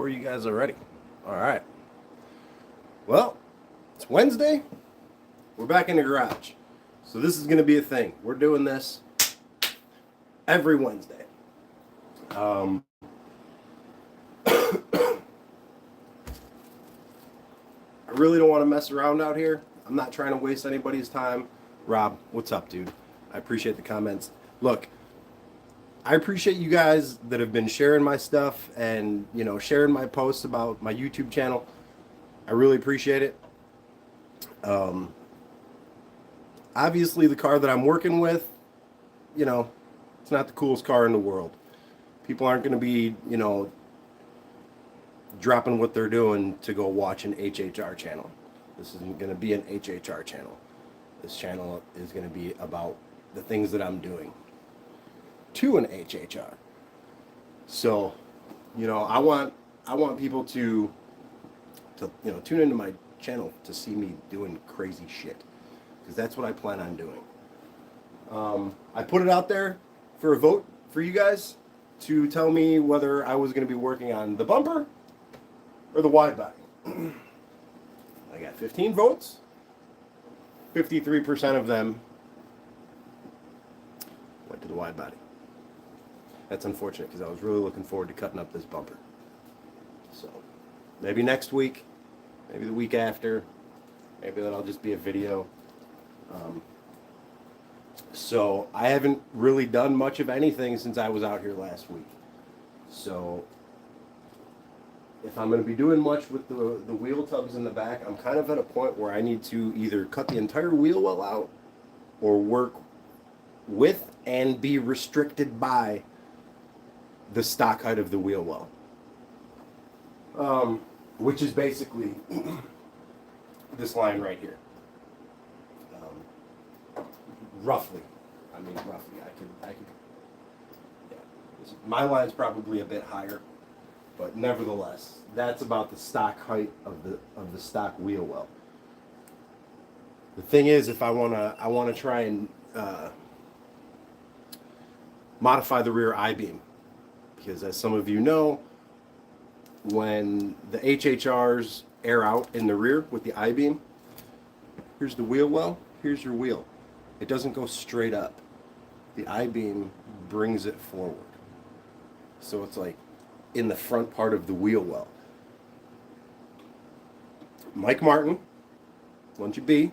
are you guys already? All right. Well, it's Wednesday. We're back in the garage. So this is going to be a thing. We're doing this every Wednesday. I really don't want to mess around out here. I'm not trying to waste anybody's time. Rob, what's up, dude? I appreciate the comments. Look, I appreciate you guys that have been sharing my stuff and, sharing my posts about my YouTube channel. I really appreciate it. Obviously, the car that I'm working with, it's not the coolest car in the world. People aren't going to be, dropping what they're doing to go watch an HHR channel. This isn't going to be an HHR channel. This channel is going to be about the things that I'm doing to an HHR. So, I want people to tune into my channel to see me doing crazy shit, because that's what I plan on doing. I put it out there for a vote for you guys to tell me whether I was going to be working on the bumper or the wide body. I got 15 votes. 53% of them went to the wide body. That's unfortunate, because I was really looking forward to cutting up this bumper. So maybe next week, maybe the week after, maybe that'll just be a video. So I haven't really done much of anything since I was out here last week. So if I'm going to be doing much with the wheel tubs in the back, I'm kind of at a point where I need to either cut the entire wheel well out or work with and be restricted by the stock height of the wheel well, which is basically this line right here. Roughly. I could. Yeah. My line's probably a bit higher, but nevertheless, that's about the stock height of the stock wheel well. The thing is, if I wanna try and modify the rear I-beam, because as some of you know, when the HHRs air out in the rear with the I-beam, here's the wheel well, here's your wheel. It doesn't go straight up. The I-beam brings it forward. So it's like in the front part of the wheel well. Mike Martin, Lunch B,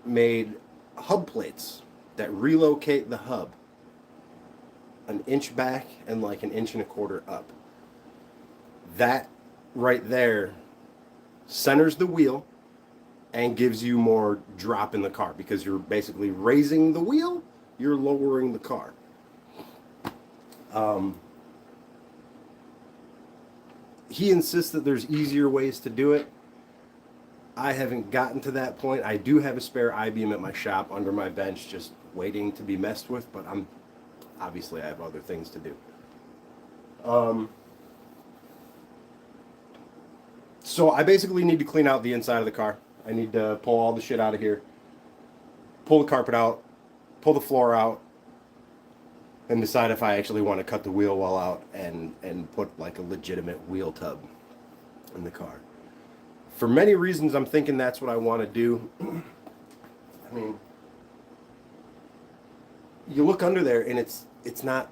made hub plates that relocate the hub an inch back and like an inch and a quarter up. That right there centers the wheel and gives you more drop in the car, because you're basically raising the wheel, you're lowering the car. He insists that there's easier ways to do it. I haven't gotten to that point. I do have a spare I-beam at my shop under my bench just waiting to be messed with, but obviously I have other things to do. So I basically need to clean out the inside of the car. I need to pull all the shit out of here, pull the carpet out, pull the floor out, and decide if I actually want to cut the wheel well out and put like a legitimate wheel tub in the car. For many reasons, I'm thinking that's what I want to do. I mean, you look under there and it's not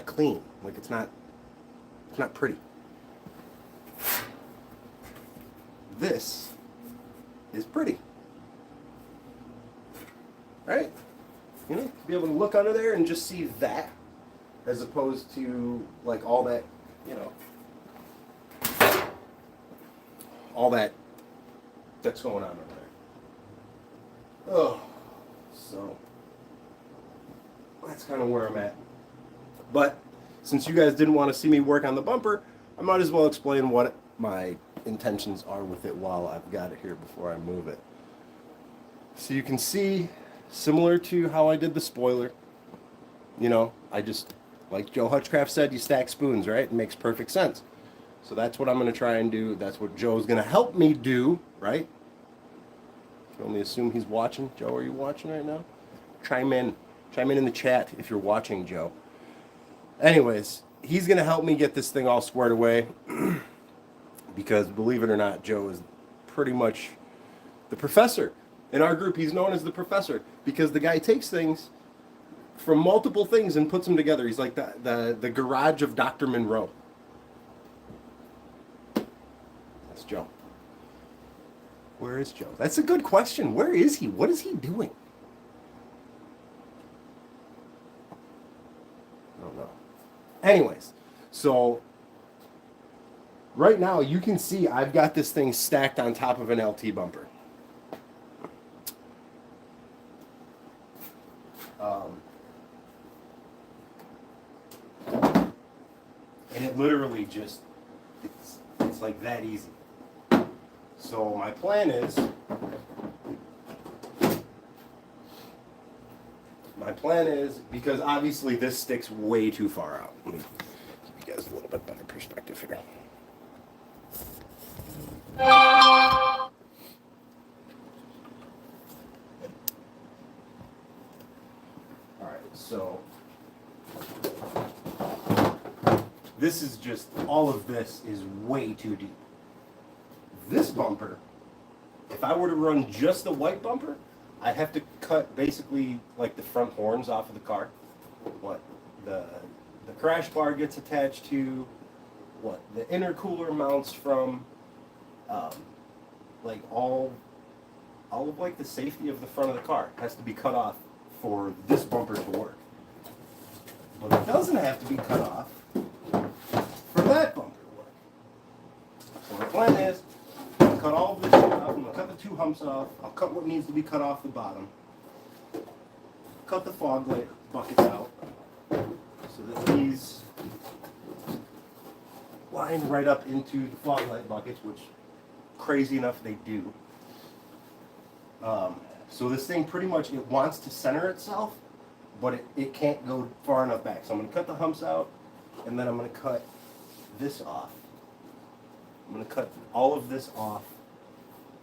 clean. Like it's not pretty. This is pretty, right? To be able to look under there and just see that, as opposed to like all that, all that's going on over there. Oh, so that's kind of where I'm at. But since you guys didn't want to see me work on the bumper, I might as well explain what my intentions are with it while I've got it here before I move it. So you can see, similar to how I did the spoiler, I just, like Joe Hutchcraft said, you stack spoons, right? It makes perfect sense. So that's what I'm going to try and do. That's what Joe's going to help me do, right? I can only assume he's watching. Joe, are you watching right now? Chime in in the chat if you're watching, Joe. Anyways, he's going to help me get this thing all squared away because, believe it or not, Joe is pretty much the professor. In our group, he's known as the professor because the guy takes things from multiple things and puts them together. He's like the garage of Dr. Monroe. That's Joe. Where is Joe? That's a good question. Where is he? What is he doing? I don't know. Anyways, so right now you can see I've got this thing stacked on top of an LT bumper. And it literally just, it's like that easy. So my plan is, because obviously this sticks way too far out. Let me give you guys a little bit better perspective here. Alright, so this is just, all of this is way too deep. This bumper, if I were to run just the white bumper, I'd have to cut basically like the front horns off of the car. What the crash bar gets attached to, what the intercooler mounts from, like all of like the safety of the front of the car has to be cut off for this bumper to work. But it doesn't have to be cut off for that bumper to work. So my plan is, cut all of this shit off. I'm going to cut the two humps off. I'll cut what needs to be cut off the bottom. Cut the fog light buckets out so that these line right up into the fog light buckets, which, crazy enough, they do. So this thing pretty much, it wants to center itself, but it can't go far enough back. So I'm going to cut the humps out, and then I'm going to cut this off. I'm going to cut all of this off,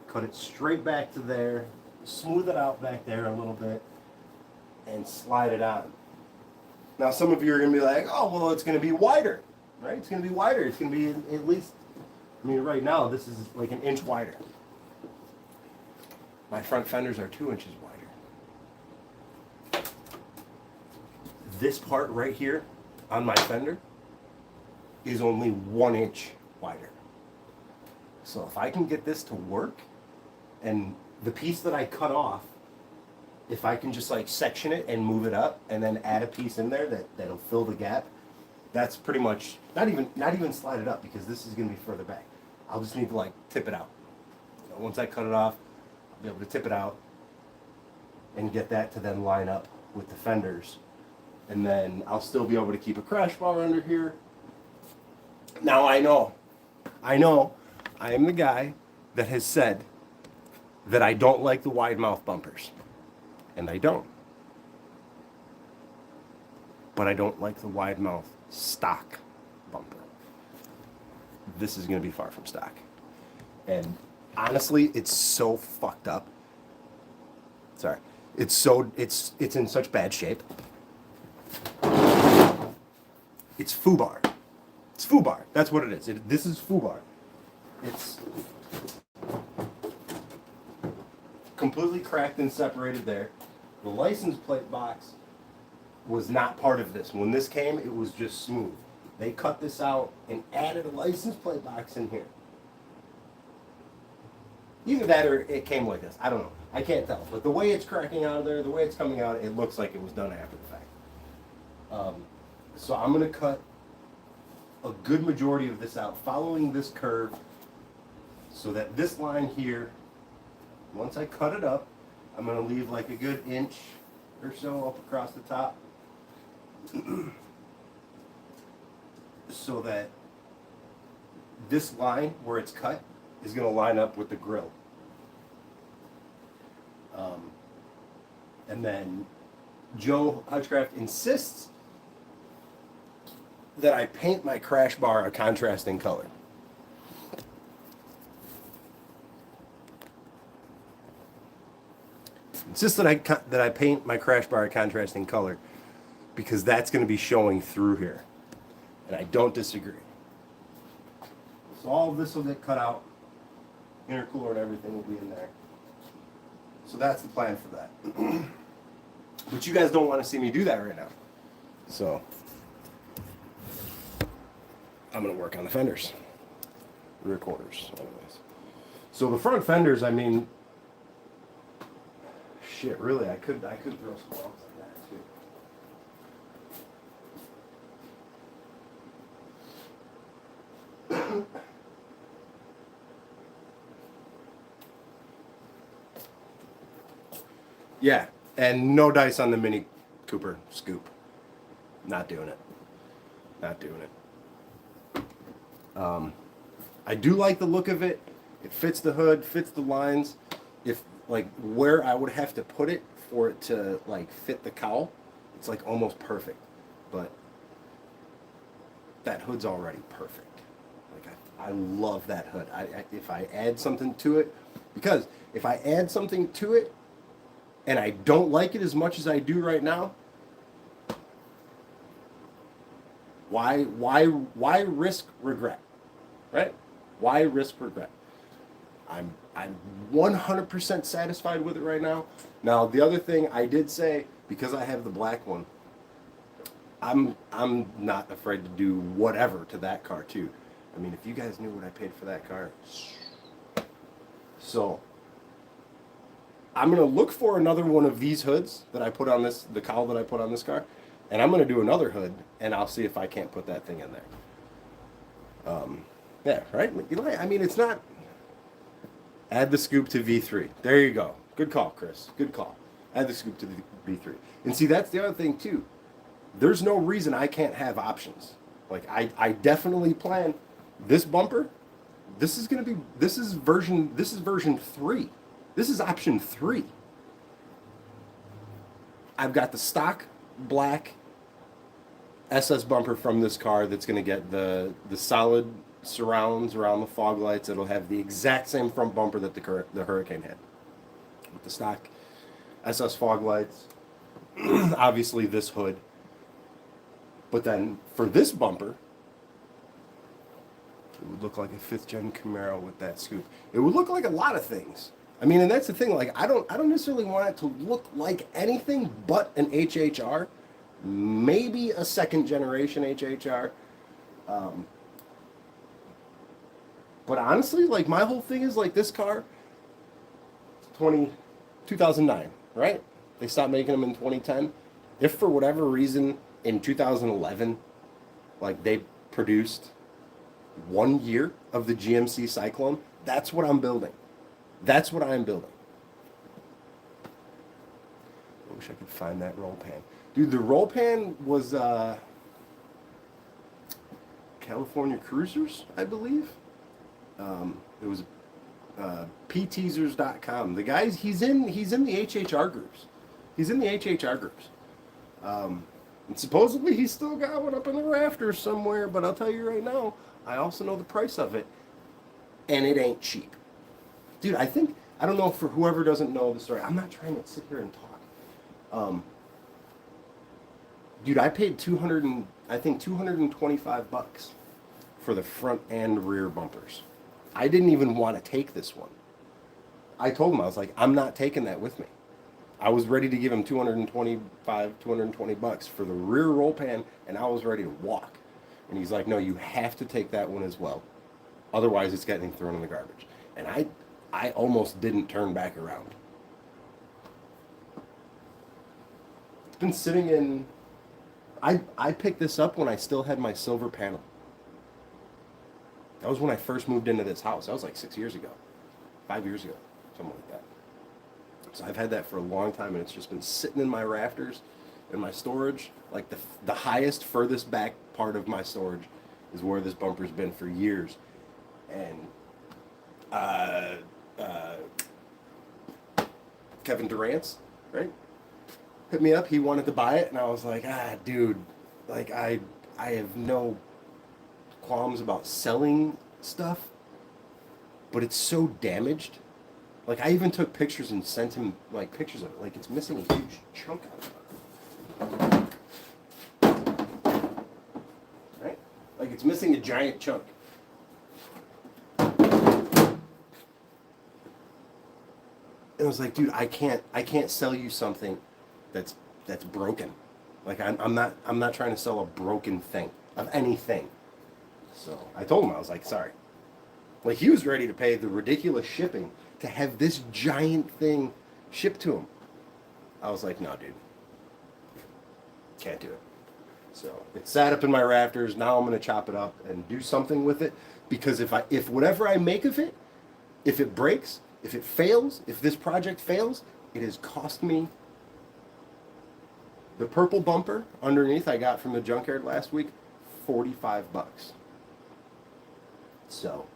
cut it straight back to there, smooth it out back there a little bit, and slide it on. Now some of you are going to be like, oh, well, it's going to be wider, right? It's going to be wider. It's going to be at least, I mean, right now this is like an inch wider. My front fenders are 2 inches wider. This part right here on my fender is only 1 inch wider. So if I can get this to work, and the piece that I cut off, if I can just like section it and move it up and then add a piece in there that'll fill the gap, that's pretty much, not even slide it up because this is going to be further back. I'll just need to like tip it out. You know, once I cut it off, I'll be able to tip it out and get that to then line up with the fenders. And then I'll still be able to keep a crash bar under here. Now I know I am the guy that has said that I don't like the wide mouth bumpers. And I don't. But I don't like the wide mouth stock bumper. This is going to be far from stock. And honestly, it's so fucked up. Sorry. It's in such bad shape. It's foobar. It's foobar. That's what it is. This is foobar. It's completely cracked and separated there. The license plate box was not part of this. When this came, it was just smooth. They cut this out and added a license plate box in here. Either that or it came like this. I don't know. I can't tell. But the way it's cracking out of there, the way it's coming out, it looks like it was done after the fact. So I'm going to cut a good majority of this out, following this curve, so that this line here, once I cut it up, I'm going to leave like a good inch or so up across the top, so that this line where it's cut is going to line up with the grill. And then Joe Hutchcraft insists that I paint my crash bar a contrasting color. Insists that I paint my crash bar a contrasting color because that's going to be showing through here. And I don't disagree. So all of this will get cut out. Intercooler and everything will be in there. So that's the plan for that. But you guys don't want to see me do that right now. So I'm going to work on the fenders. Rear quarters, anyways. So the front fenders, I mean, shit, really, I could throw some lumps like that too. Yeah, and no dice on the Mini Cooper Scoop. Not doing it. Not doing it. I do like the look of it. It fits the hood, fits the lines. If like where I would have to put it for it to like fit the cowl, it's like almost perfect. But that hood's already perfect. Like I love that hood. If I add something to it, because if I add something to it and I don't like it as much as I do right now, why risk regret? Right? Why risk regret? I'm 100% satisfied with it right now. Now the other thing I did say, because I have the black one, I'm not afraid to do whatever to that car too. I mean, if you guys knew what I paid for that car. So I'm gonna look for another one of these hoods that I put on this, the cowl that I put on this car, and I'm gonna do another hood, and I'll see if I can't put that thing in there. Yeah, right? I mean, it's not... Add the scoop to V3. There you go. Good call, Chris. Good call. Add the scoop to the V3. And see, that's the other thing, too. There's no reason I can't have options. Like, I definitely plan this bumper. This is version 3. This is option 3. I've got the stock black SS bumper from this car that's going to get the solid surrounds around the fog lights. It'll have the exact same front bumper that the Hurricane had, with the stock SS fog lights. Obviously this hood. But then for this bumper, it would look like a 5th gen Camaro with that scoop. It would look like a lot of things. I mean, and that's the thing, like I don't necessarily want it to look like anything but an HHR. Maybe a 2nd generation HHR. But honestly, like my whole thing is like this car, 2009, right? They stopped making them in 2010. If for whatever reason in 2011, like they produced 1 year of the GMC Cyclone, that's what I'm building. That's what I'm building. I wish I could find that roll pan. Dude, the roll pan was California Cruisers, I believe. It was pteasers.com. The guys, he's in the HHR groups. He's in the HHR groups. And supposedly he's still got one up in the rafters somewhere, but I'll tell you right now, I also know the price of it, and it ain't cheap. Dude, I don't know, for whoever doesn't know the story, I'm not trying to sit here and talk. Dude, I paid $225 for the front and rear bumpers. I didn't even want to take this one. I told him, I was like, I'm not taking that with me. I was ready to give him $220 for the rear roll pan, and I was ready to walk. And he's like, no, you have to take that one as well. Otherwise, it's getting thrown in the garbage. And I almost didn't turn back around. It's been sitting in... I picked this up when I still had my silver panel. That was when I first moved into this house. That was like 6 years ago. 5 years ago. Something like that. So I've had that for a long time, and it's just been sitting in my rafters, in my storage. Like the highest, furthest back part of my storage is where this bumper's been for years. And Kevin Durant's, right? Hit me up. He wanted to buy it, and I was like, dude, like I have no qualms about selling stuff, but it's so damaged. Like I even took pictures and sent him like pictures of it. Like it's missing a huge chunk out of it. Right? It's missing a giant chunk. And I was like, dude, I can't sell you something that's broken. Like I'm not trying to sell a broken thing of anything. So I told him, I was like, sorry. Like, he was ready to pay the ridiculous shipping to have this giant thing shipped to him. I was like, no, dude. Can't do it. So it sat up in my rafters. Now I'm going to chop it up and do something with it. Because if whatever I make of it, if it breaks, if it fails, if this project fails, it has cost me. The purple bumper underneath I got from the junkyard last week, $45. So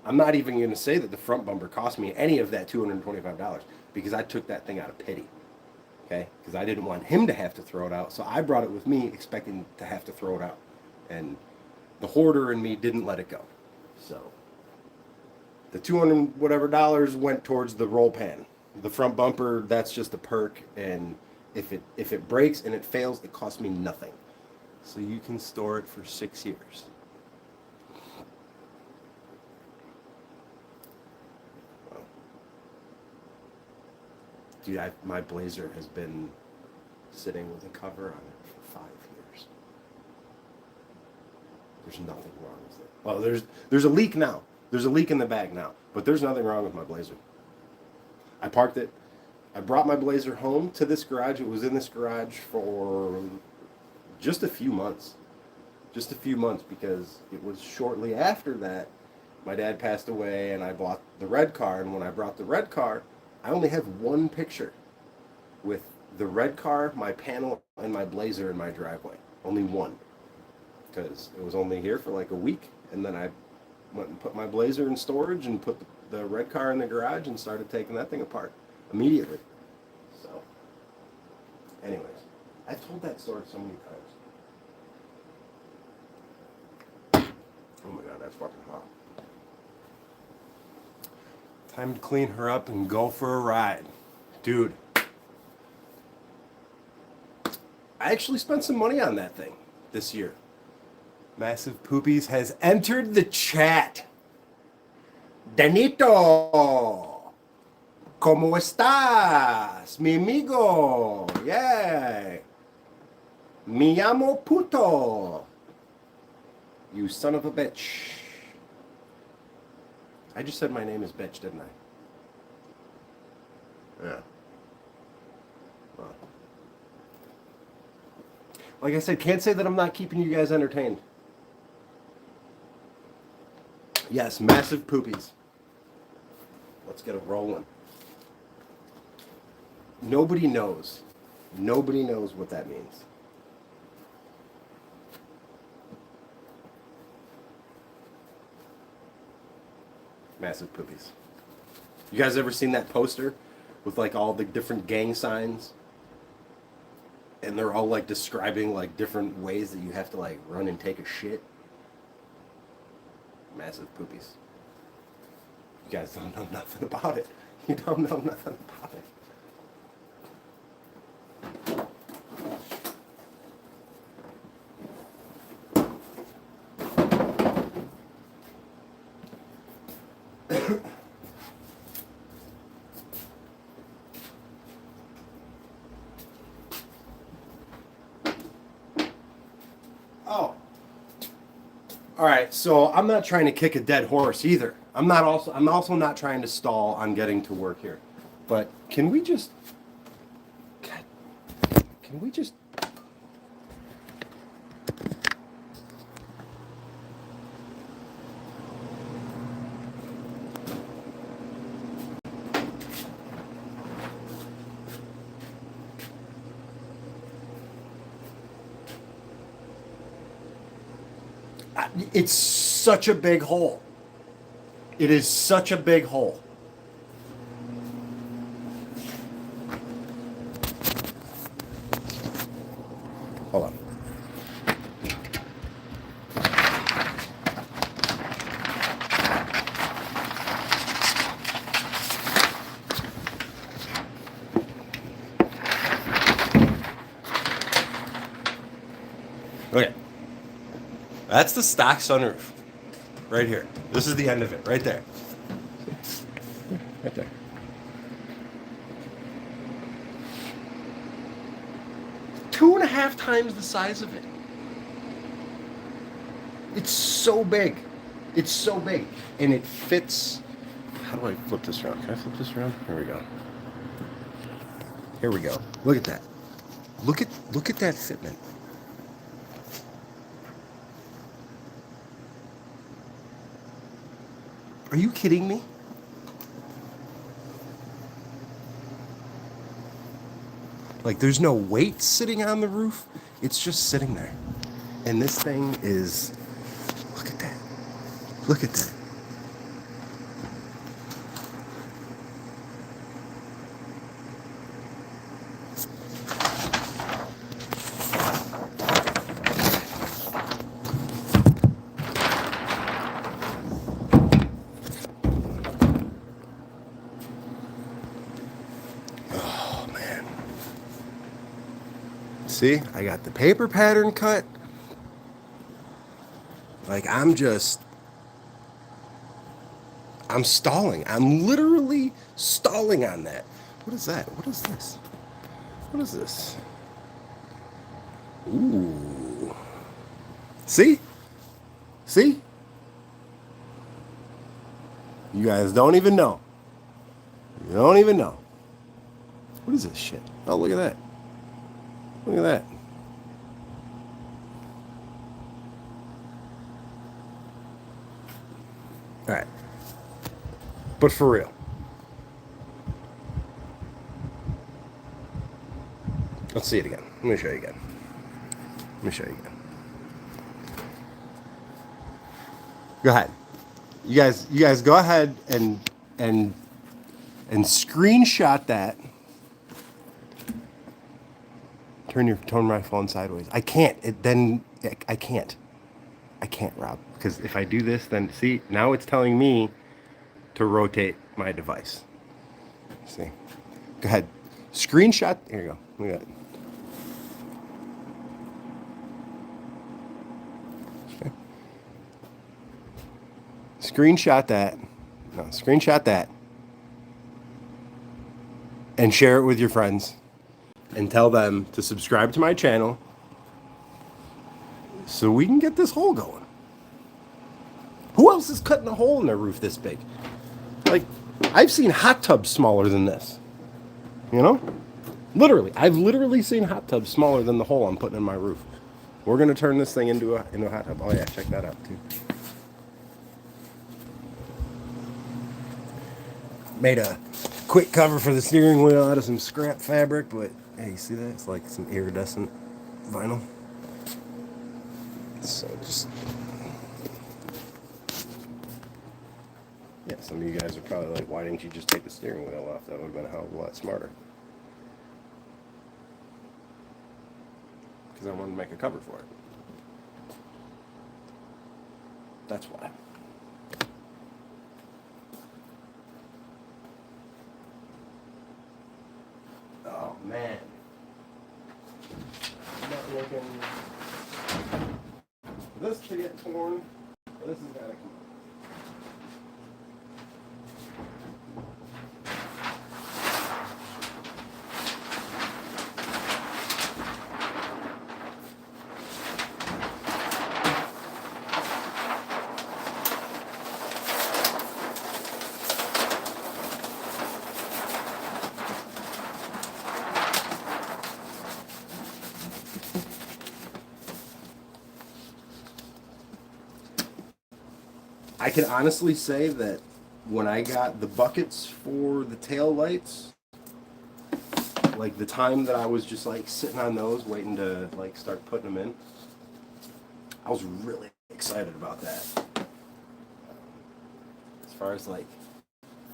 I'm not even going to say that the front bumper cost me any of that $225 because I took that thing out of pity. Okay? Because I didn't want him to have to throw it out. So I brought it with me expecting to have to throw it out. And the hoarder in me didn't let it go. So the $200 whatever went towards the roll pan. The front bumper, that's just a perk. And if it breaks and it fails, it costs me nothing. So you can store it for 6 years. Dude, my Blazer has been sitting with a cover on it for 5 years. There's nothing wrong with it. Well, there's a leak now. There's a leak in the bag now, but there's nothing wrong with my Blazer. I parked it. I brought my Blazer home to this garage. It was in this garage for just a few months. Just a few months, because it was shortly after that my dad passed away and I bought the red car. And when I brought the red car, I only have one picture with the red car, my panel, and my Blazer in my driveway. Only one. Because it was only here for like a week. And then I went and put my Blazer in storage and put the red car in the garage and started taking that thing apart immediately. So, anyways, I've told that story so many times. Oh my god, that's fucking hot. Time to clean her up and go for a ride. Dude, I actually spent some money on that thing this year. Massive Poopies has entered the chat. Danito, ¿cómo estás, mi amigo? Yeah. Me llamo puto. You son of a bitch. I just said my name is bitch, didn't I? Yeah. Well. Like I said, can't say that I'm not keeping you guys entertained. Yes, massive poopies. Let's get it rolling. Nobody knows. Nobody knows what that means. Massive poopies. You guys ever seen that poster with like all the different gang signs? And they're all like describing like different ways that you have to like run and take a shit? Massive poopies. You guys don't know nothing about it. You don't know nothing about it. Oh. All right, so I'm not trying to kick a dead horse either. I'm also not trying to stall on getting to work here. But can we just It's such a big hole. It is such a big hole. Hold on. Okay. That's the stock sunroof. Right here. This is the end of it. Right there. Right there. Two and a half times the size of it. It's so big. It's so big. And it fits. How do I flip this around? Can I flip this around? Here we go. Here we go. Look at that. Look at that fitment. Are you kidding me? Like, there's no weight sitting on the roof. It's just sitting there. And this thing is, look at that. Look at that. See, I got the paper pattern cut. Like, I'm stalling. I'm literally stalling on that. What is that? What is this? What is this? Ooh. See? See? You guys don't even know. You don't even know. What is this shit? Oh, look at that. Look at that. All right. But for real. Let's see it again. Let me show you again. Let me show you again. Go ahead. You guys go ahead and screenshot that. Turn my phone sideways. I can't. I can't. I can't, Rob. Because if I do this, then see, now it's telling me to rotate my device. See? Go ahead. Screenshot. Here you go. Look at it. Okay. Screenshot that. No, screenshot that. And share it with your friends. And tell them to subscribe to my channel so we can get this hole going. Who else is cutting a hole in their roof this big? Like, I've seen hot tubs smaller than this. You know? Literally. I've literally seen hot tubs smaller than the hole I'm putting in my roof. We're going to turn this thing into a hot tub. Oh, yeah, check that out, too. Made a quick cover for the steering wheel out of some scrap fabric, but hey, you see that? It's like some iridescent vinyl. So just, yeah, some of you guys are probably like, why didn't you just take the steering wheel off? That would have been a hell of a lot smarter. Because I wanted to make a cover for it. That's why. Oh man. I'm not looking for this to get torn. This has got to come. I can honestly say that when I got the buckets for the tail lights, like the time that I was just like sitting on those waiting to like start putting them in, I was really excited about that. As far as like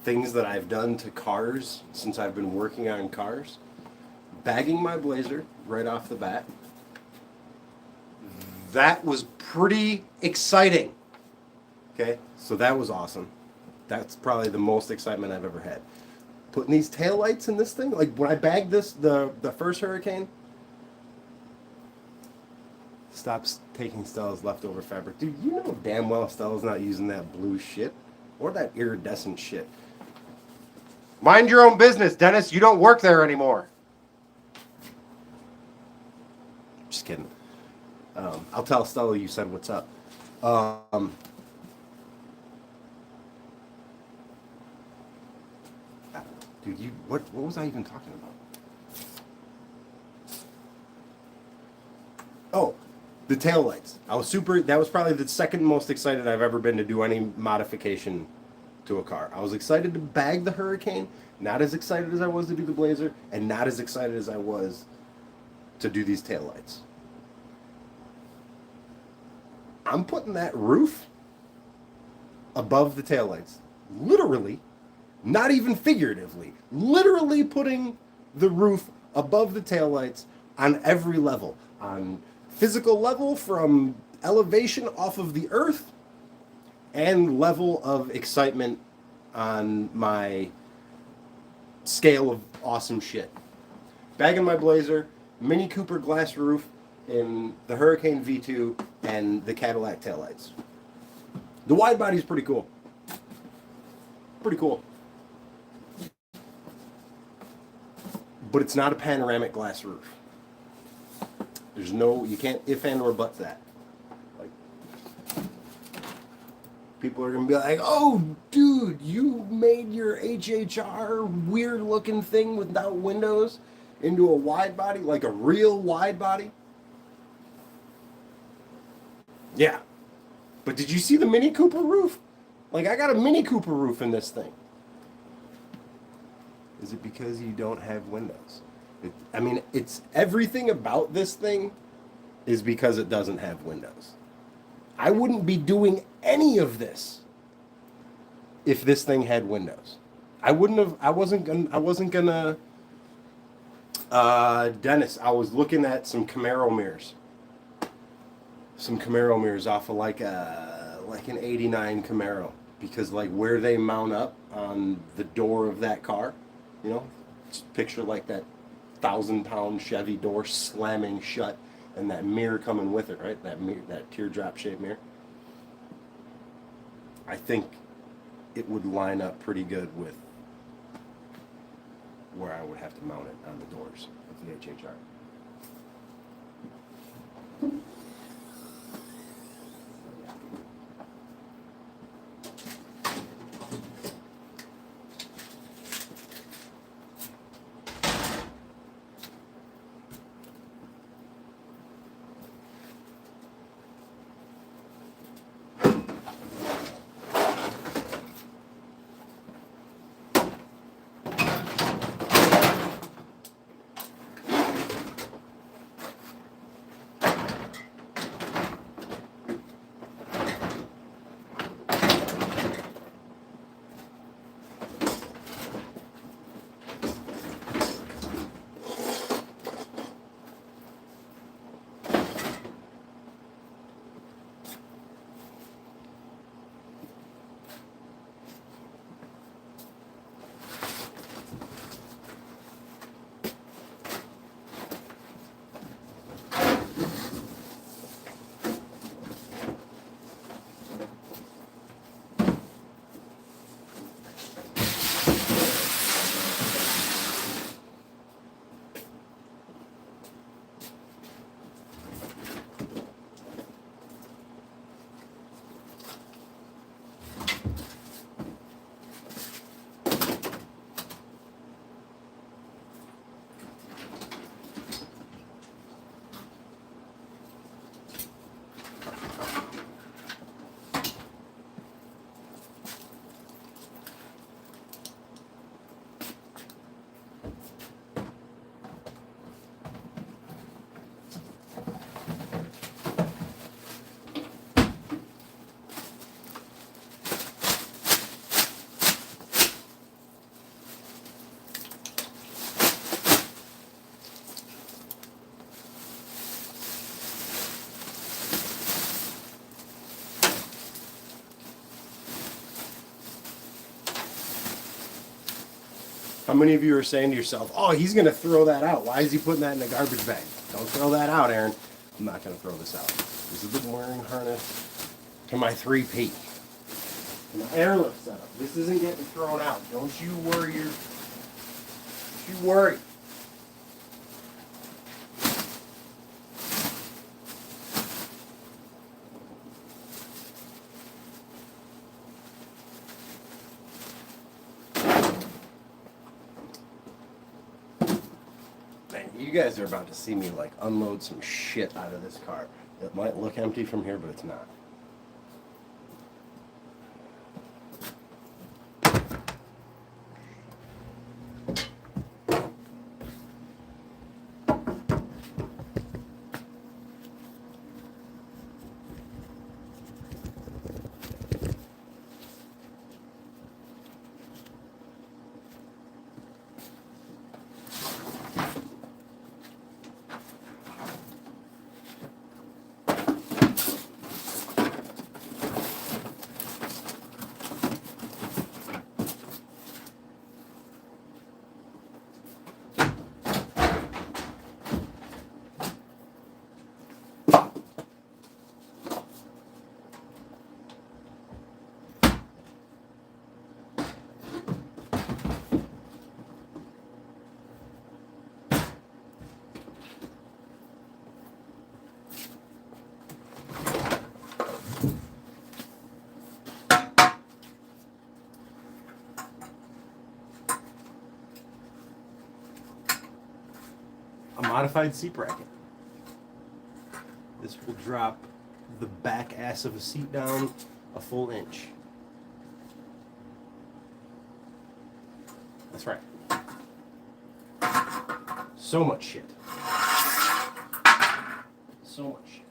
things that I've done to cars since I've been working on cars, bagging my Blazer right off the bat, that was pretty exciting. Okay, so that was awesome. That's probably the most excitement I've ever had. Putting these taillights in this thing, like when I bagged this, the first Hurricane, Stop taking Stella's leftover fabric. Dude, you know damn well Stella's not using that blue shit. Or that iridescent shit. Mind your own business, Dennis. You don't work there anymore. Just kidding. I'll tell Stella you said what's up. Dude, what was I even talking about? Oh, the taillights. That was probably the second most excited I've ever been to do any modification to a car. I was excited to bag the Hurricane, not as excited as I was to do the Blazer, and not as excited as I was to do these taillights. I'm putting that roof above the taillights. Literally, not even figuratively. Literally putting the roof above the taillights on every level. On physical level from elevation off of the earth and level of excitement on my scale of awesome shit. Bagging my Blazer, Mini Cooper glass roof in the Hurricane V2 and the Cadillac taillights. The wide body is pretty cool. Pretty cool. But it's not a panoramic glass roof. There's no, you can't if and or but that. Like, people are gonna be like, oh, dude, you made your HHR weird looking thing without windows into a wide body, like a real wide body. Yeah. But did you see the Mini Cooper roof? Like, I got a Mini Cooper roof in this thing. Is it because you don't have windows? It's everything about this thing is because it doesn't have windows. I wouldn't be doing any of this if this thing had windows. I wasn't gonna Dennis, I was looking at some Camaro mirrors. Some Camaro mirrors off of like an 89 Camaro, because like where they mount up on the door of that car, you know, just picture like that 1,000-pound Chevy door slamming shut and that mirror coming with it, right? That mirror, that teardrop shaped mirror. I think it would line up pretty good with where I would have to mount it on the doors of the HHR. How many of you are saying to yourself, oh, he's going to throw that out. Why is he putting that in a garbage bag? Don't throw that out, Aaron. I'm not going to throw this out. This is the wiring harness to my 3P. My airlift setup. This isn't getting thrown out. Don't you worry. Don't you worry. Man, you guys are about to see me like unload some shit out of this car. It might look empty from here, but it's not. A modified seat bracket. This will drop the back ass of a seat down a full inch. That's right. So much shit. So much shit.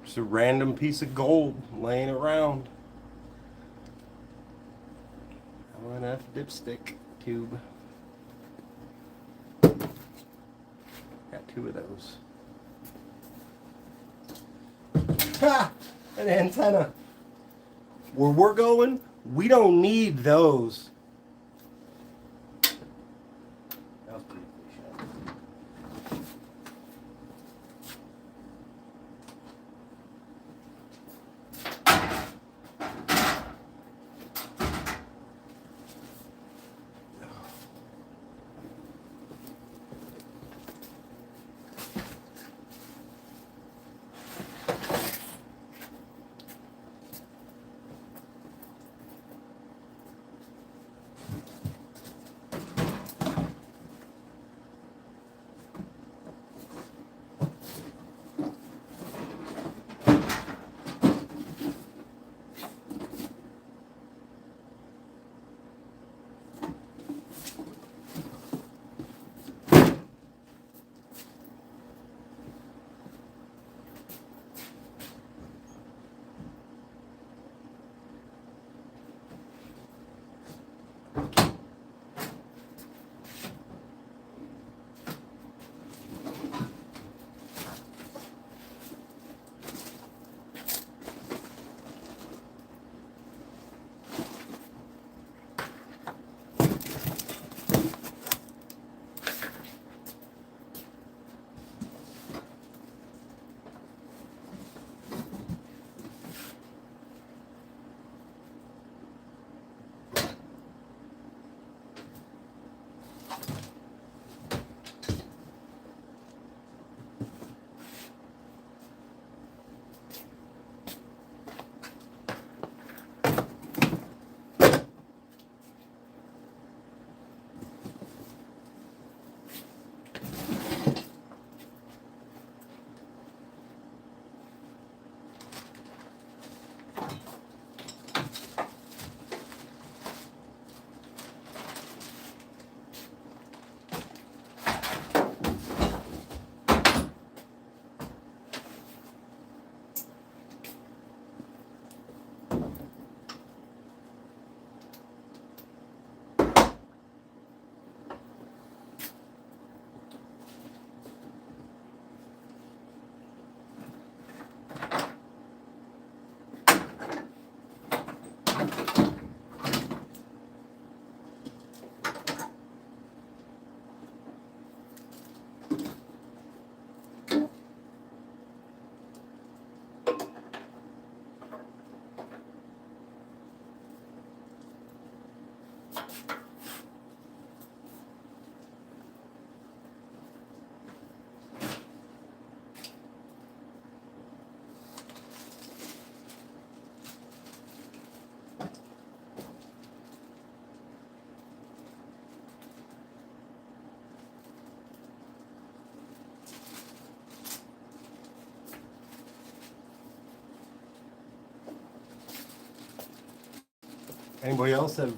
Just a random piece of gold laying around. LNF dipstick tube. Got 2 of those. Ha! An antenna. Where we're going, we don't need those. That was pretty cliche. Anybody else have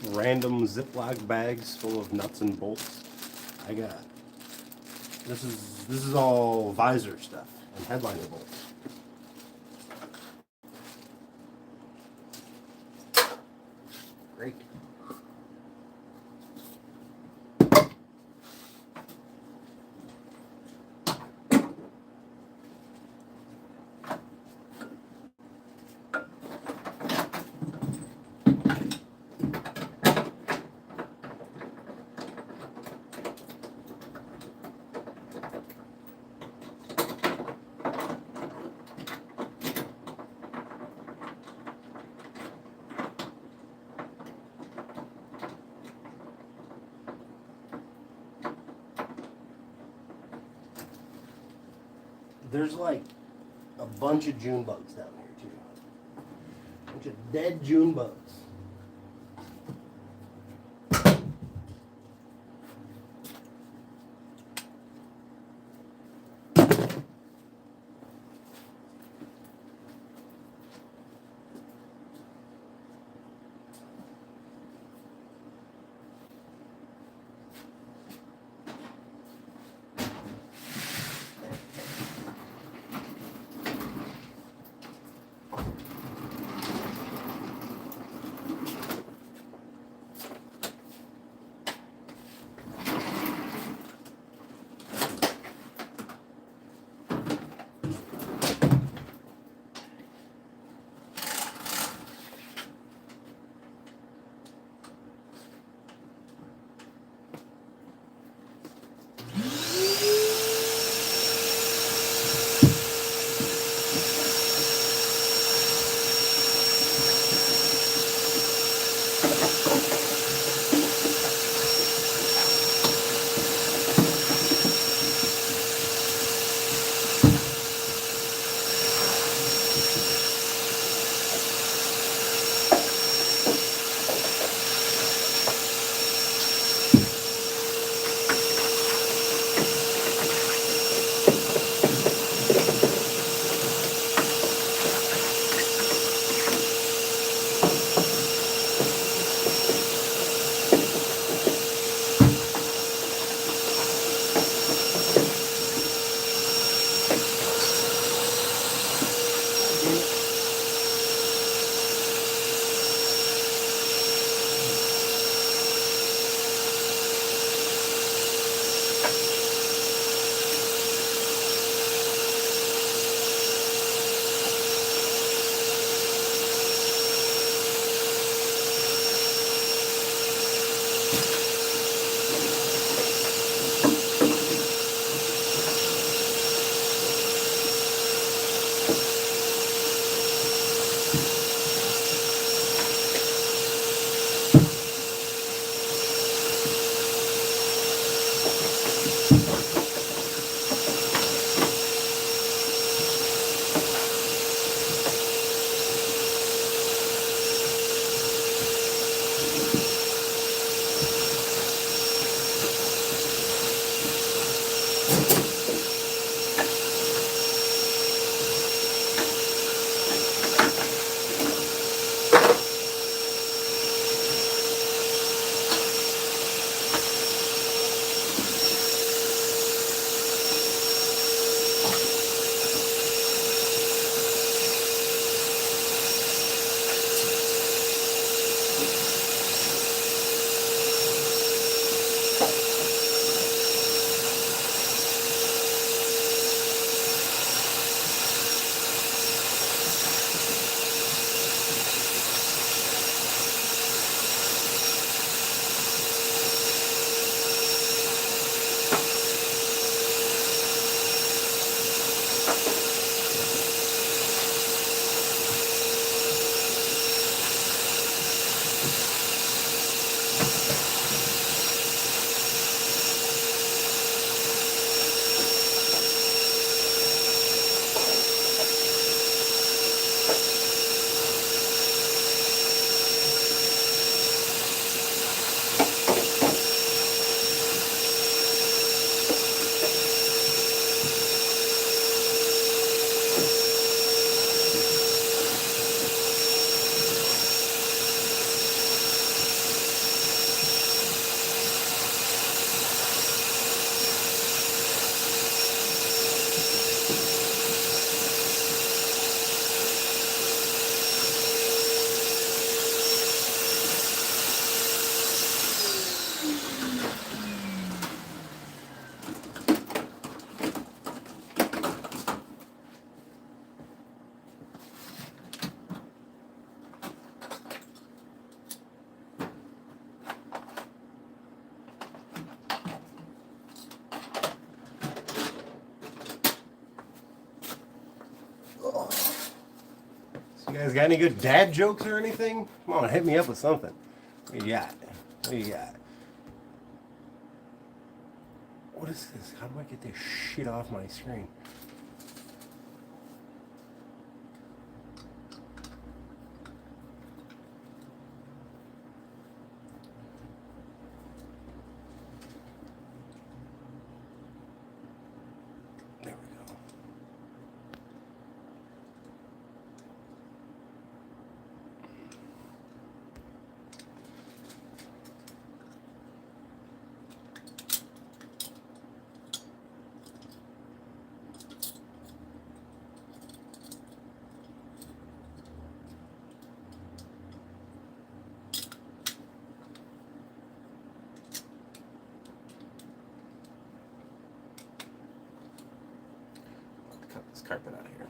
random Ziploc bags full of nuts and bolts? I got. This is all visor stuff and headliner bolts. Great. There's like a bunch of June bugs down here too. A bunch of dead June bugs. guys got any good dad jokes or anything? Come on, hit me up with something. What do you got? What do you got? What is this? How do I get this shit off my screen? There we go. Cut this carpet out of here.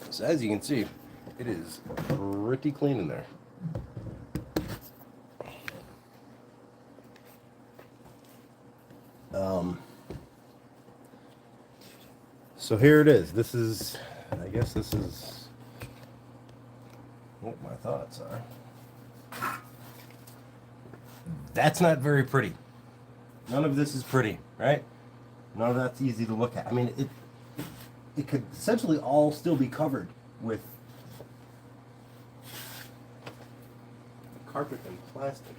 So as you can see, it is pretty clean in there. So here it is. This is, I guess this is what my thoughts are. That's not very pretty. None of this is pretty, right? None of that's easy to look at. I mean, it could essentially all still be covered with carpet and plastic.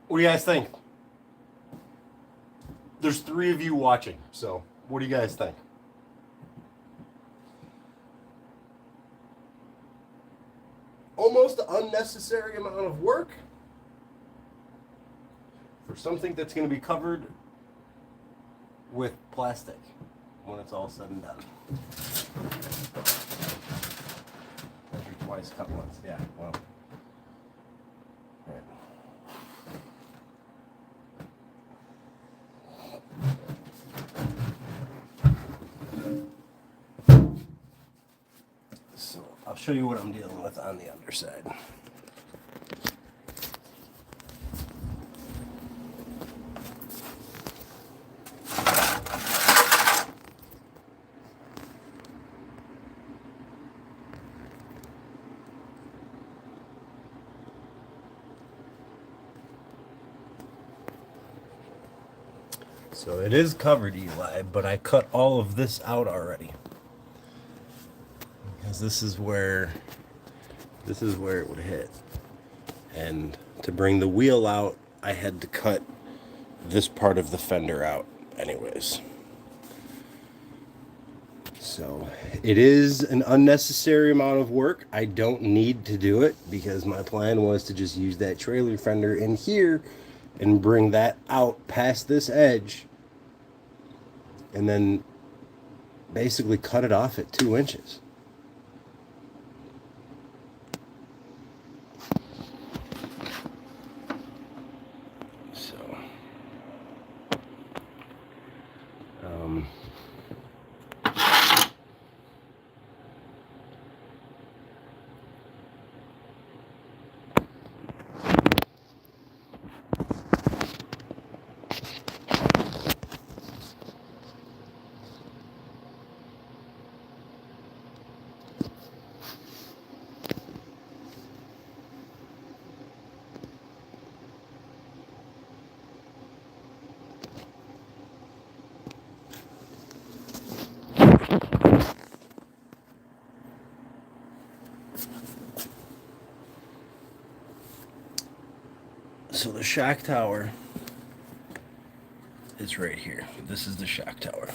What do you guys think? there's 3 of you watching, so what do you guys think? Almost an unnecessary amount of work for something that's going to be covered with plastic when it's all said and done. Measure twice, cut once. Yeah, well. Right. So I'll show you what I'm dealing with on the underside. So it is covered, Eli, but I cut all of this out already. Because this is where it would hit. And to bring the wheel out, I had to cut this part of the fender out anyways. So it is an unnecessary amount of work. I don't need to do it because my plan was to just use that trailer fender in here and bring that out past this edge and then basically cut it off at 2 inches. So, So the shock tower is right here. This is the shock tower.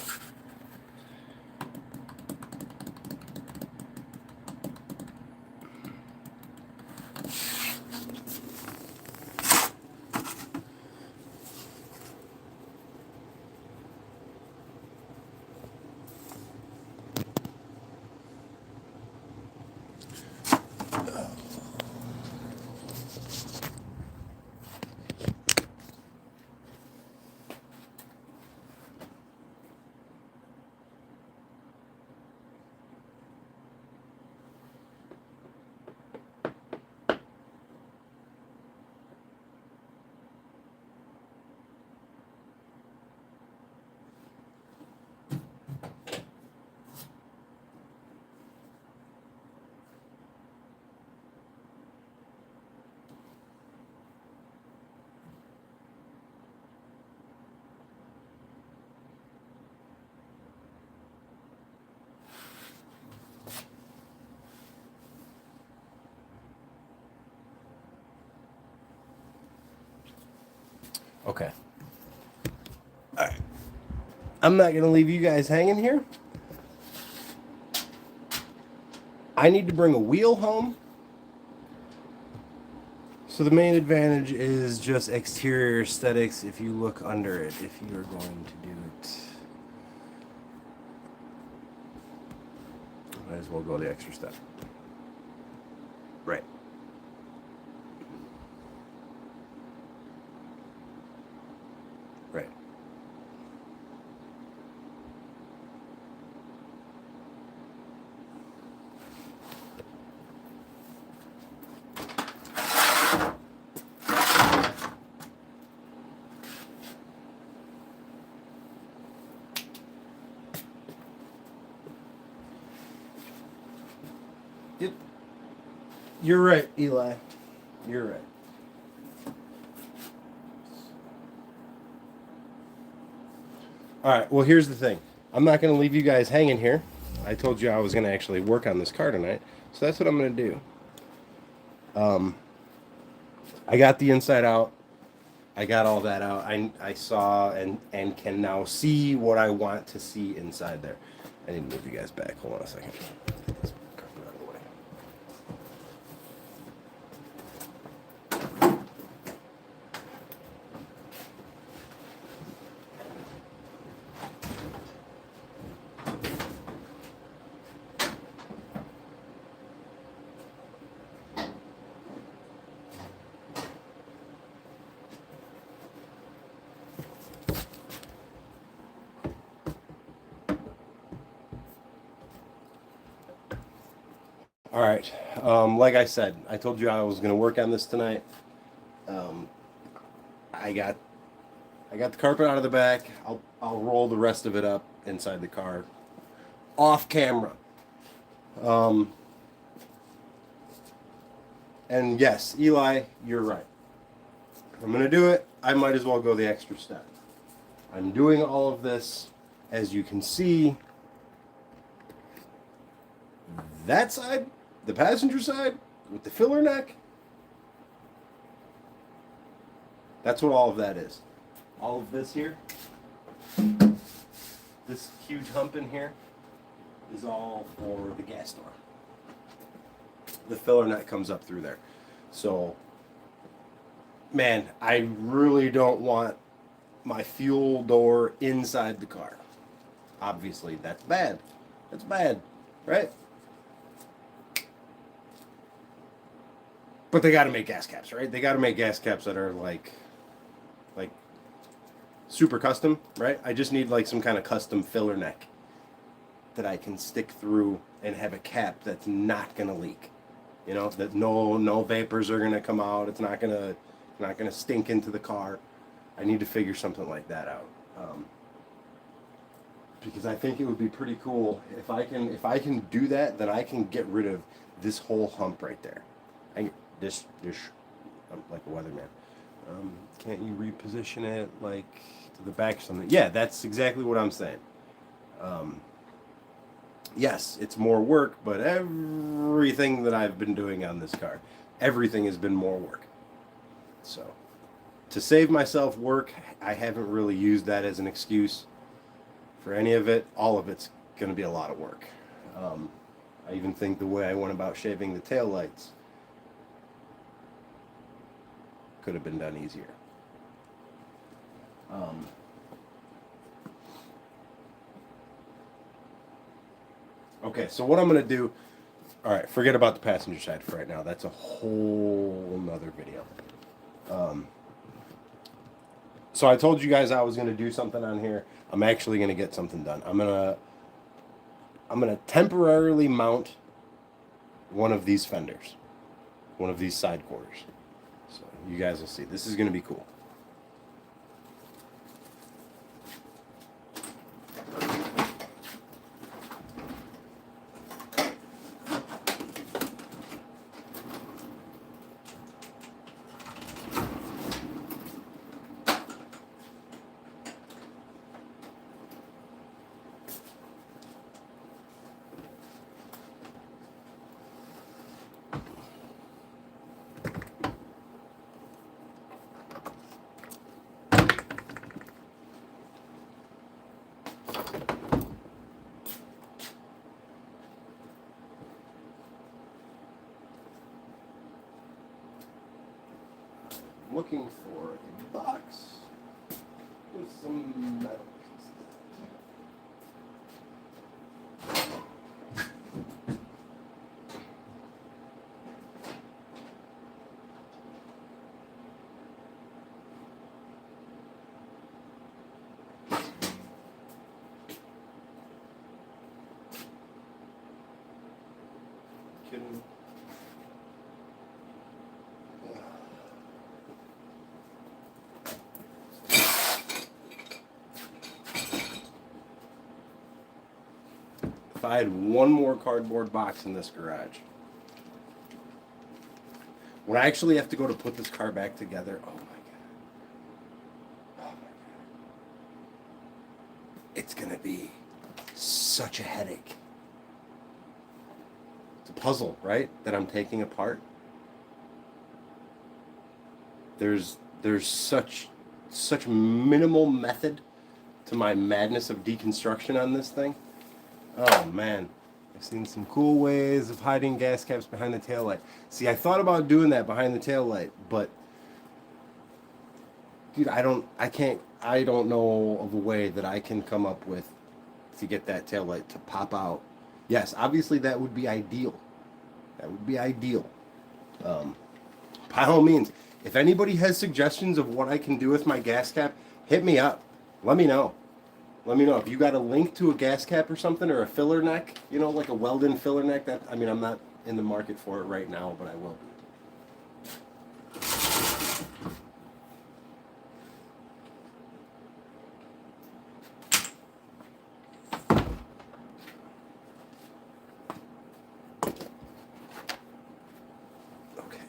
Okay. All right. I'm not going to leave you guys hanging here. I need to bring a wheel home. So the main advantage is just exterior aesthetics if you look under it, if you are going to do it. Might as well go the extra step. Right. Right. Yep. You're right, Eli. You're right. All right, well, here's the thing. I'm not going to leave you guys hanging here. I told you I was going to actually work on this car tonight, so that's what I'm going to do. I got the inside out. I got all that out. I saw and can now see what I want to see inside there. I need to move you guys back. Hold on a second. Get this carpet out of the way. All right. Like I said, I told you I was going to work on this tonight. Um, I got the carpet out of the back. I'll roll the rest of it up inside the car, off camera. Um, and yes, Eli, you're right. If I'm going to do it, I might as well go the extra step. I'm doing all of this, as you can see. That side, the passenger side, with the filler neck, that's what all of that is. All of this here, this huge hump in here, is all for the gas door. The filler neck comes up through there. So, man, I really don't want my fuel door inside the car. Obviously, that's bad. That's bad, right? But they got to make gas caps, right? They got to make gas caps that are like super custom, right? I just need like some kind of custom filler neck that I can stick through and have a cap that's not gonna leak. You know, that no vapors are gonna come out. It's not gonna stink into the car. I need to figure something like that out. Because I think it would be pretty cool if I can do that. Then I can get rid of this whole hump right there. This I'm like a weatherman. Can't you reposition it like to the back or something? Yeah, that's exactly what I'm saying. Yes, it's more work, but everything that I've been doing on this car, everything has been more work. So, to save myself work, I haven't really used that as an excuse for any of it. All of it's going to be a lot of work. I even think the way I went about shaving the taillights could have been done easier. Okay, so what I'm going to do, all right, forget about the passenger side for right now. That's a whole nother video. So I told you guys I was going to do something on here. I'm actually going to get something done. I'm going to temporarily mount one of these fenders, one of these side quarters. So you guys will see. This is going to be cool. Looking for a box with some metal pieces. Kidding. If I had one more cardboard box in this garage, when I actually have to go to put this car back together, oh my god. Oh my god. It's gonna be such a headache. It's a puzzle, right? That I'm taking apart. There's there's such minimal method to my madness of deconstruction on this thing. Oh man, I've seen some cool ways of hiding gas caps behind the taillight. See, I thought about doing that behind the taillight, but dude, I don't know of a way that I can come up with to get that taillight to pop out. Yes, obviously that would be ideal. That would be ideal. By all means, if anybody has suggestions of what I can do with my gas cap, hit me up. Let me know. Let me know if you got a link to a gas cap or something, or a filler neck, you know, like a weld-in filler neck. That, I mean, I'm not in the market for it right now, but I will be.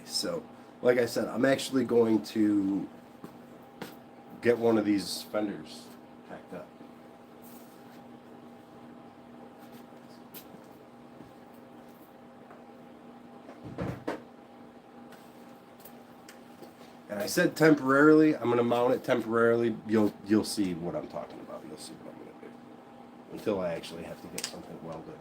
So, like I said, I'm actually going to get one of these fenders packed up. And I said temporarily. I'm going to mount it temporarily. You'll see what I'm talking about. You'll see what I'm going to do until I actually have to get something welded.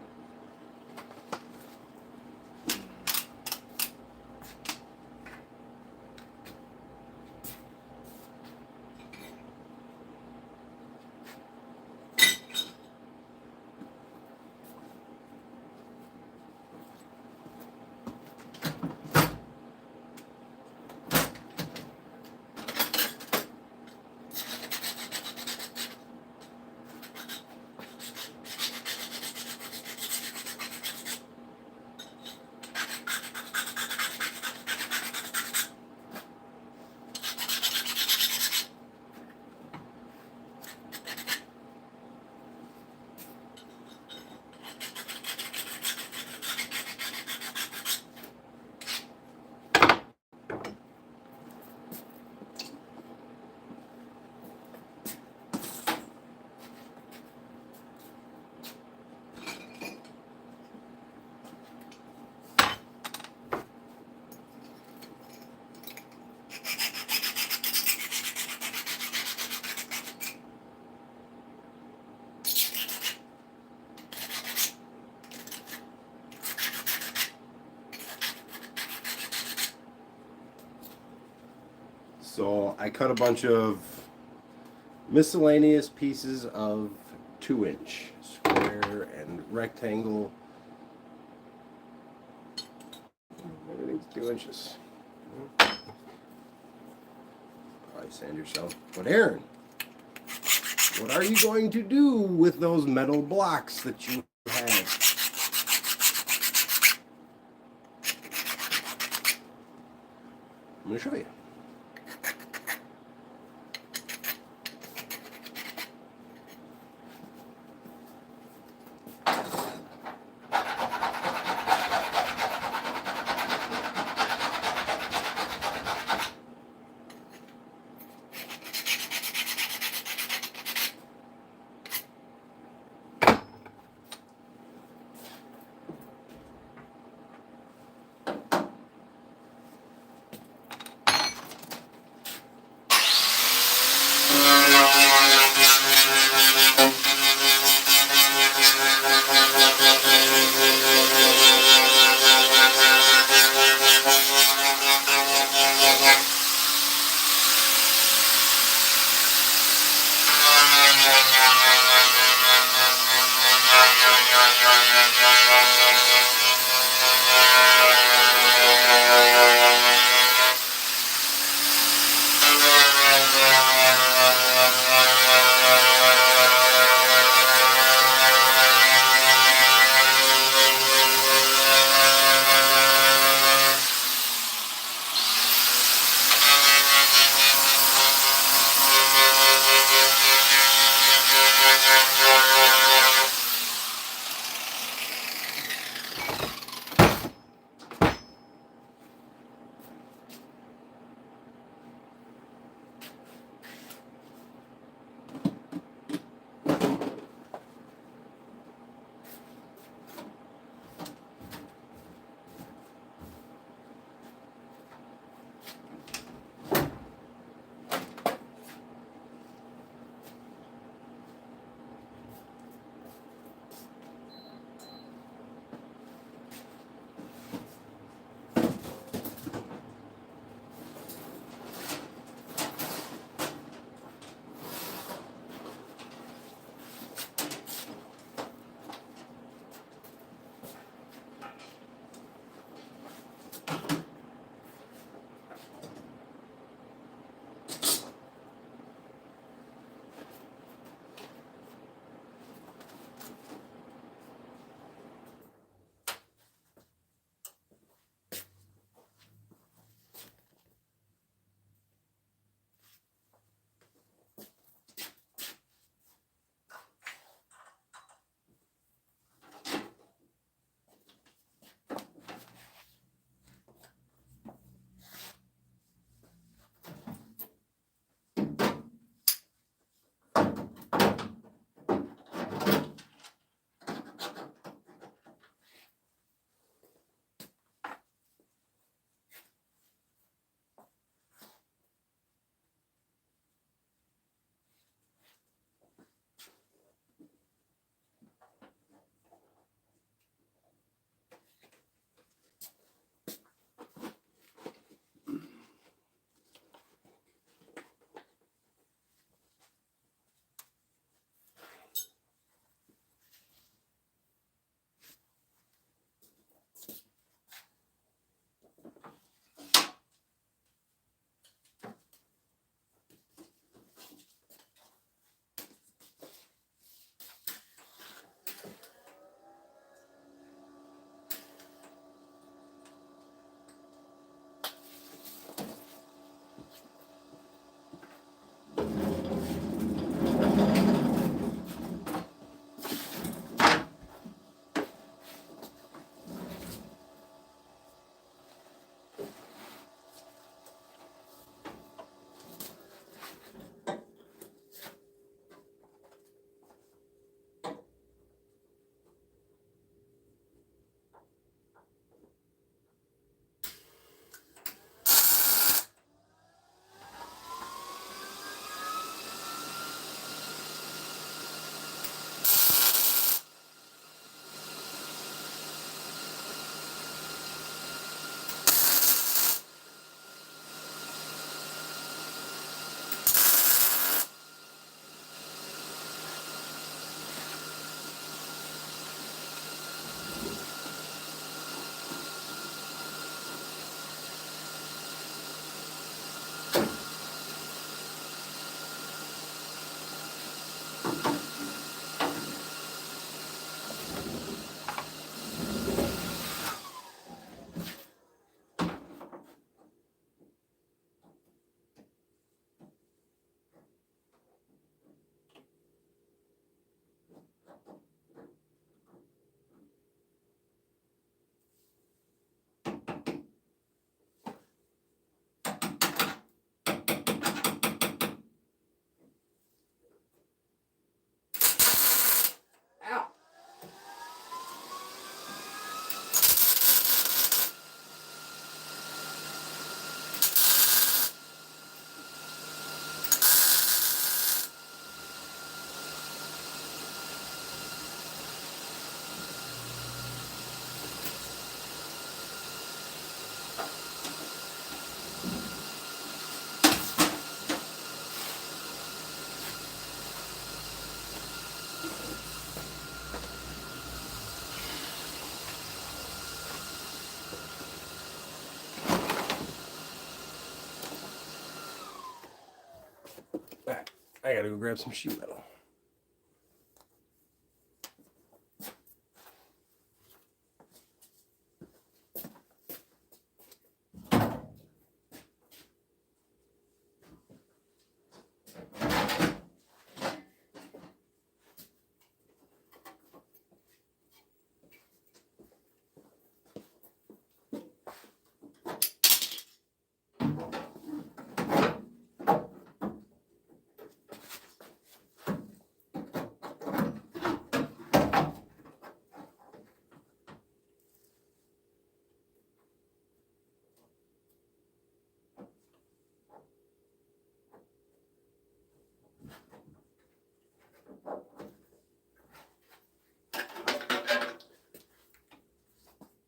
So I cut a bunch of miscellaneous pieces of 2-inch square and rectangle. Everything's 2 inches. Probably sand yourself. But Aaron, what are you going to do with those metal blocks that you have? I'm going to show you. Alright, I gotta go grab some sheet metal.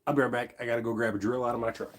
I'll be right back. I gotta go grab a drill out of my truck.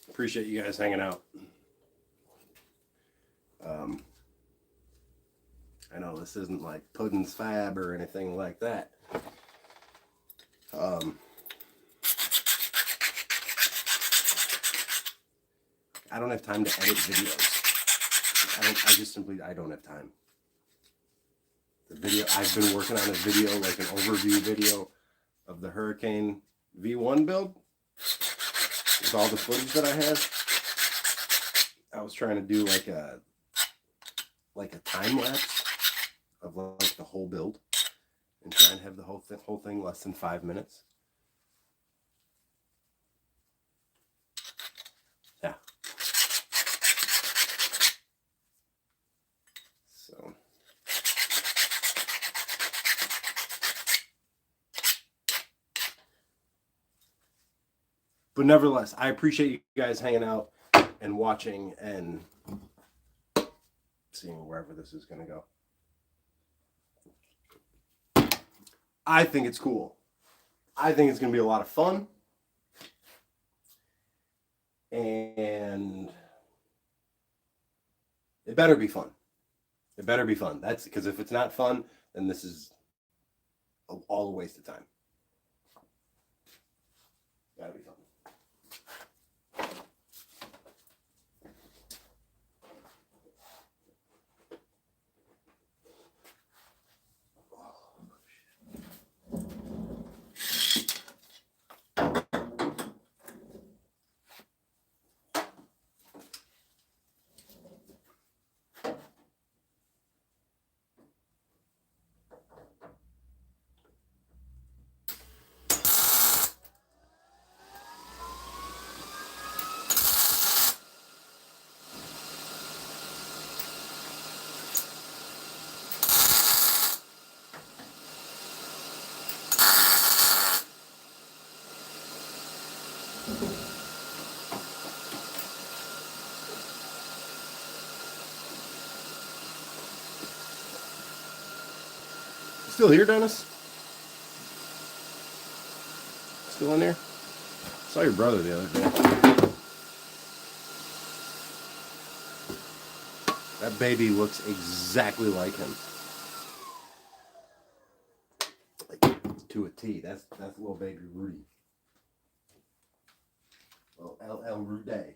Appreciate you guys hanging out. I know this isn't like Puddin's Fab or anything like that. I don't have time to edit videos. I don't have time. The video, I've been working on a video, like an overview video of the Hurricane V1 build. With all the footage that I have. I was trying to do like a time lapse of like the whole build and try and have the whole thing less than 5 minutes. Yeah. So but nevertheless, I appreciate you guys hanging out and watching and seeing wherever this is going to go. I think it's cool. I think it's going to be a lot of fun. And it better be fun. It better be fun. That's because if it's not fun, then this is all a waste of time. Gotta be fun. Still here, Dennis? Still in there? Saw your brother the other day. That baby looks exactly like him. Like, to a T. That's little baby Rudy. Little LL Rudy.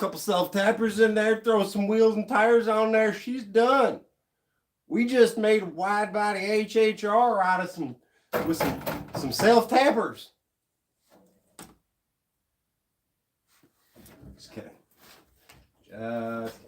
couple self-tappers in there, throw some wheels and tires on there, she's done. We just made wide body HHR out of some self-tappers. Just kidding. Just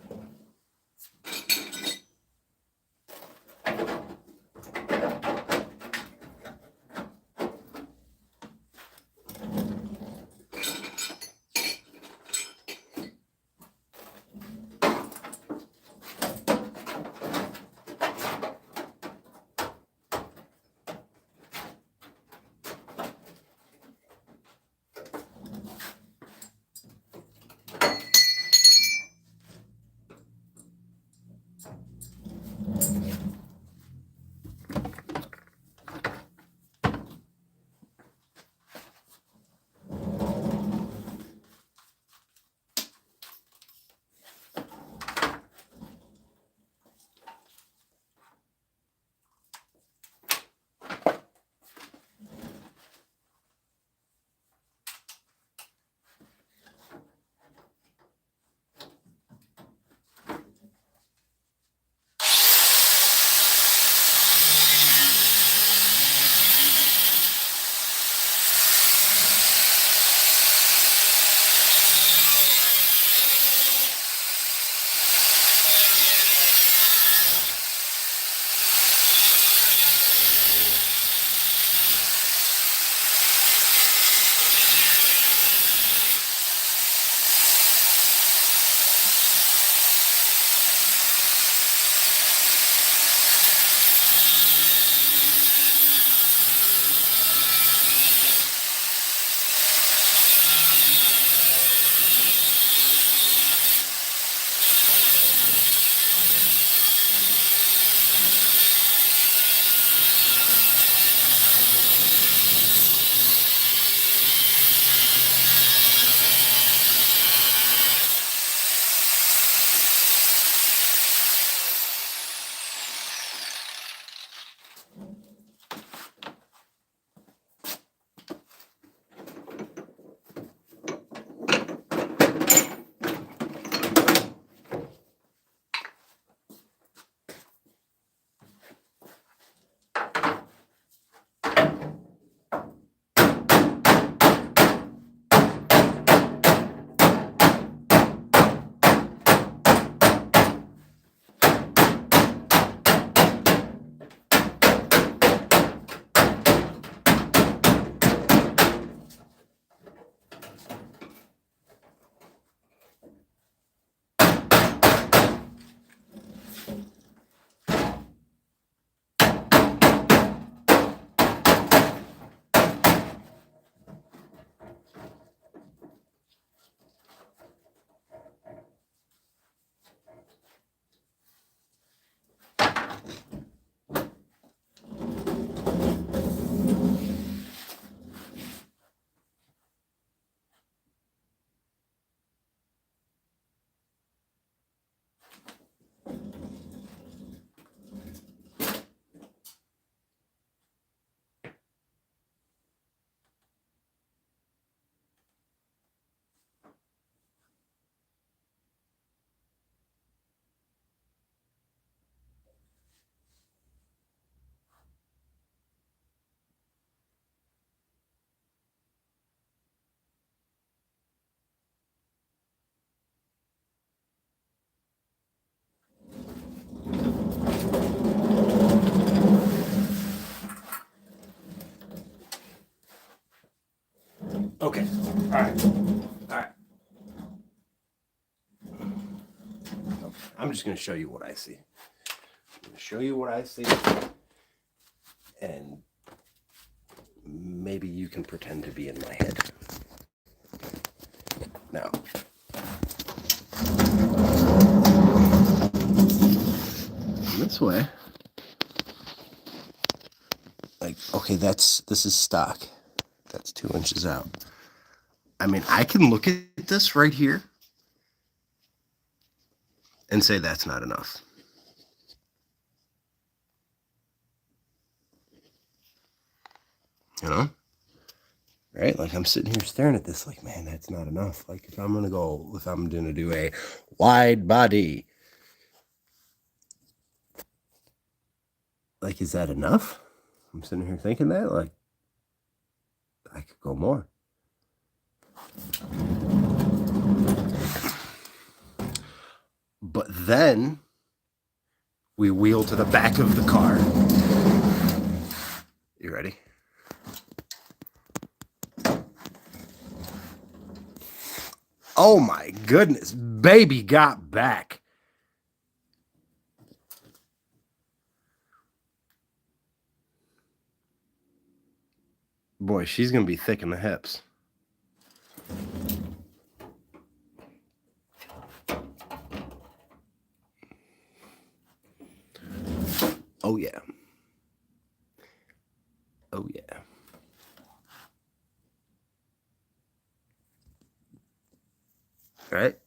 okay. All right. All right. I'm just going to show you what I see. I'm going to show you what I see, and maybe you can pretend to be in my head. Now, this way, like, okay, this is stock. That's 2 inches out. I mean, I can look at this right here and say that's not enough. You know? right? Like I'm sitting here staring at this like, man, that's not enough. Like if I'm going to do a wide body, like, is that enough? I'm sitting here thinking that, like, I could go more. But then we wheel to the back of the car. You ready? Oh my goodness, baby got back. Boy, she's going to be thick in the hips. Oh yeah. Oh yeah. All right.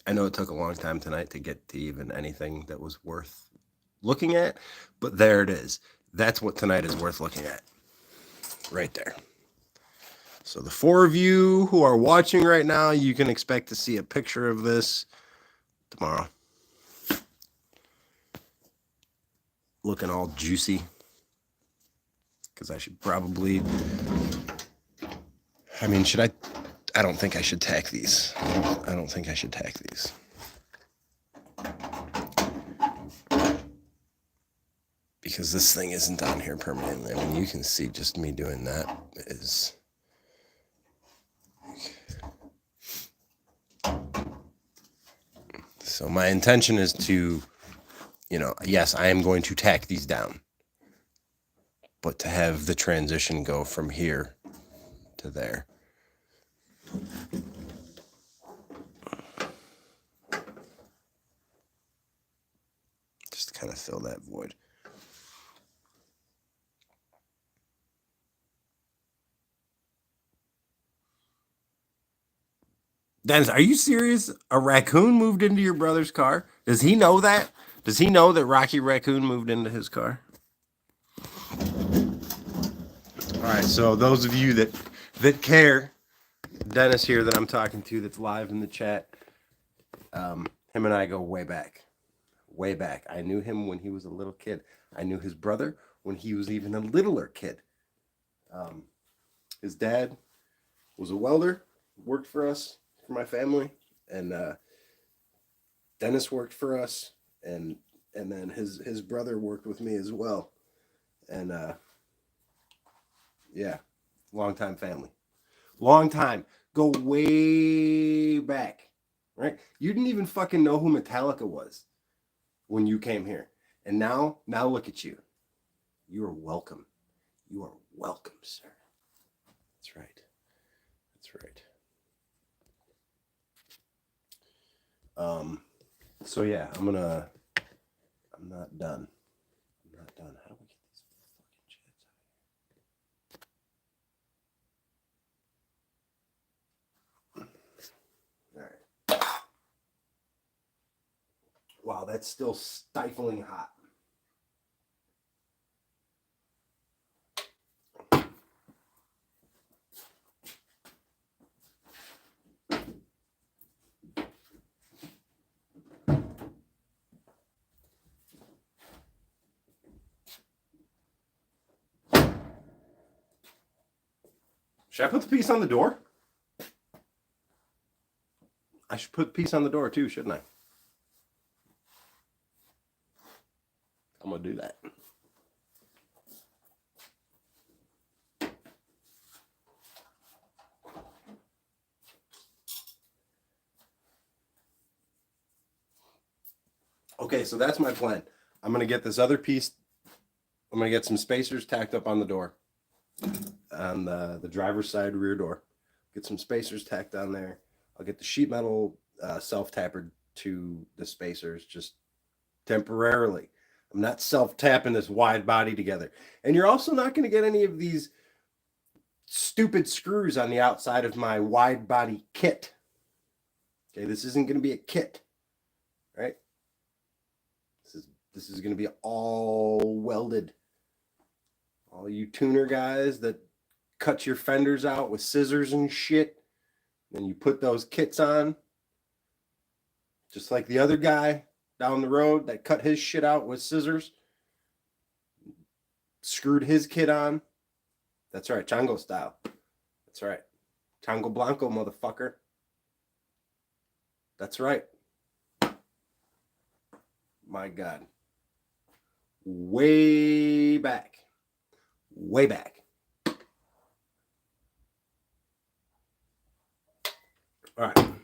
I know it took a long time tonight to get to even anything that was worth looking at, but there it is. That's what tonight is worth looking at. Right there. So the 4 of you who are watching right now, you can expect to see a picture of this tomorrow. Looking all juicy. Because I should probably... I mean, should I... I don't think I should tack these. I don't think I should tack these. Because this thing isn't on here permanently. I mean, you can see just me doing that is... So my intention is to, you know, yes, I am going to tack these down. But to have the transition go from here to there. Just to kind of fill that void. Dennis, are you serious? A raccoon moved into your brother's car? Does he know that? Does he know that Rocky Raccoon moved into his car? All right, so those of you that care, Dennis here that I'm talking to that's live in the chat, him and I go way back. Way back. I knew him when he was a little kid. I knew his brother when he was even a littler kid. His dad was a welder, worked for us, for my family, and Dennis worked for us, and then his brother worked with me as well, and yeah, long time family, long time, go way back, right? You didn't even fucking know who Metallica was when you came here, and now look at you. You are welcome. You are welcome, sir. That's right. That's right. So yeah, I'm not done. I'm not done. How do we get these fucking chats out of here? All right. Wow, that's still stifling hot. Should I put the piece on the door? I should put the piece on the door too, shouldn't I? I'm gonna do that. Okay, so that's my plan. I'm gonna get this other piece. I'm gonna get some spacers tacked up on the door, on the driver's side rear door. Get some spacers tacked on there. I'll get the sheet metal self-tappered to the spacers just temporarily. I'm not self-tapping this wide body together. And you're also not going to get any of these stupid screws on the outside of my wide body kit. Okay, this isn't going to be a kit, right? This is going to be all welded. All you tuner guys that cut your fenders out with scissors and shit. Then you put those kits on. Just like the other guy down the road that cut his shit out with scissors. Screwed his kit on. That's right, Chango style. That's right. Chango Blanco, motherfucker. That's right. My God. Way back. Way back. All right.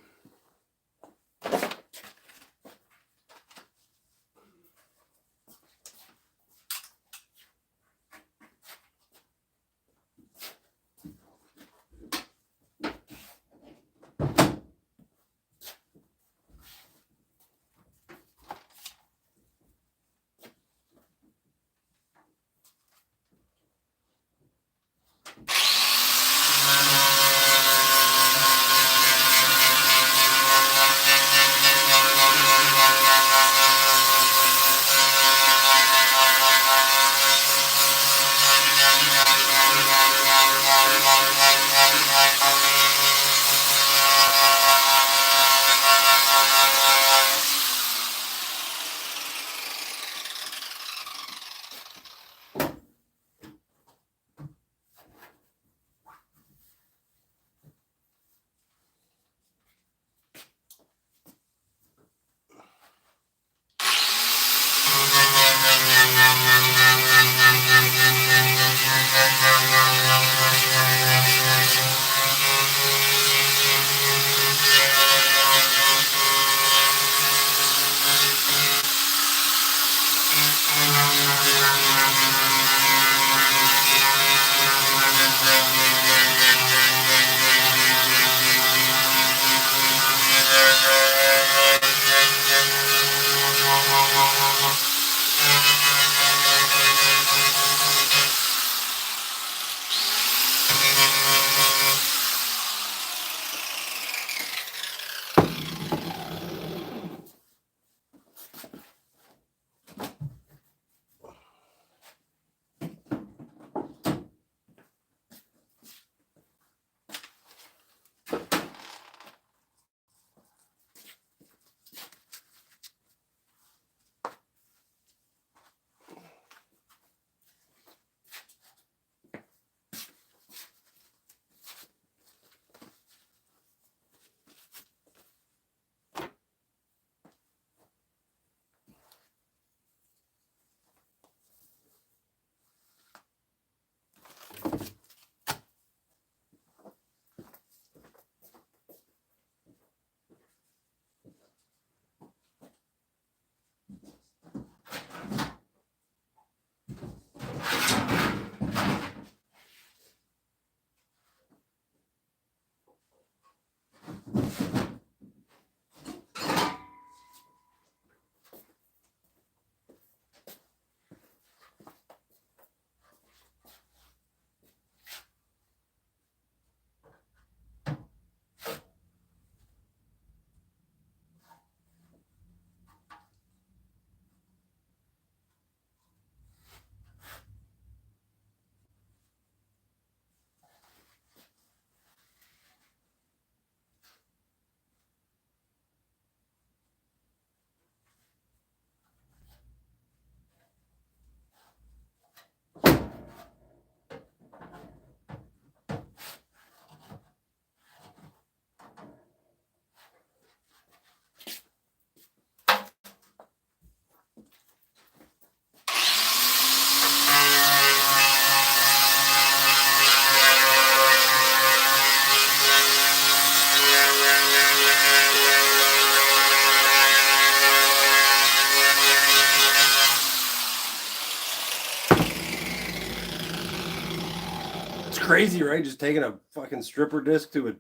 Crazy, right? Just taking a fucking stripper disc to a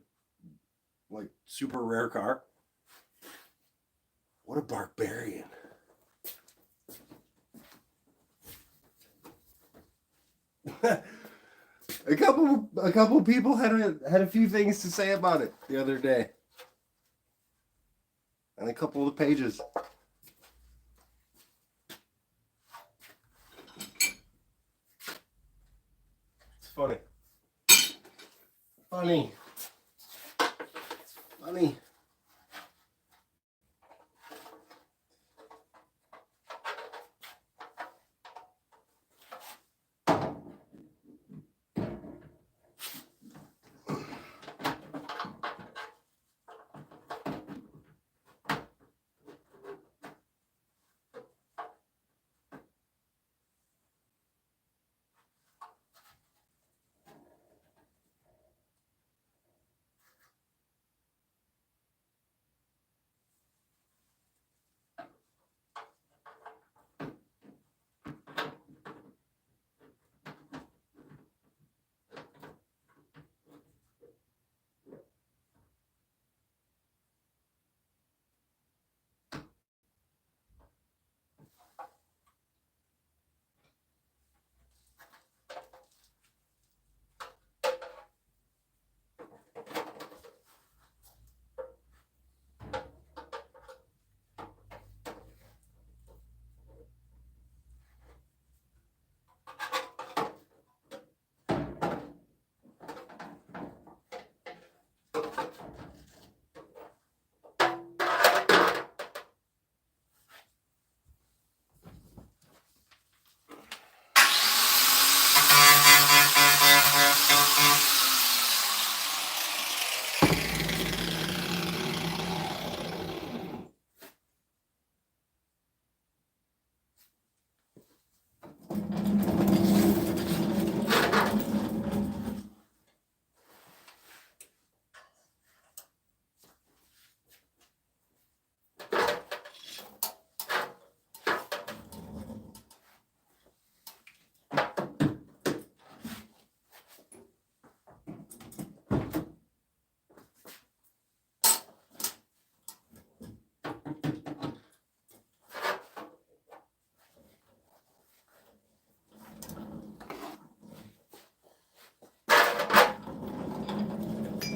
like super rare car. What a barbarian. a couple people had a few things to say about it the other day. And a couple of pages. It's funny.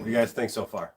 What do you guys think so far?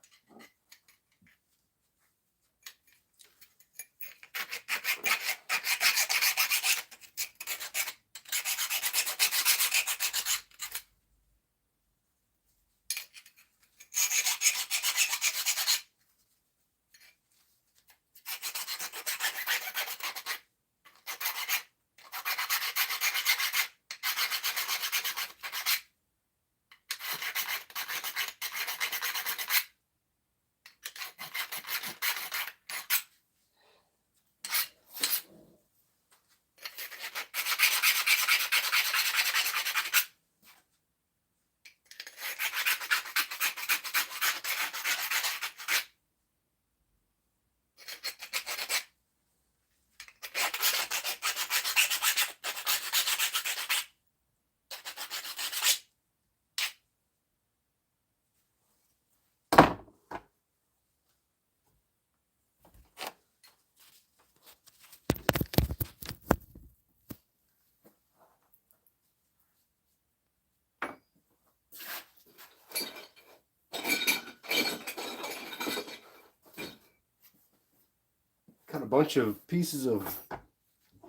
Got a bunch of pieces of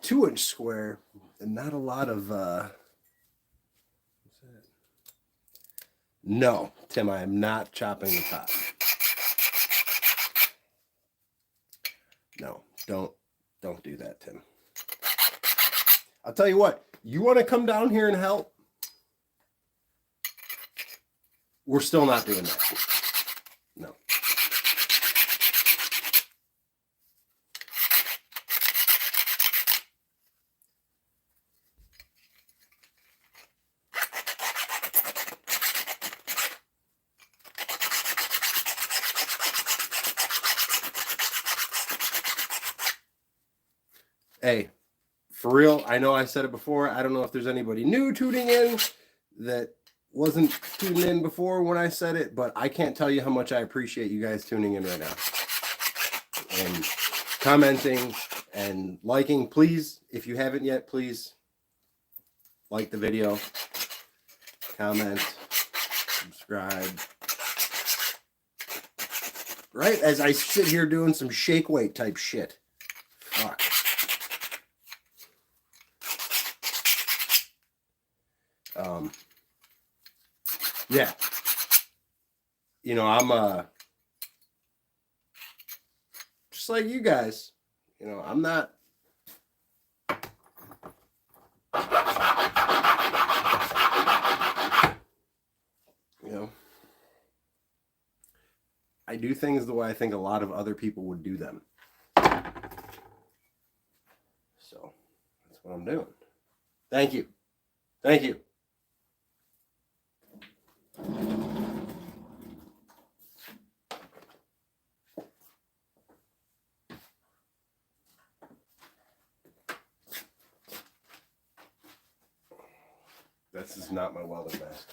2-inch square and not a lot of what's that? No, Tim, I am not chopping the top. No, don't do that, Tim. I'll tell you what, you want to come down here and help? We're still not doing that. No. Hey, for real, I know I said it before. I don't know if there's anybody new tuning in that wasn't tuning in before when I said it, but I can't tell you how much I appreciate you guys tuning in right now and commenting and liking. Please, if you haven't yet, please like the video, comment, subscribe. Right as I sit here doing some shake weight type shit. Fuck. Yeah, you know, I'm just like you guys, you know, I'm not you know, I do things the way I think a lot of other people would do them. So that's what I'm doing. Thank you. Thank you. This is not my welding mask.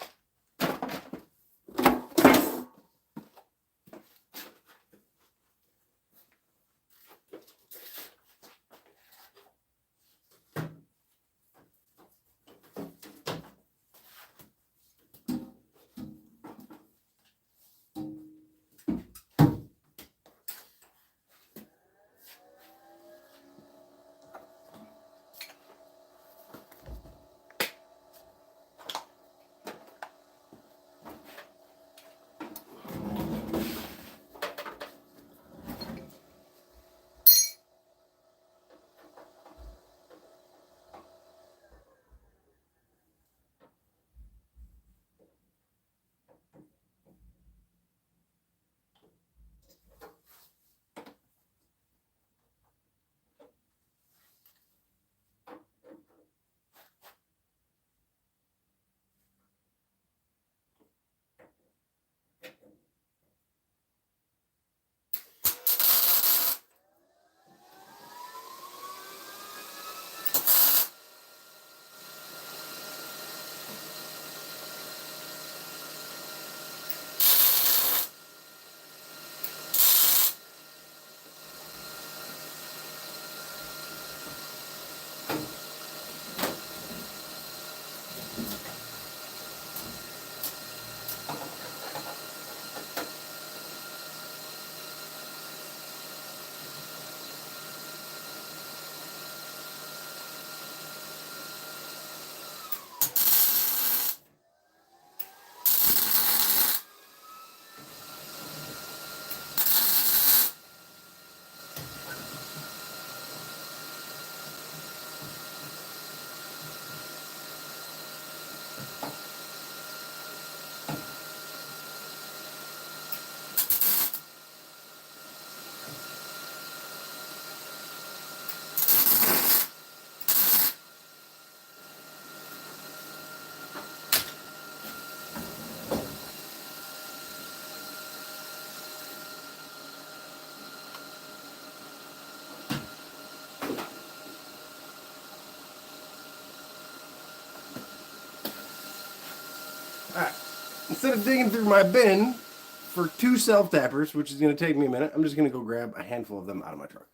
instead of digging through my bin for 2 self-tappers, which is going to take me a minute, I'm just going to go grab a handful of them out of my truck.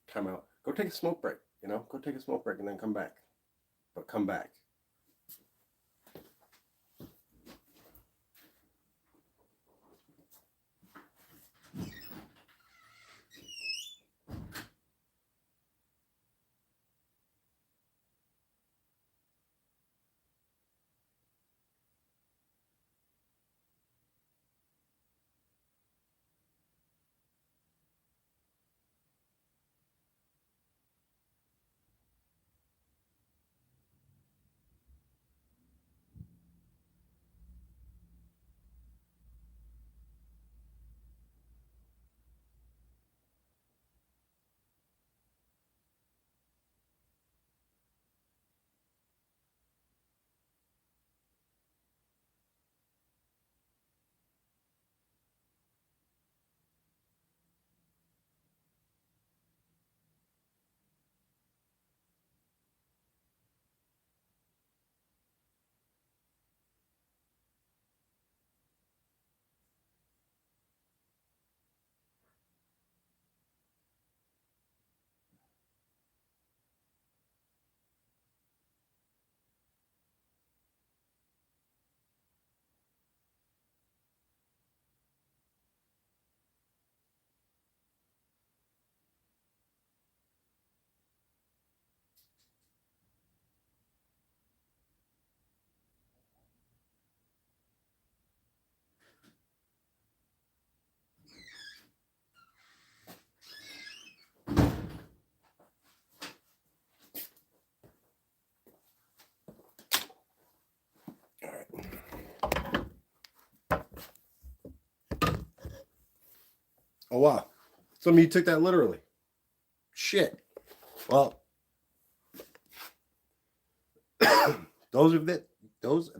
Time out. Go take a smoke break, you know? Go take a smoke break and then come back. But come back. All right. Oh, wow. Some of you took that literally. Shit. Well, those of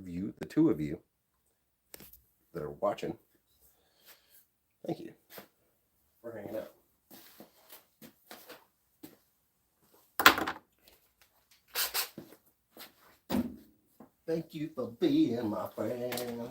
you, the 2 of you that are watching, thank you for hanging out. Thank you for being my friend.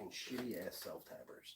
fucking shitty ass self-tabbers.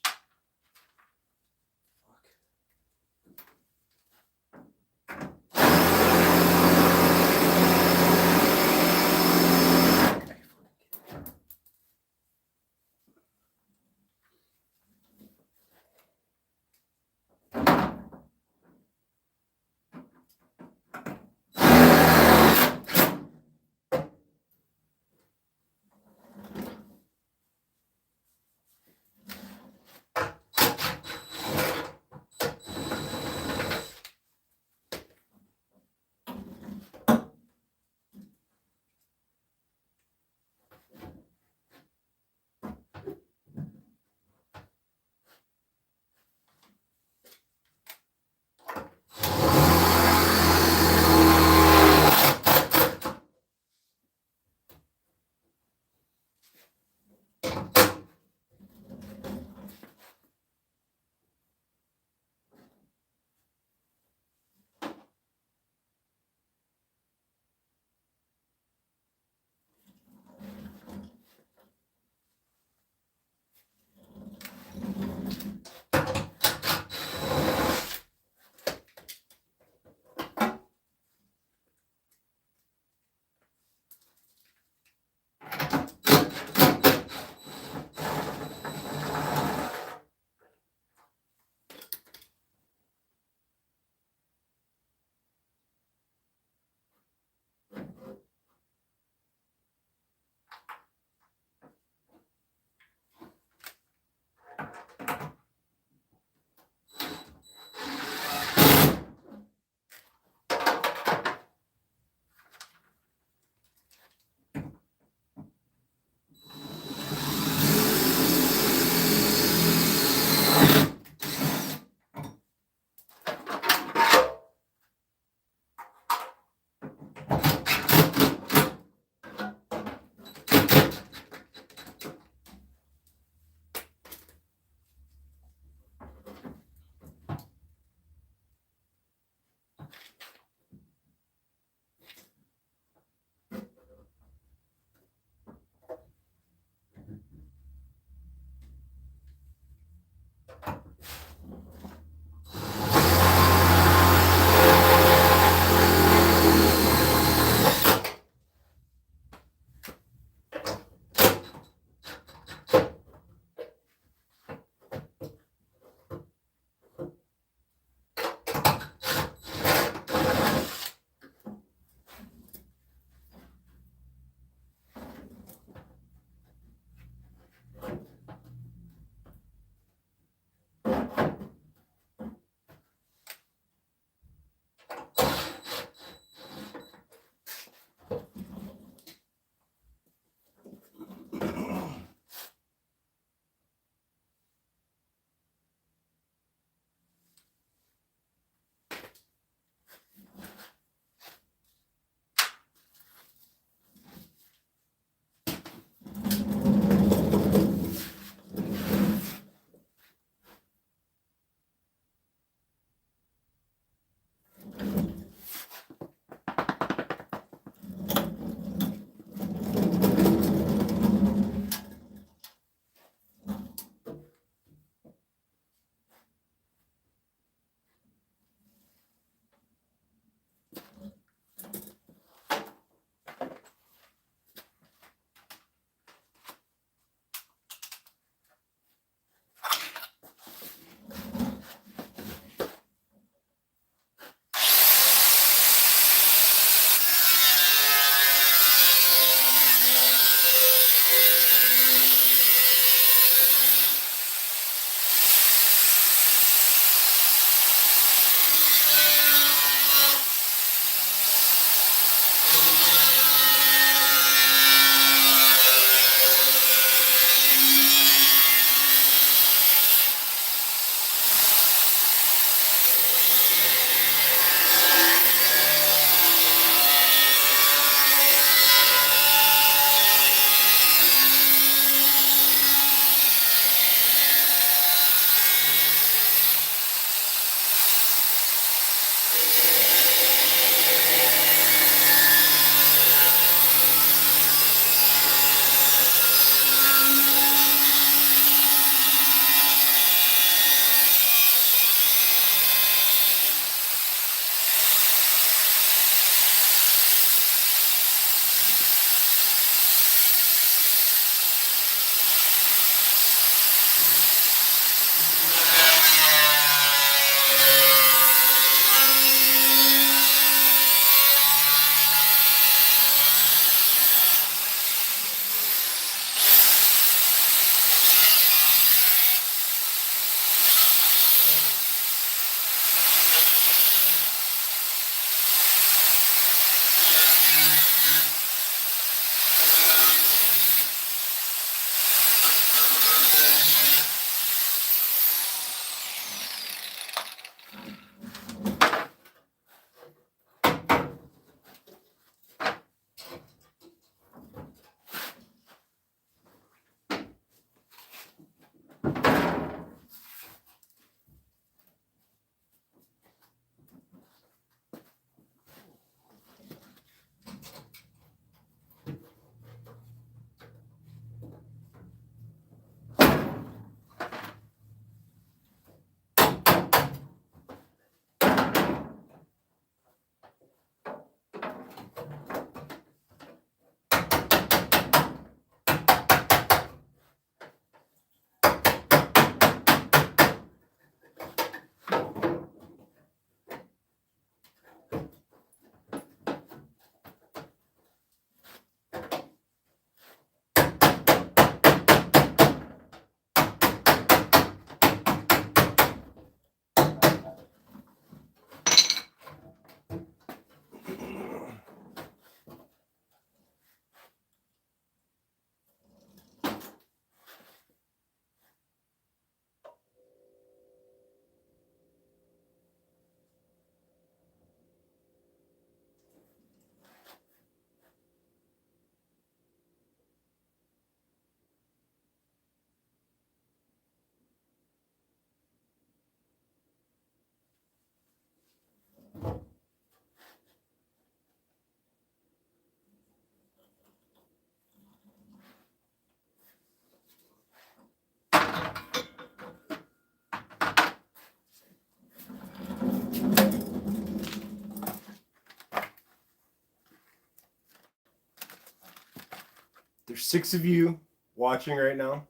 There's 6 of you watching right now,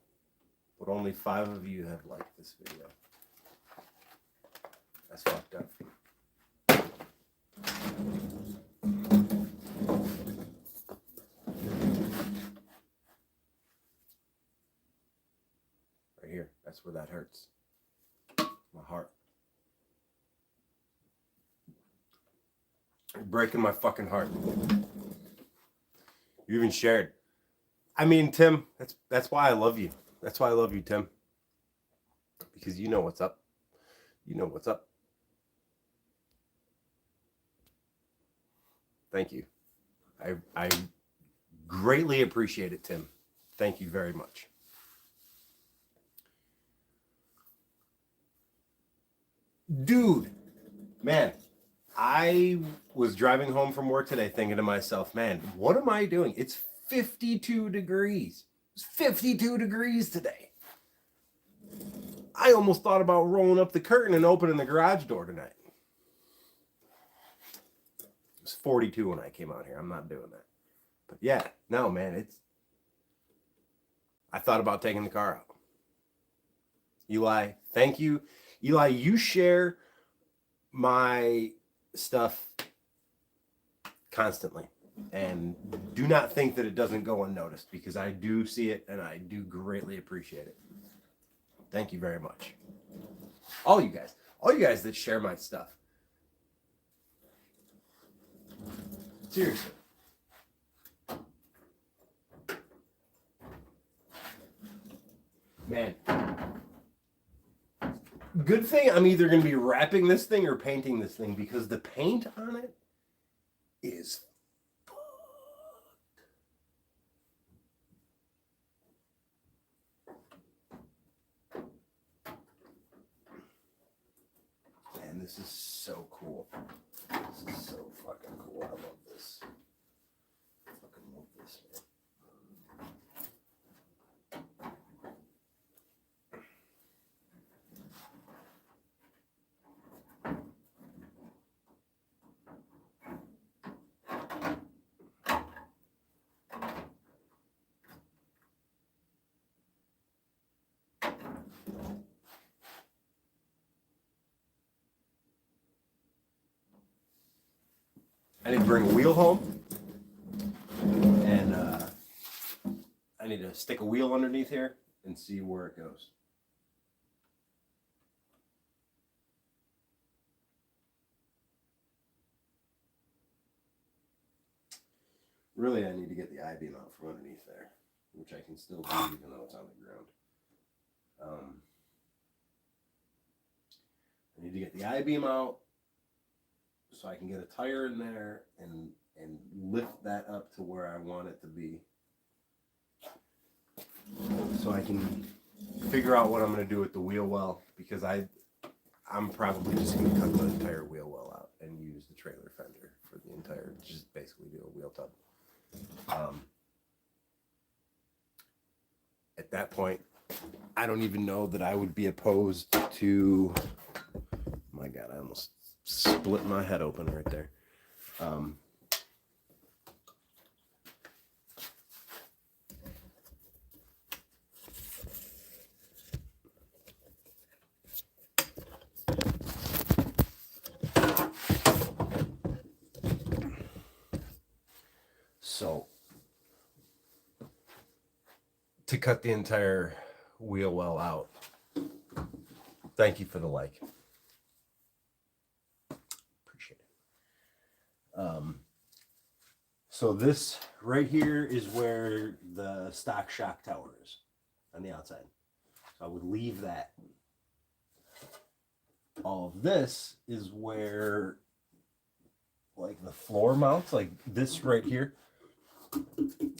but only 5 of you have liked this video. That's fucked up. Right here. That's where that hurts. My heart. You're breaking my fucking heart. You even shared. I mean, Tim, that's why I love you. That's why I love you, Tim. Because you know what's up. You know what's up. Thank you. I greatly appreciate it, Tim. Thank you very much. Dude, man, I was driving home from work today thinking to myself, man, what am I doing? It's 52 degrees. It's 52 degrees today. I almost thought about rolling up the curtain and opening the garage door tonight. It was 42 when I came out here. I'm not doing that. But yeah, no, man, I thought about taking the car out. Eli, thank you. Eli, you share my stuff constantly. And do not think that it doesn't go unnoticed, because I do see it and I do greatly appreciate it. Thank you very much. All you guys that share my stuff. Seriously. Man. Good thing I'm either going to be wrapping this thing or painting this thing, because the paint on it is fucked. Man, this is so cool. This is so fucking cool. I love this. I fucking love this, man. I need to bring a wheel home, and I need to stick a wheel underneath here and see where it goes. Really, I need to get the I-beam out from underneath there, which I can still do even though it's on the ground. I need to get the I-beam out so I can get a tire in there and lift that up to where I want it to be, so I can figure out what I'm going to do with the wheel well, because I'm probably just going to cut the entire wheel well out and use the trailer fender for the entire, just basically do a wheel tub. At that point, I don't even know that I would be opposed to, my God, I almost split my head open right there. So, to cut the entire wheel well out, thank you for the like. Appreciate it. So this right here is where the stock shock tower is on the outside. So I would leave that. All of this is where, like, the floor mounts, like this right here.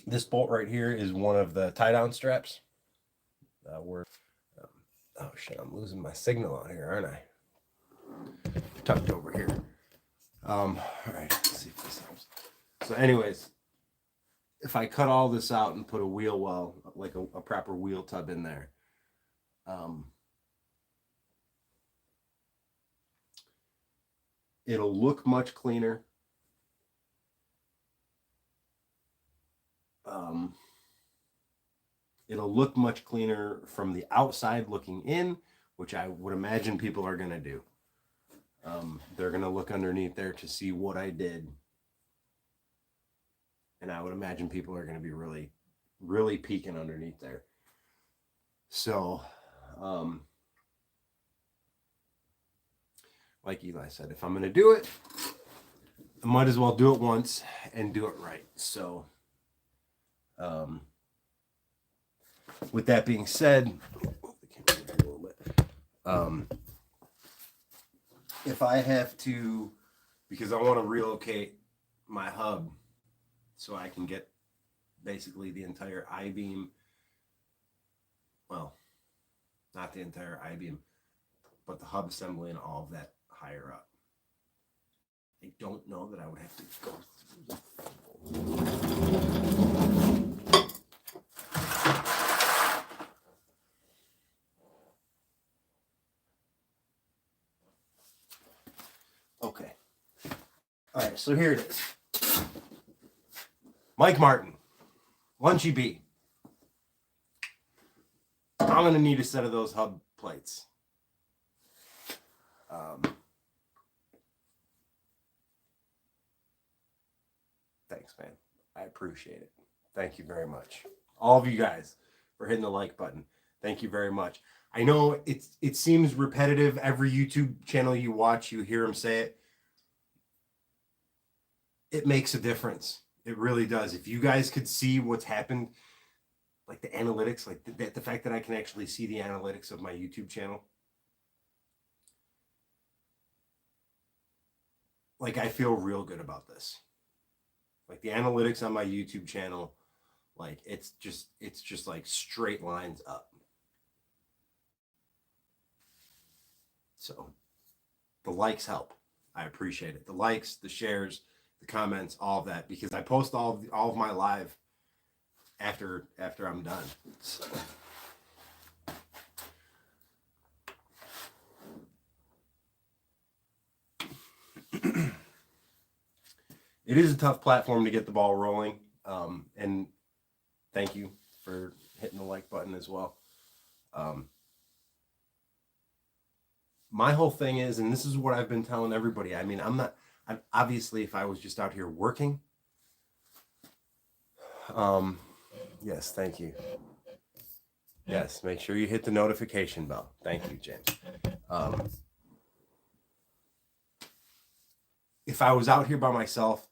This bolt right here is one of the tie-down straps. Oh shit, I'm losing my signal out here, aren't I? Tucked over here. All right, let's see if this helps. So anyways, if I cut all this out and put a wheel well, like a proper wheel tub in there, it'll look much cleaner. It'll look much cleaner from the outside looking in, which I would imagine people are going to do. They're going to look underneath there to see what I did. And I would imagine people are going to be really, really peeking underneath there. So, like Eli said, if I'm going to do it, I might as well do it once and do it right. So, with that being said, if I have to, because I want to relocate my hub so I can get basically the entire I-beam, well, not the entire I-beam, but the hub assembly and all of that higher up. I don't know that I would have to go through. Okay. All right, so here it is. Mike Martin, Lunchy B. I'm going to need a set of those hub plates. Thanks, man. I appreciate it. Thank you very much. All of you guys for hitting the like button. Thank you very much. I know it seems repetitive. Every YouTube channel you watch, you hear them say it. It makes a difference. It really does. If you guys could see what's happened, like the analytics, like the fact that I can actually see the analytics of my YouTube channel, like I feel real good about this. Like the analytics on my YouTube channel, like it's just like straight lines up. So the likes help. I appreciate it. The likes, the shares, the comments, all of that, because I post all of my live after I'm done. So. It is a tough platform to get the ball rolling, and thank you for hitting the like button as well. My whole thing is, and this is what I've been telling everybody, I mean, obviously, if I was just out here working, yes, thank you. Yes, make sure you hit the notification bell. Thank you, James. If I was out here by myself,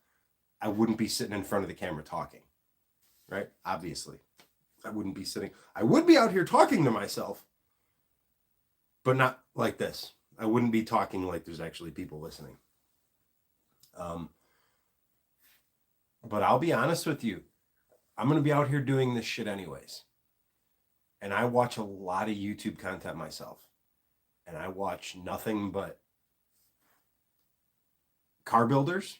I wouldn't be sitting in front of the camera talking, right? Obviously, I wouldn't be sitting. I would be out here talking to myself, but not like this. I wouldn't be talking like there's actually people listening. But I'll be honest with you. I'm going to be out here doing this shit anyways. And I watch a lot of YouTube content myself. And I watch nothing but car builders.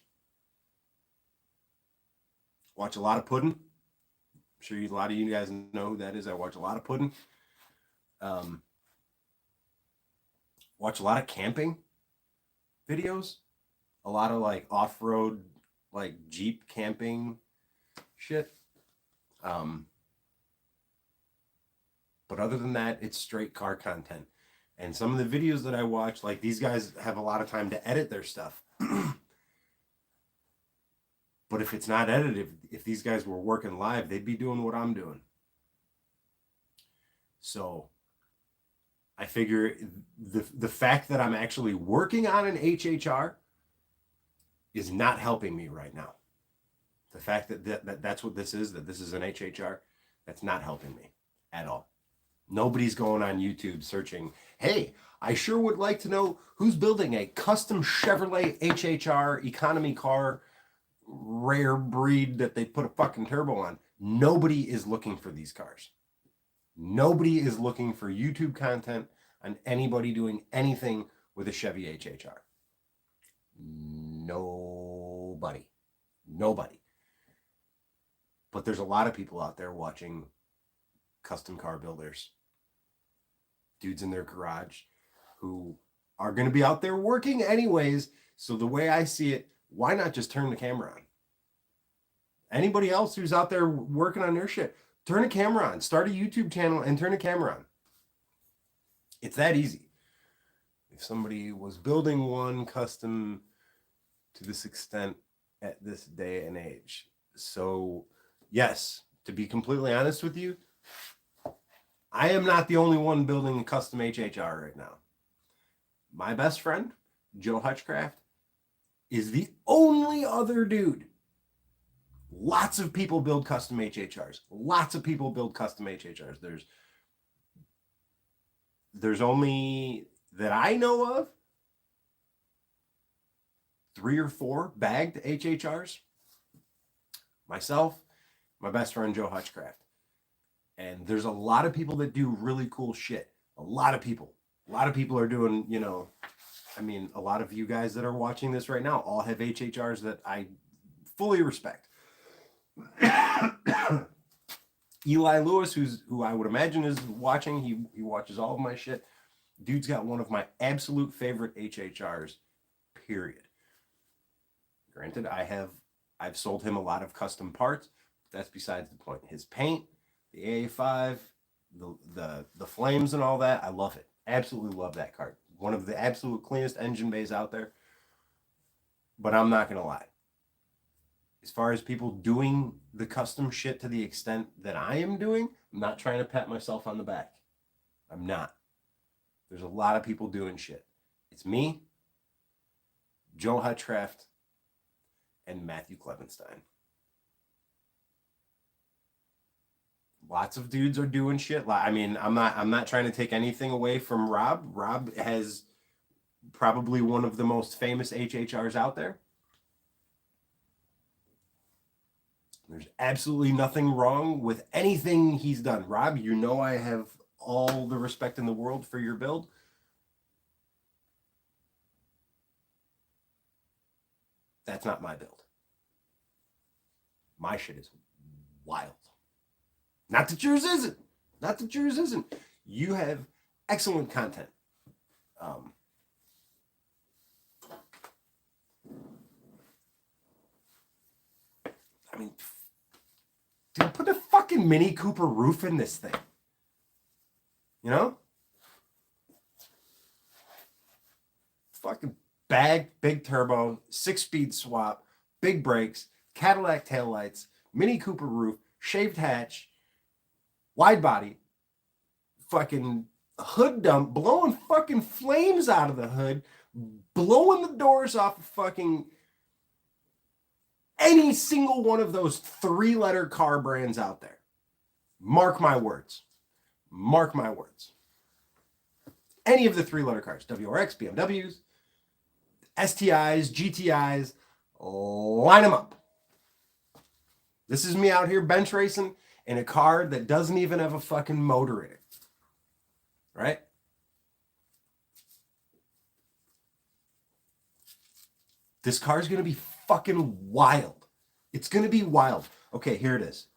Watch a lot of pudding. I'm sure a lot of you guys know who that is. I watch a lot of pudding. Watch a lot of camping videos. A lot of like off-road, like Jeep camping shit. But other than that, it's straight car content. And some of the videos that I watch, like these guys have a lot of time to edit their stuff. But if it's not edited, if these guys were working live, they'd be doing what I'm doing. So I figure the fact that I'm actually working on an HHR is not helping me right now. The fact that that's what this is, that this is an HHR, that's not helping me at all. Nobody's going on YouTube searching, hey, I sure would like to know who's building a custom Chevrolet HHR economy car, rare breed that they put a fucking turbo on. Nobody is looking for these cars. Nobody is looking for YouTube content on anybody doing anything with a Chevy HHR. Nobody. But there's a lot of people out there watching custom car builders, dudes in their garage who are going to be out there working anyways. So the way I see it, why not just turn the camera on? Anybody else who's out there working on their shit, Turn a camera on. Start a YouTube channel and turn a camera on. It's that easy. If somebody was building one custom to this extent at this day and age. So, yes, to be completely honest with you, I am not the only one building a custom HHR right now. My best friend, Joe Hutchcraft, is the only other dude. Lots of people build custom HHRs. Lots of people build custom HHRs. There's only, that I know of, 3 or 4 bagged HHRs. Myself, my best friend Joe Hutchcraft. And there's a lot of people that do really cool shit. A lot of people are doing, you know, I mean, a lot of you guys that are watching this right now all have HHRs that I fully respect. Eli Lewis, who I would imagine is watching, he watches all of my shit. Dude's got one of my absolute favorite HHRs, period. Granted, I've sold him a lot of custom parts. That's besides the point. His paint, the AA5, the flames and all that, I love it. Absolutely love that cart. One of the absolute cleanest engine bays out there. But I'm not going to lie. As far as people doing the custom shit to the extent that I am doing, I'm not trying to pat myself on the back. I'm not. There's a lot of people doing shit. It's me, Joe Hutchcraft, and Matthew Clevenstein. Lots of dudes are doing shit. I mean, I'm not trying to take anything away from Rob. Rob has probably one of the most famous HHRs out there. There's absolutely nothing wrong with anything he's done. Rob, you know I have all the respect in the world for your build. That's not my build. My shit is wild. Not that yours isn't. Not that yours isn't. You have excellent content. I mean, dude, put a fucking Mini Cooper roof in this thing. You know? Fucking bag, big turbo, 6-speed swap, big brakes, Cadillac taillights, Mini Cooper roof, shaved hatch, wide body, fucking hood dump, blowing fucking flames out of the hood, blowing the doors off of fucking any single one of those 3-letter car brands out there. Mark my words. Mark my words. Any of the 3-letter cars, WRX, BMWs, STIs, GTIs, line them up. This is me out here bench racing in a car that doesn't even have a fucking motor in it. Right? This car is going to be fucking wild. It's going to be wild. Okay, here it is.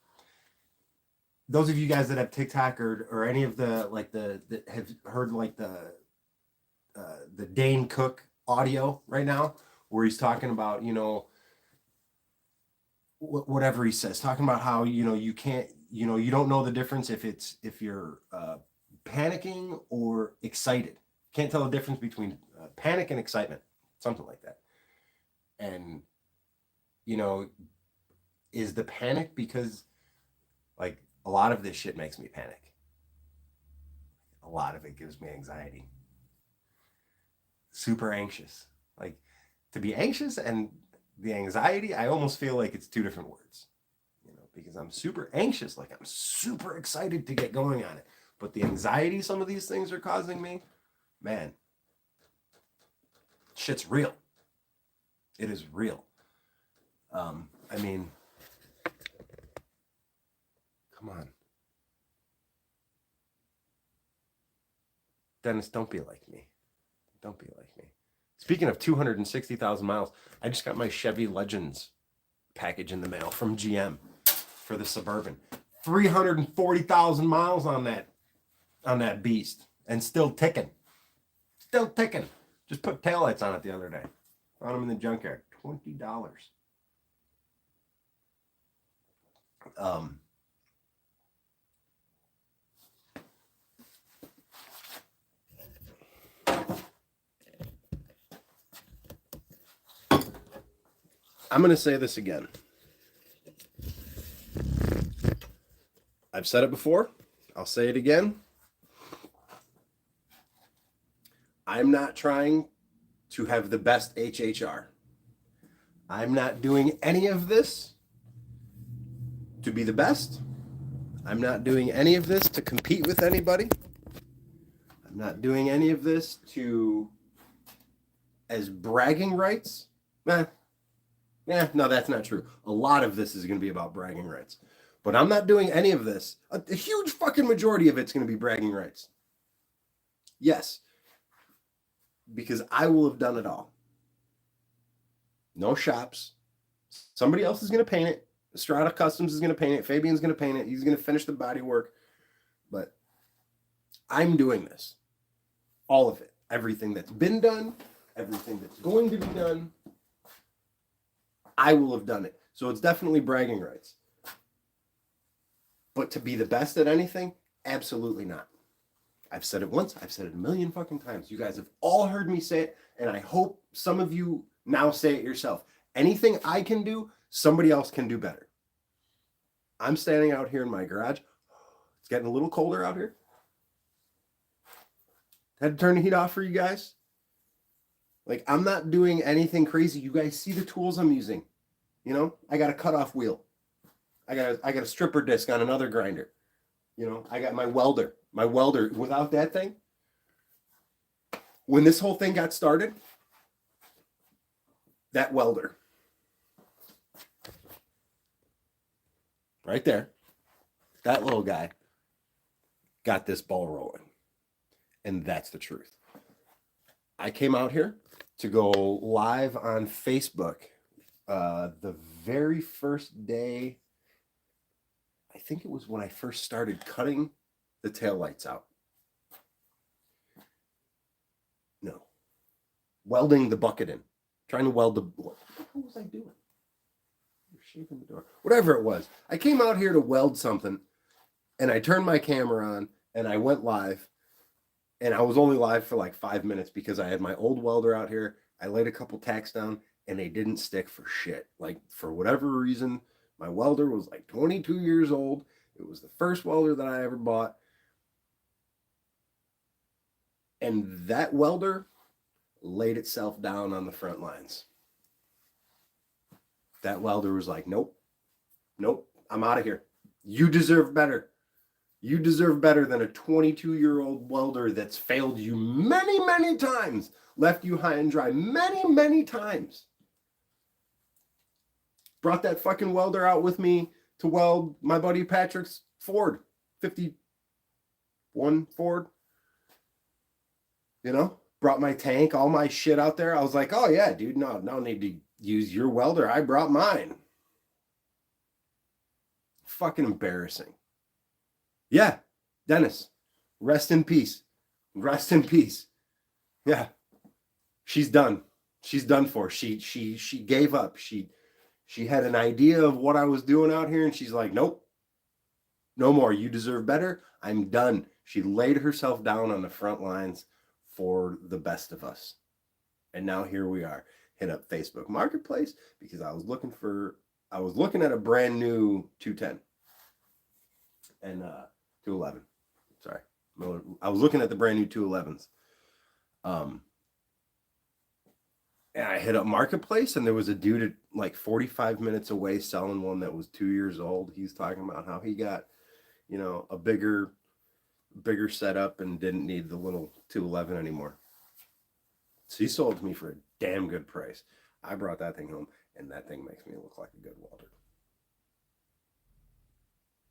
Those of you guys that have TikTok or any of the that have heard like the Dane Cook audio right now, where he's talking about, you know, whatever he says, talking about how, you know, you can't, you know, you don't know the difference if you're panicking or excited. Can't tell the difference between panic and excitement, something like that. And, you know, is the panic because, like, a lot of this shit makes me panic. A lot of it gives me anxiety. Super anxious. Like, to be anxious and the anxiety, I almost feel like it's 2 different words. You know, because I'm super anxious, like I'm super excited to get going on it. But the anxiety some of these things are causing me, man, shit's real. It is real. I mean, come on. Dennis, don't be like me. Don't be like me. Speaking of 260,000 miles, I just got my Chevy Legends package in the mail from GM for the Suburban. 340,000 miles on that beast, and still ticking. Still ticking. Just put taillights on it the other day. Found them in the junkyard. $20. I'm going to say this again. I've said it before. I'll say it again. I'm not trying to have the best HHR. I'm not doing any of this to be the best. I'm not doing any of this to compete with anybody. I'm not doing any of this as bragging rights. No, that's not true. A lot of this is going to be about bragging rights. But I'm not doing any of this. A huge fucking majority of it's going to be bragging rights. Yes. Because I will have done it all. No shops. Somebody else is going to paint it. Estrada Customs is going to paint it. Fabian's going to paint it. He's going to finish the body work. But I'm doing this. All of it. Everything that's been done. Everything that's going to be done. I will have done it. So it's definitely bragging rights. But to be the best at anything? Absolutely not. I've said it once. I've said it a million fucking times. You guys have all heard me say it. And I hope some of you now say it yourself. Anything I can do, somebody else can do better. I'm standing out here in my garage. It's getting a little colder out here. Had to turn the heat off for you guys. Like, I'm not doing anything crazy. You guys see the tools I'm using. You know, I got a cutoff wheel. I got a stripper disc on another grinder. You know, I got my welder. My welder, without that thing, when this whole thing got started, that welder, right there, that little guy got this ball rolling. And that's the truth. I came out here to go live on Facebook the very first day. I think it was when I first started cutting the taillights out. No. Welding the bucket in. Trying to weld the... What the hell was I doing? You're shaping the door. Whatever it was. I came out here to weld something, and I turned my camera on, and I went live. And I was only live for like 5 minutes because I had my old welder out here. I laid a couple tacks down, and they didn't stick for shit. Like, for whatever reason, my welder was like 22 years old. It was the first welder that I ever bought. And that welder laid itself down on the front lines. That welder was like, nope, I'm out of here. You deserve better. You deserve better than a 22-year-old welder that's failed you many, many times, left you high and dry many, many times. Brought that fucking welder out with me to weld my buddy Patrick's Ford, 51 Ford. You know, brought my tank, all my shit out there. I was like, oh yeah, dude, no need to use your welder. I brought mine. Fucking embarrassing. Yeah, Dennis, rest in peace. Rest in peace. Yeah, she's done. She's done for. She gave up. She had an idea of what I was doing out here, and she's like, nope, no more. You deserve better. I'm done. She laid herself down on the front lines for the best of us. And now here we are. Hit up Facebook Marketplace because I was looking at a brand new 210 and 211. Sorry. I was looking at the brand new 211s. And I hit up Marketplace, and there was a dude at like 45 minutes away selling one that was 2 years old. He's talking about how he got, you know, a bigger setup and didn't need the little 211 anymore. So he sold it to me for a damn good price. I brought that thing home, and that thing makes me look like a good welder.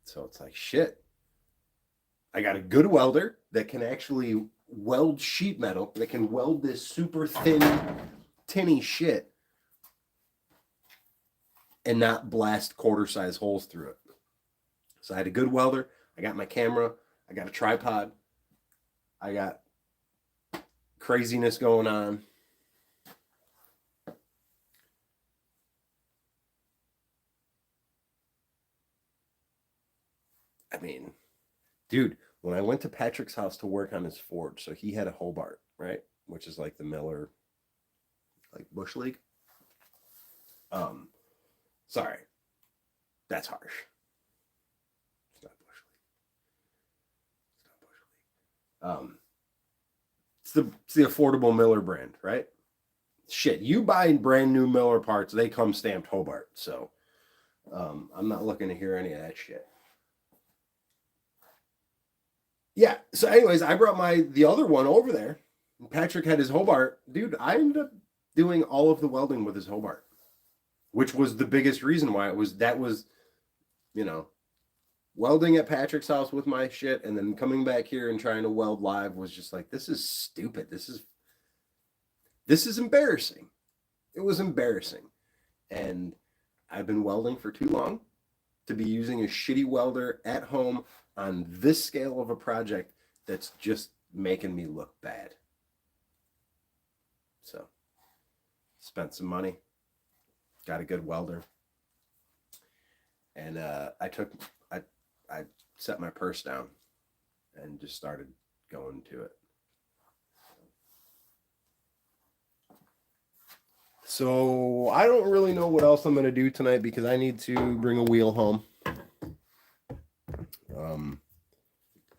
So it's like, shit. I got a good welder that can actually weld sheet metal, that can weld this super thin, tinny shit and not blast quarter-size holes through it. So I had a good welder. I got my camera. I got a tripod. I got craziness going on. I mean, dude, when I went to Patrick's house to work on his forge, so he had a Hobart, right? Which is like the Miller, like Bush League. Sorry, that's harsh. It's not bush league. It's not bush league. It's the affordable Miller brand, right? Shit, you buy brand new Miller parts, they come stamped Hobart. So I'm not looking to hear any of that shit. Yeah. So, anyways, I brought the other one over there. Patrick had his Hobart. Dude, I ended up doing all of the welding with his Hobart, which was the biggest reason why that was, welding at Patrick's house with my shit and then coming back here and trying to weld live was just like, this is stupid. This is embarrassing. It was embarrassing. And I've been welding for too long to be using a shitty welder at home on this scale of a project that's just making me look bad. So, spent some money, got a good welder, and I set my purse down and just started going to it. So I don't really know what else I'm going to do tonight because I need to bring a wheel home.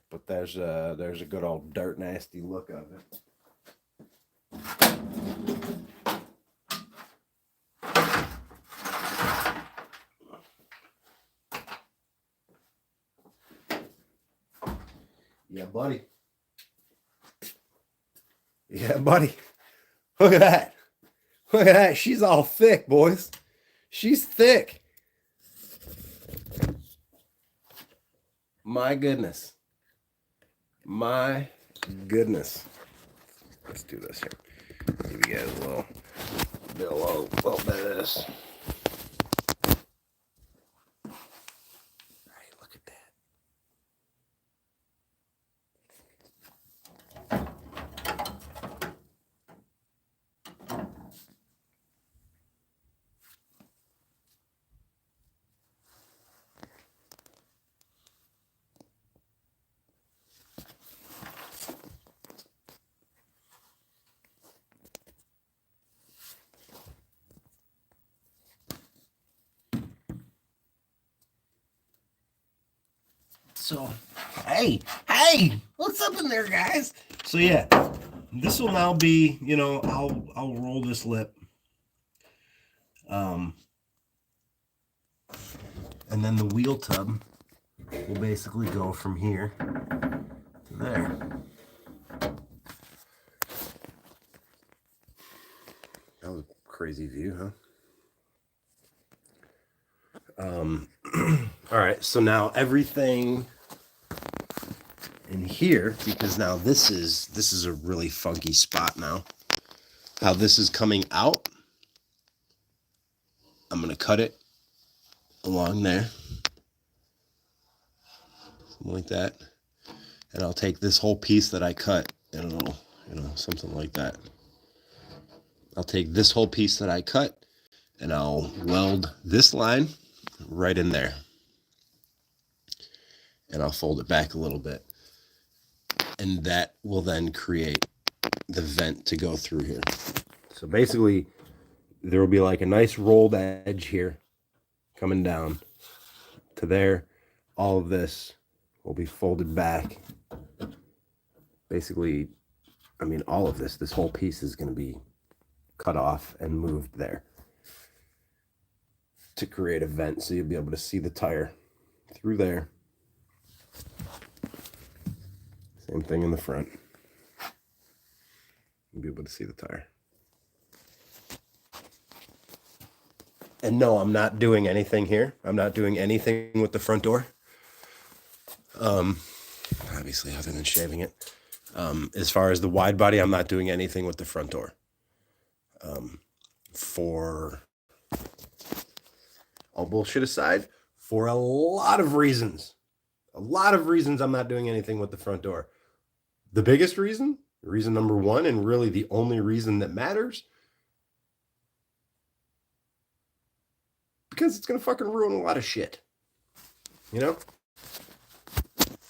But there's a good old dirt nasty look of it. Yeah, buddy. Yeah, buddy. Look at that. Look at that. She's all thick, boys. She's thick. My goodness. My goodness. Let's do this here. Give you guys a little bit of this. All right, look at that. So, hey, what's up in there, guys? So yeah, this will now be, I'll roll this lip, and then the wheel tub will basically go from here to there. That was a crazy view, huh? All right, so now everything in here, because now this is a really funky spot now. How this is coming out, I'm gonna cut it along there, something like that, and I'll take this whole piece that I cut, and it'll, something like that. I'll take this whole piece that I cut, and I'll weld this line right in there. And I'll fold it back a little bit. And that will then create the vent to go through here. So basically, there will be like a nice rolled edge here coming down to there. All of this will be folded back. Basically, all of this whole piece is going to be cut off and moved there to create a vent so you'll be able to see the tire through there. Same thing in the front. You'll be able to see the tire. And no, I'm not doing anything here. I'm not doing anything with the front door. Obviously, other than shaving it. As far as the wide body, I'm not doing anything with the front door. For all bullshit aside, for a lot of reasons. I'm not doing anything with the front door. The biggest reason number one, and really the only reason that matters, because it's going to fucking ruin a lot of shit.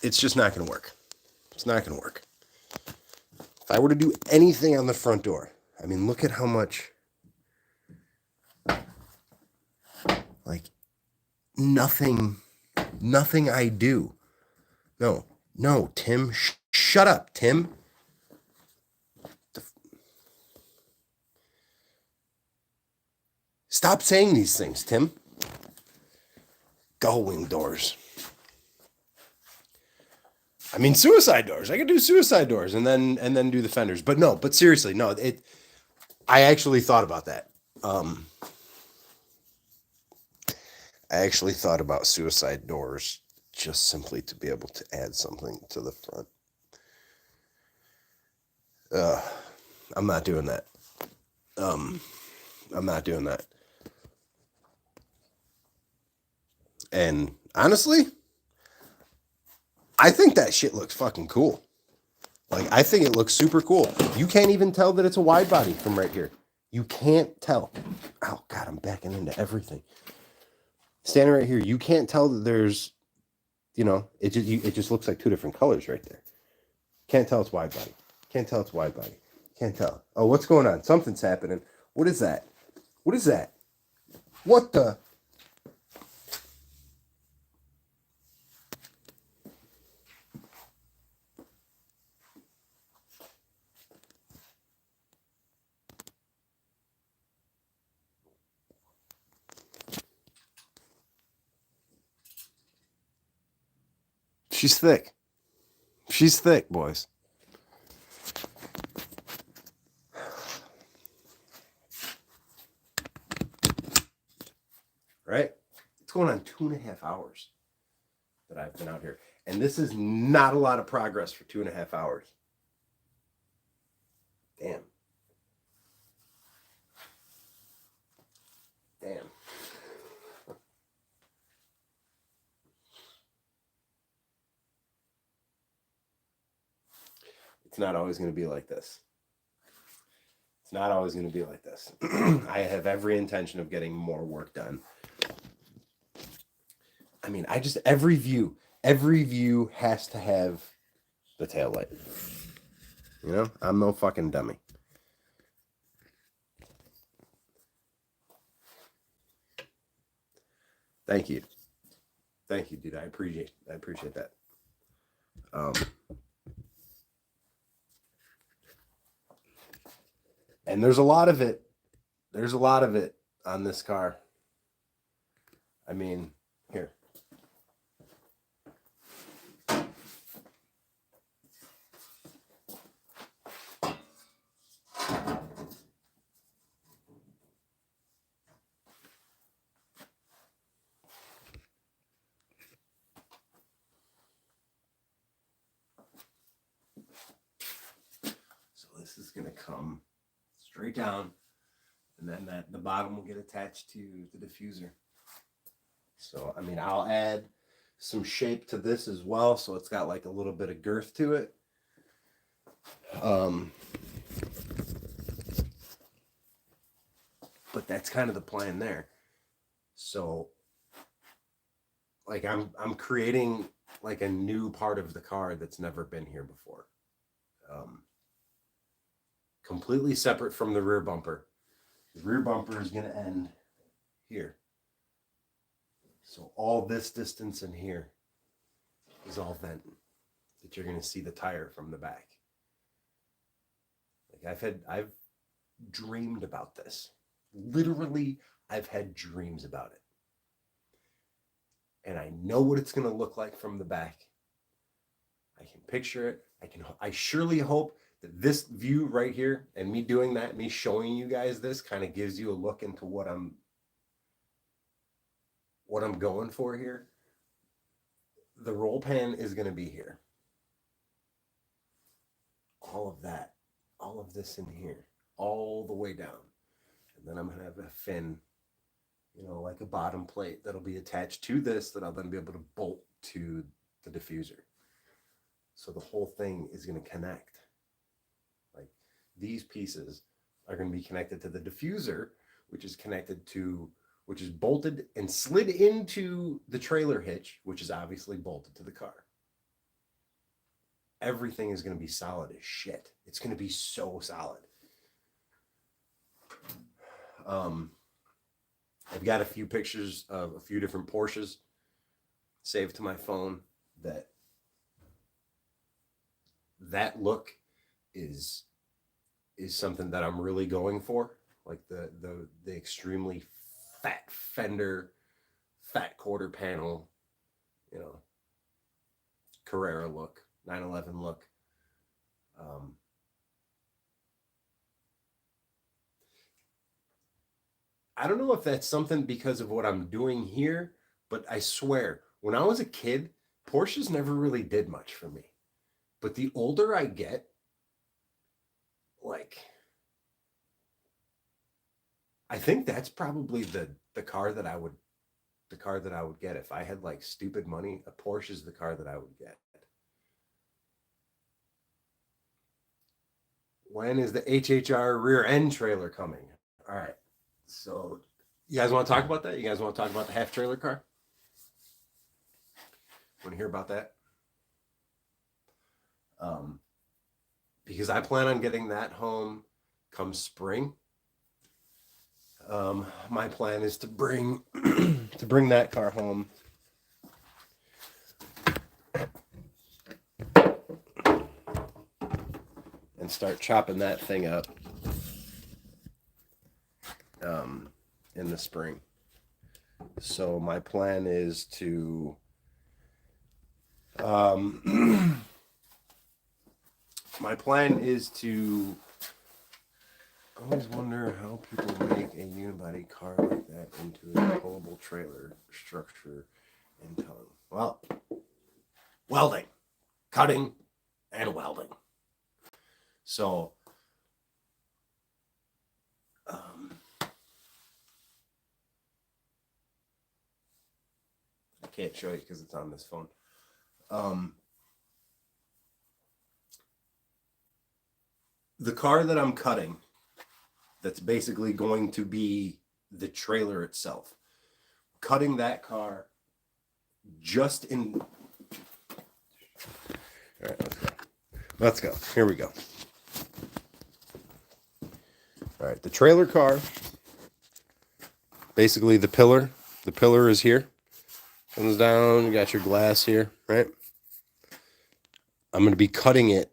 It's just not going to work. It's not going to work. If I were to do anything on the front door, look at how much Like nothing I do. No, Tim, shut up, Tim. Stop saying these things, Tim. Gull-wing doors. I mean, suicide doors. I could do suicide doors and then do the fenders. But seriously, no. I actually thought about that. I actually thought about suicide doors just simply to be able to add something to the front. I'm not doing that. I'm not doing that. And honestly, I think that shit looks fucking cool. Like, I think it looks super cool. You can't even tell that it's a wide body from right here. You can't tell. Oh, God, I'm backing into everything. Standing right here, you can't tell that there's, it just looks like two different colors right there. Can't tell it's wide body. Can't tell it's wide body. Can't tell. Oh, what's going on? Something's happening. What is that? What is that? What the? She's thick. She's thick, boys. Right? It's going on 2.5 hours that I've been out here. And this is not a lot of progress for 2.5 hours. Damn. It's not always going to be like this. It's not always going to be like this. I have every intention of getting more work done. I mean, every view has to have the tail light. I'm no fucking dummy. Thank you, dude. I appreciate that. And there's a lot of it. There's a lot of it on this car. I mean, here. So this is going to come straight down, and then the bottom will get attached to the diffuser. So, I mean, I'll add some shape to this as well, so it's got like a little bit of girth to it. But that's kind of the plan there. So, like, I'm creating like a new part of the car that's never been here before. Completely separate from the rear bumper. The rear bumper is going to end here. So all this distance in here is all vent that you're going to see the tire from the back. Like I've dreamed about this. Literally, I've had dreams about it. And I know what it's going to look like from the back. I can picture it. I surely hope that this view right here and me doing that, me showing you guys this kind of gives you a look into what I'm going for here. The roll pan is going to be here. All of that, all of this in here, all the way down. And then I'm going to have a fin, like a bottom plate that'll be attached to this that I'll then be able to bolt to the diffuser. So the whole thing is going to connect. Like these pieces are going to be connected to the diffuser, which is bolted and slid into the trailer hitch, which is obviously bolted to the car. Everything is going to be solid as shit. It's going to be so solid. I've got a few pictures of a few different Porsches saved to my phone. That look is something that I'm really going for, like the extremely fat fender, fat quarter panel, you know, Carrera look, 911 look. I don't know if that's something because of what I'm doing here, but I swear, when I was a kid, Porsches never really did much for me. But the older I get, like, I think that's probably the car that I would get if I had like stupid money. A Porsche is the car that I would get. When is the HHR rear end trailer coming? All right. So, you guys want to talk about that? You guys want to talk about the half trailer car? Want to hear about that? Because I plan on getting that home come spring. My plan is to bring that car home and start chopping that thing up in the spring. So my plan is to I always wonder how people make a unibody car like that into a pullable trailer structure and towing. Well, welding, cutting, and welding. So, I can't show you because it's on this phone. The car that I'm cutting, that's basically going to be the trailer itself. Cutting that car just in... All right, let's go. Let's go. Here we go. All right, the trailer car, basically the pillar is here. Comes down, you got your glass here, right? I'm going to be cutting it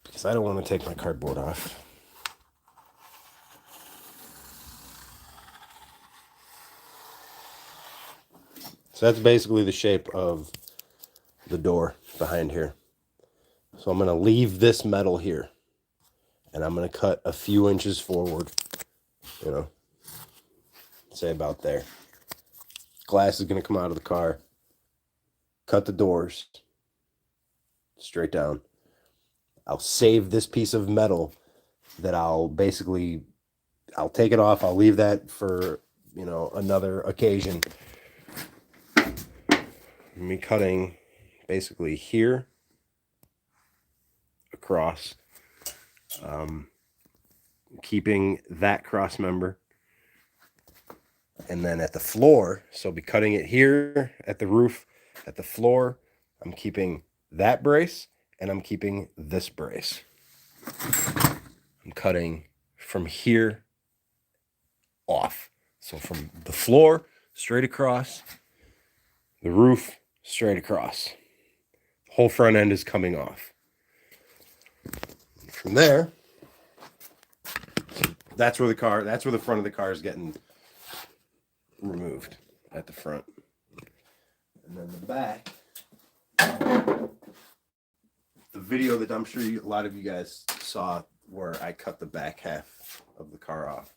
because I don't want to take my cardboard off. So that's basically the shape of the door behind here. So I'm going to leave this metal here, and I'm going to cut a few inches forward, you know, say about there. Glass is going to come out of the car. Cut the doors straight down. I'll save this piece of metal that I'll take it off. I'll leave that for, you know, another occasion. Me cutting basically here across, keeping that cross member, and then at the floor, so I'll be cutting it here at the roof. At the floor, I'm keeping that brace, and I'm keeping this brace. I'm cutting from here off. So from the floor straight across, the roof straight across. The whole front end is coming off. From there, that's where the front of the car is getting removed at the front. And then the back, the video that I'm sure a lot of you guys saw where I cut the back half of the car off.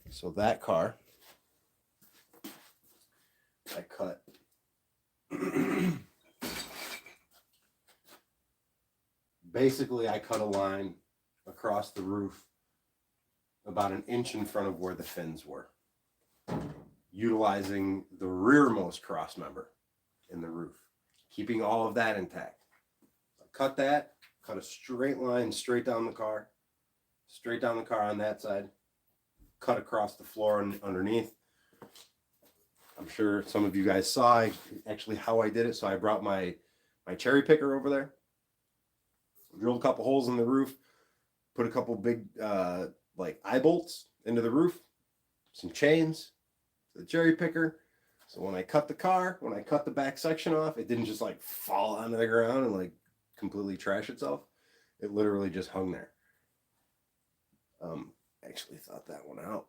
So that car, I cut basically I cut a line across the roof about an inch in front of where the fins were, utilizing the rearmost cross member in the roof, keeping all of that intact. I cut that, cut a straight line straight down the car on that side, cut across the floor underneath, I'm sure some of you guys saw actually how I did it. So I brought my cherry picker over there, drilled a couple holes in the roof, put a couple big like eye bolts into the roof, some chains, the cherry picker. So when I cut the back section off, it didn't just like fall onto the ground and like completely trash itself. It literally just hung there. Actually thought that one out.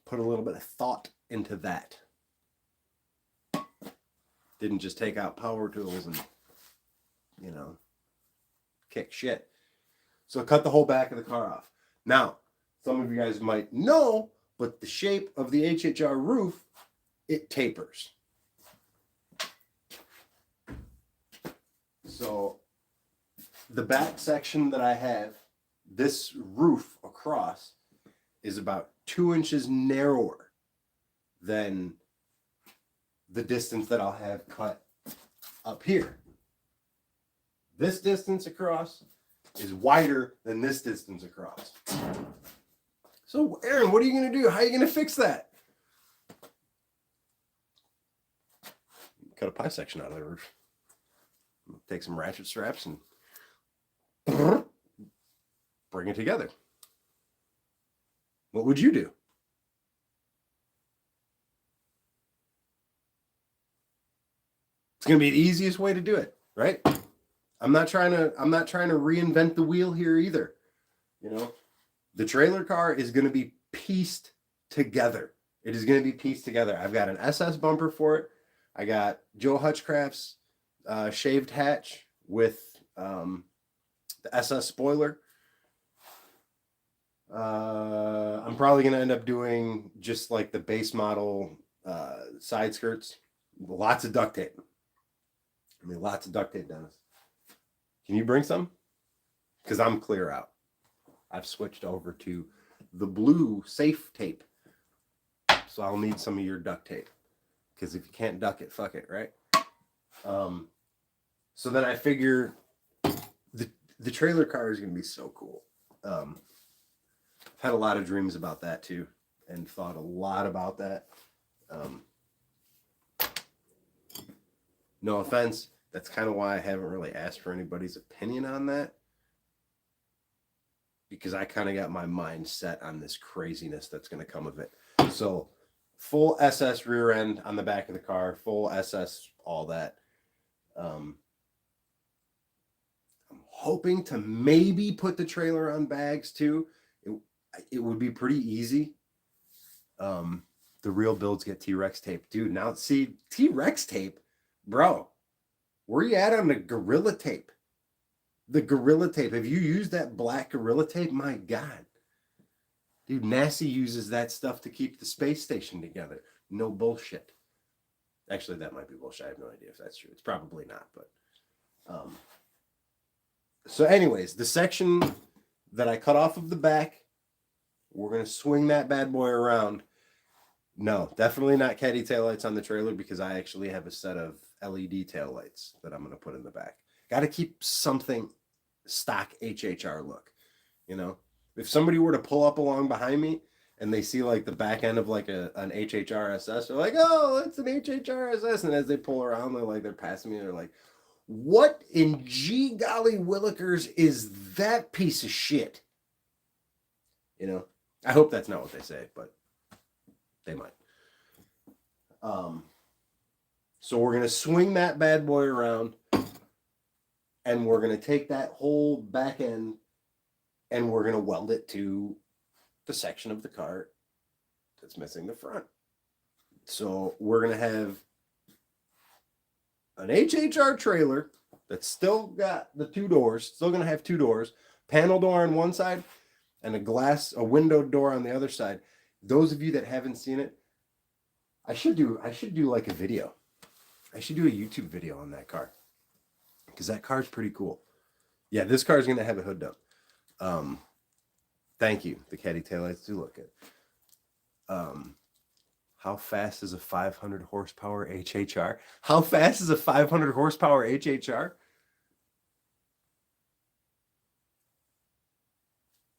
Put a little bit of thought into that. Didn't just take out power tools and, you know, kick shit. So cut the whole back of the car off. Now, some of you guys might know, but the shape of the HHR roof, it tapers. So the back section that I have, this roof across, is about 2 inches narrower than the distance that I'll have cut up here. This distance across is wider than this distance across. So, Aaron, what are you going to do? How are you going to fix that? Cut a pie section out of the roof. Take some ratchet straps and bring it together. What would you do? It's going to be the easiest way to do it, right? I'm not trying to reinvent the wheel here either. You know, the trailer car is going to be pieced together. It is going to be pieced together. I've got an SS bumper for it. I got Joe Hutchcraft's shaved hatch with the SS spoiler. I'm probably going to end up doing just like the base model side skirts. Lots of duct tape. I mean, lots of duct tape, Dennis. Can you bring some? Because I'm clear out. I've switched over to the blue safe tape. So I'll need some of your duct tape. Because if you can't duck it, fuck it, right? So then I figure the trailer car is going to be so cool. I've had a lot of dreams about that too. And thought a lot about that. No offense. That's kind of why I haven't really asked for anybody's opinion on that. Because I kind of got my mind set on this craziness that's going to come of it. So, full SS rear end on the back of the car, full SS, all that. I'm hoping to maybe put the trailer on bags too. It would be pretty easy. The real builds get T-Rex tape. Dude, now see, T-Rex tape, bro. Where you at on the Gorilla tape? The Gorilla tape. Have you used that black Gorilla tape? My God. Dude, NASA uses that stuff to keep the space station together. No bullshit. Actually, that might be bullshit. I have no idea if that's true. It's probably not, but... So anyways, the section that I cut off of the back, we're going to swing that bad boy around. No, definitely not caddy taillights on the trailer because I actually have a set of LED taillights that I'm going to put in the back. Got to keep something stock HHR look. You know, if somebody were to pull up along behind me and they see like the back end of like an HHR SS, they're like, oh, it's an HHR SS. And as they pull around, they're passing me. They're like, what in G golly willikers is that piece of shit? You know, I hope that's not what they say, but they might. So we're going to swing that bad boy around and we're going to take that whole back end and we're going to weld it to the section of the car that's missing the front. So we're going to have an HHR trailer that's still got the two doors, still going to have two doors, panel door on one side and a window door on the other side. Those of you that haven't seen it, I should do like a video. I should do a YouTube video on that car because that car's pretty cool. Yeah, this car is going to have a hood up. Thank you. The caddy taillights do look good. How fast is a 500 horsepower HHR? How fast is a 500 horsepower HHR?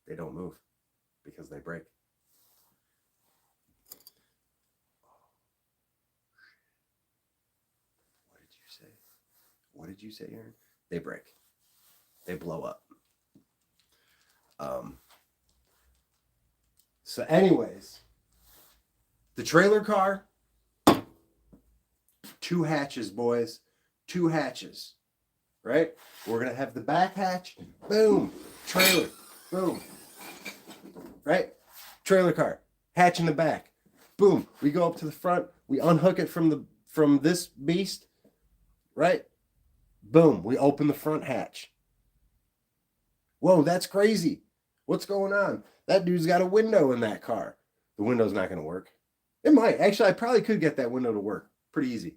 They don't move because they break. what did you say, Aaron? They break. They blow up. So anyways, the trailer car, 2 hatches, boys. 2 hatches, right? We're going to have the back hatch, boom, trailer, boom, right? Trailer car, hatch in the back, boom. We go up to the front, we unhook it from this beast, right? Boom, we open the front hatch. Whoa, that's crazy. What's going on? That dude's got a window in that car. The window's not going to work. It might. Actually, I probably could get that window to work. Pretty easy.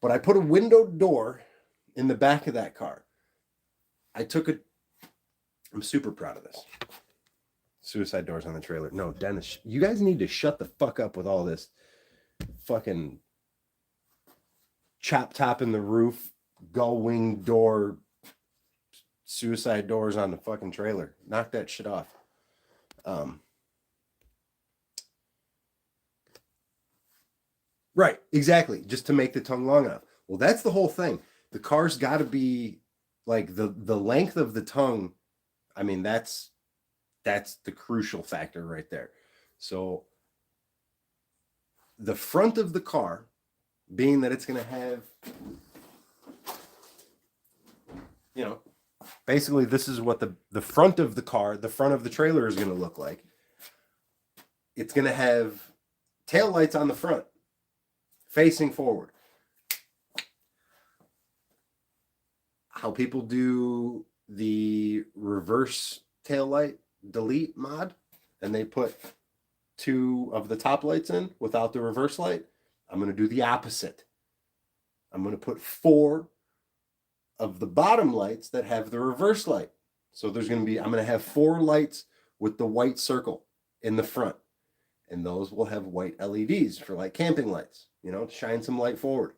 But I put a window door in the back of that car. I'm super proud of this. Suicide doors on the trailer. No, Dennis, you guys need to shut the fuck up with all this fucking chop top in the roof, gull wing door, suicide doors on the fucking trailer. Knock that shit off. Right, exactly. Just to make the tongue long enough. Well, that's the whole thing. The car's got to be like the length of the tongue. I mean, that's the crucial factor right there. So the front of the car, being that it's going to have, basically this is what the front of the car, the front of the trailer is going to look like. It's going to have tail lights on the front, facing forward. How people do the reverse tail light delete mod, and they put 2 of the top lights in without the reverse light. I'm going to do the opposite. I'm going to put 4 of the bottom lights that have the reverse light. So I'm going to have 4 lights with the white circle in the front. And those will have white LEDs for like camping lights, to shine some light forward.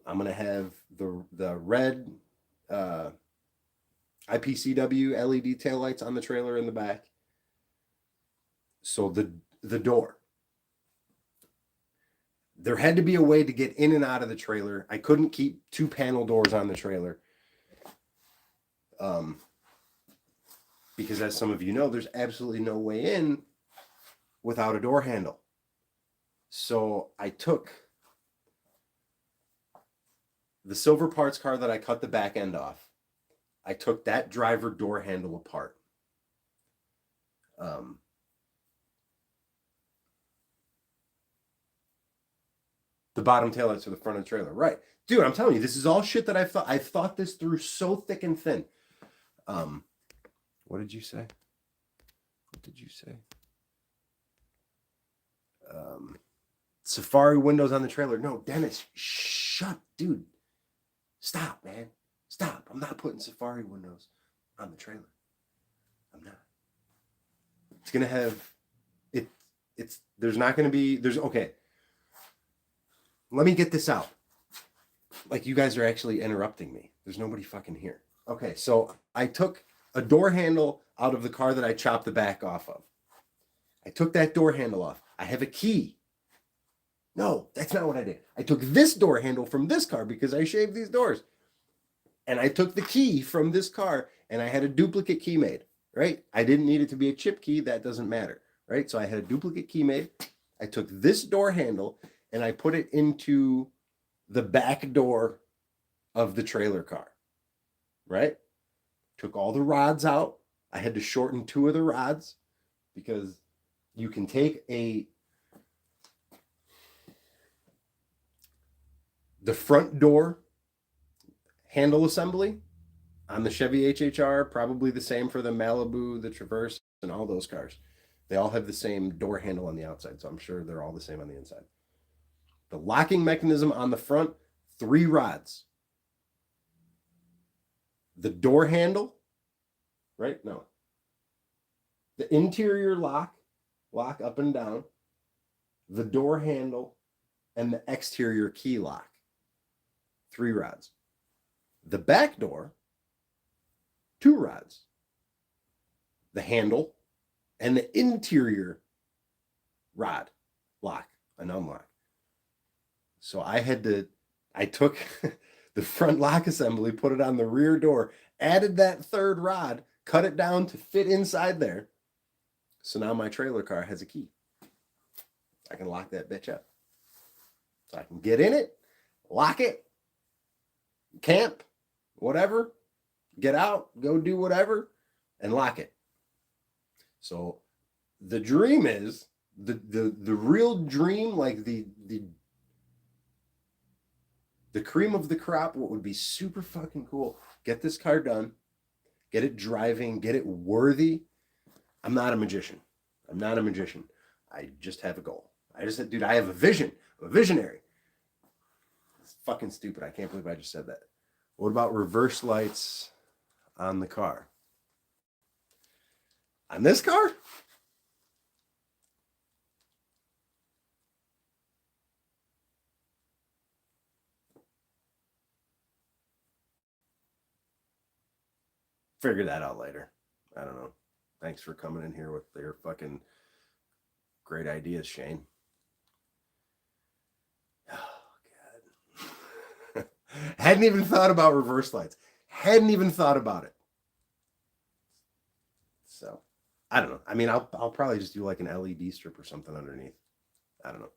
I'm going to have the red IPCW LED taillights on the trailer in the back. So the door. There had to be a way to get in and out of the trailer. I couldn't keep 2 panel doors on the trailer. Because as some of you know, there's absolutely no way in without a door handle. So I took the silver parts car that I cut the back end off. I took that driver door handle apart. The bottom taillights are the front of the trailer. Right. Dude, I'm telling you, this is all shit that I've thought this through so thick and thin. What did you say? Safari windows on the trailer. No, Dennis, shut, dude. Stop, man. Stop. I'm not putting Safari windows on the trailer. I'm not. It's going to have, okay. Let me get this out. Like, you guys are actually interrupting me. There's nobody fucking here. Okay, so I took a door handle out of the car that I chopped the back off of. I took that door handle off. I have a key. No, that's not what I did. I took this door handle from this car because I shaved these doors. And I took the key from this car and I had a duplicate key made, right? I didn't need it to be a chip key. That doesn't matter, right? So I had a duplicate key made. I took this door handle and I put it into the back door of the trailer car, right? Took all the rods out. I had to shorten 2 of the rods because you can take the front door handle assembly on the Chevy HHR, probably the same for the Malibu, the Traverse, and all those cars. They all have the same door handle on the outside, so I'm sure they're all the same on the inside. The locking mechanism on the front, 3 rods. The door handle, right? No. The interior lock up and down, the door handle, and the exterior key lock. 3 rods. The back door, 2 rods. The handle and the interior rod lock and unlock. So I took the front lock assembly, put it on the rear door, added that third rod, cut it down to fit inside there. So now my trailer car has a key. I can lock that bitch up. So I can get in it, lock it, camp, whatever, get out, go do whatever, and lock it. So the dream is, the real dream, like the cream of the crop, what would be super fucking cool, get this car done, get it driving, get it worthy. I'm not a magician. I just have a goal. I have a vision. I'm a visionary. It's fucking stupid. I can't believe I just said that. What about reverse lights on the car? On this car? Figure that out later. I don't know. Thanks for coming in here with your fucking great ideas, Shane. Oh, God. Hadn't even thought about reverse lights. Hadn't even thought about it. So, I don't know. I mean, I'll probably just do like an LED strip or something underneath. I don't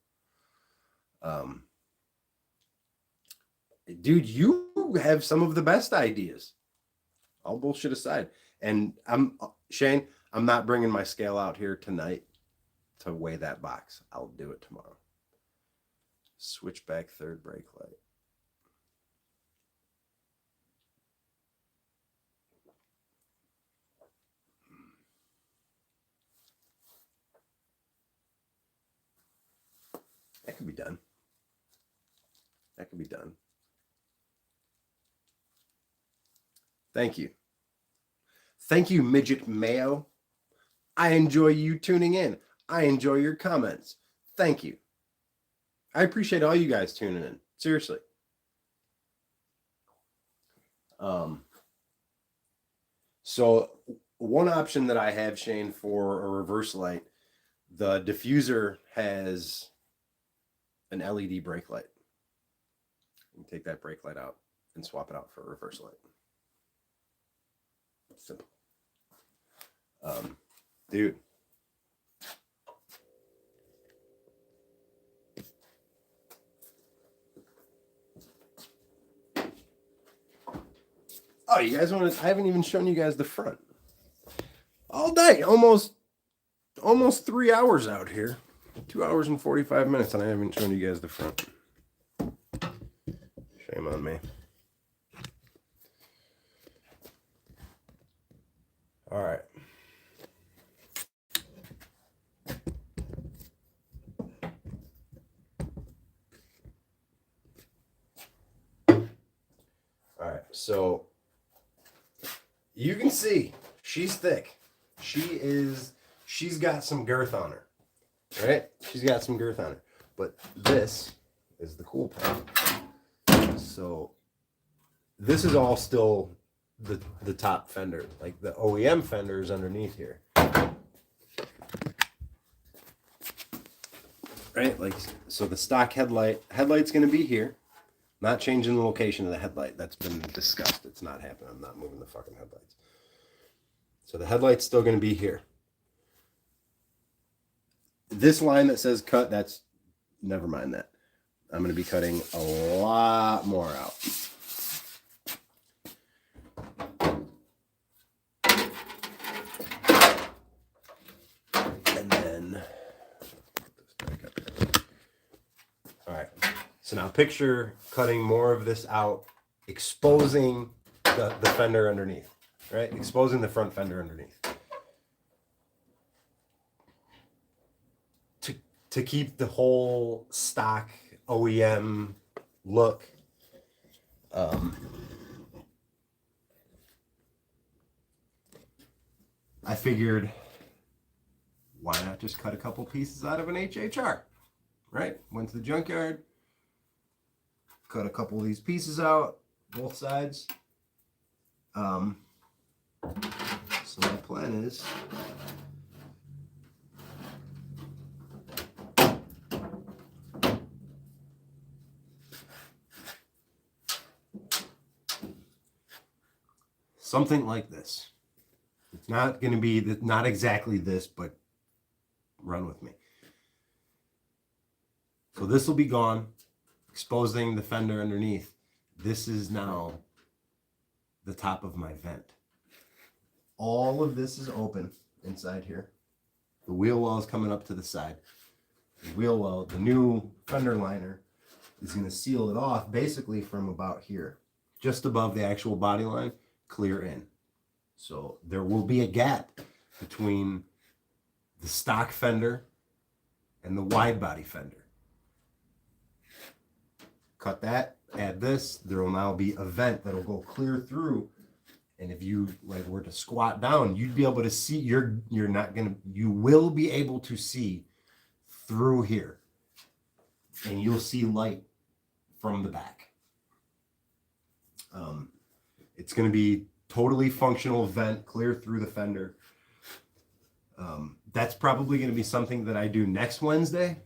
know. Dude, you have some of the best ideas. All bullshit aside. And Shane, I'm not bringing my scale out here tonight to weigh that box. I'll do it tomorrow. Switchback third brake light. That could be done. Thank you. Thank you, Midget Mayo. I enjoy you tuning in. I enjoy your comments. Thank you. I appreciate all you guys tuning in. Seriously. So one option that I have, Shane, for a reverse light, the diffuser has an LED brake light. You can take that brake light out and swap it out for a reverse light. Simple. Dude. Oh, you guys want to? I haven't even shown you guys the front. All day, almost 3 hours out here. 2 hours and 45 minutes, and I haven't shown you guys the front. Shame on me. All right. All right, so you can see she's thick. She's got some girth on her, right? She's got some girth on her. But this is the cool part. So this is all still the top fender, like the OEM fender is underneath here, right? Like, so the stock headlight's going to be here. Not changing the location of the headlight. That's been discussed. It's not happening. I'm not moving the fucking headlights. So the headlight's still going to be here. This line that says cut, that's, never mind that. I'm going to be cutting a lot more out. And then, all right. So now picture cutting more of this out, exposing the fender underneath, right? Exposing the front fender underneath. To keep the whole stock OEM look. I figured, why not just cut a couple pieces out of an HHR, right? Went to the junkyard, cut a couple of these pieces out, both sides. So my plan is, something like this. It's not going to be, not exactly this, but run with me. So this will be gone, exposing the fender underneath. This is now the top of my vent. All of this is open inside here. The wheel well is coming up to the side. The wheel well, the new fender liner, is going to seal it off basically from about here, just above the actual body line, clear in. So there will be a gap between the stock fender and the wide body fender. Cut that, add this, there will now be a vent that'll go clear through. And if you like were to squat down, you'd be able to see, you will be able to see through here. And you'll see light from the back. It's going to be totally functional vent, clear through the fender. That's probably going to be something that I do next Wednesday.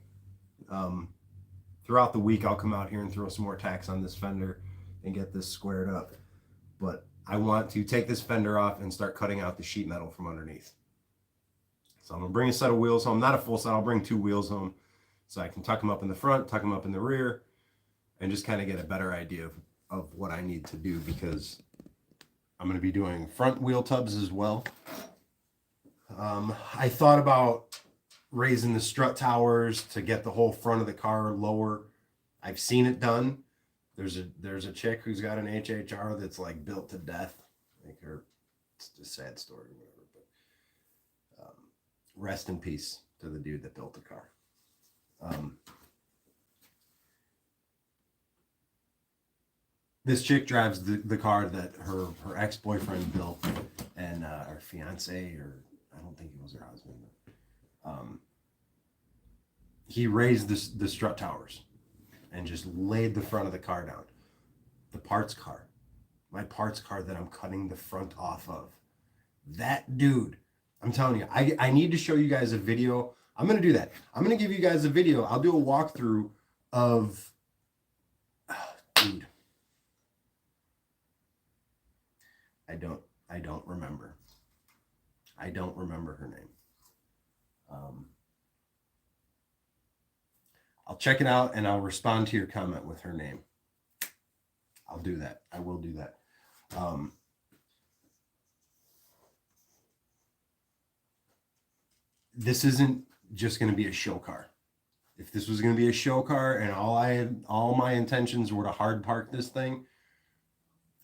Throughout the week, I'll come out here and throw some more tacks on this fender and get this squared up. But I want to take this fender off and start cutting out the sheet metal from underneath. So I'm going to bring a set of wheels home. Not a full set. I'll bring 2 wheels home so I can tuck them up in the front, tuck them up in the rear, and just kind of get a better idea of what I need to do, because I'm going to be doing front wheel tubs as well. I thought about raising the strut towers to get the whole front of the car lower. I've seen it done. There's a chick who's got an HHR that's like built to death. Like it's a sad story, whatever. But rest in peace to the dude that built the car. This chick drives the car that her ex-boyfriend built, and her fiance, or I don't think he was her husband. He raised the strut towers and just laid the front of the car down. The parts car, my parts car that I'm cutting the front off of. That dude, I'm telling you, I need to show you guys a video. I'm going to do that. I'm going to give you guys a video. I'll do a walkthrough of, dude. I don't remember. I don't remember her name. I'll check it out and I'll respond to your comment with her name. I'll do that. I will do that. This isn't just going to be a show car. If this was going to be a show car and all my intentions were to hard park this thing,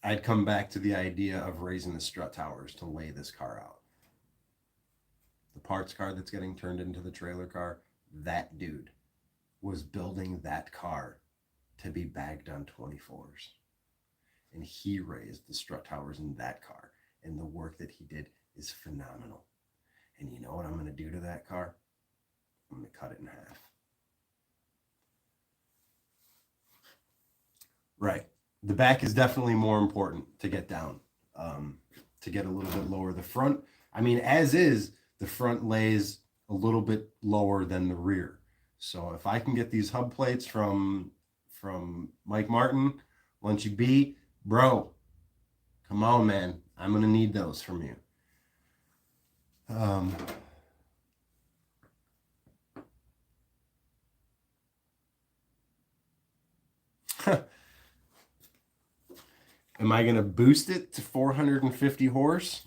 I'd come back to the idea of raising the strut towers to lay this car out. The parts car that's getting turned into the trailer car, that dude was building that car to be bagged on 24s. And he raised the strut towers in that car. And the work that he did is phenomenal. And you know what I'm going to do to that car? I'm going to cut it in half. Right. The back is definitely more important to get down, to get a little bit lower. The front, I mean, as is, the front lays a little bit lower than the rear. So if I can get these hub plates from Mike Martin, Lunchy B, bro, come on, man. I'm going to need those from you. Am I going to boost it to 450 horse?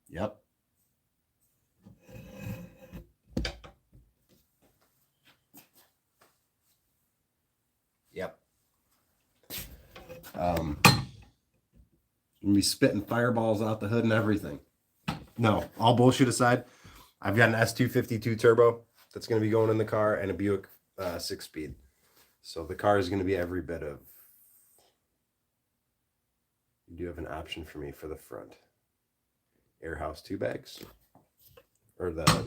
Yep. Yep. I'm going to be spitting fireballs out the hood and everything. No, all bullshit aside, I've got an S252 turbo that's going to be going in the car and a Buick 6-speed. So the car is going to be every bit of... You do have an option for me for the front. Air house 2 bags. Or the,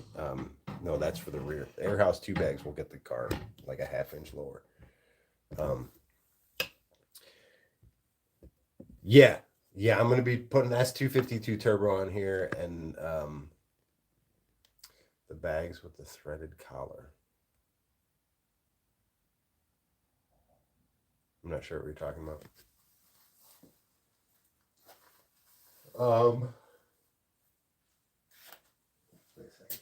no, that's for the rear. The air house 2 bags will get the car like a half-inch lower. Yeah, I'm going to be putting S252 turbo on here and the bags with the threaded collar. I'm not sure what you're talking about. Wait a second.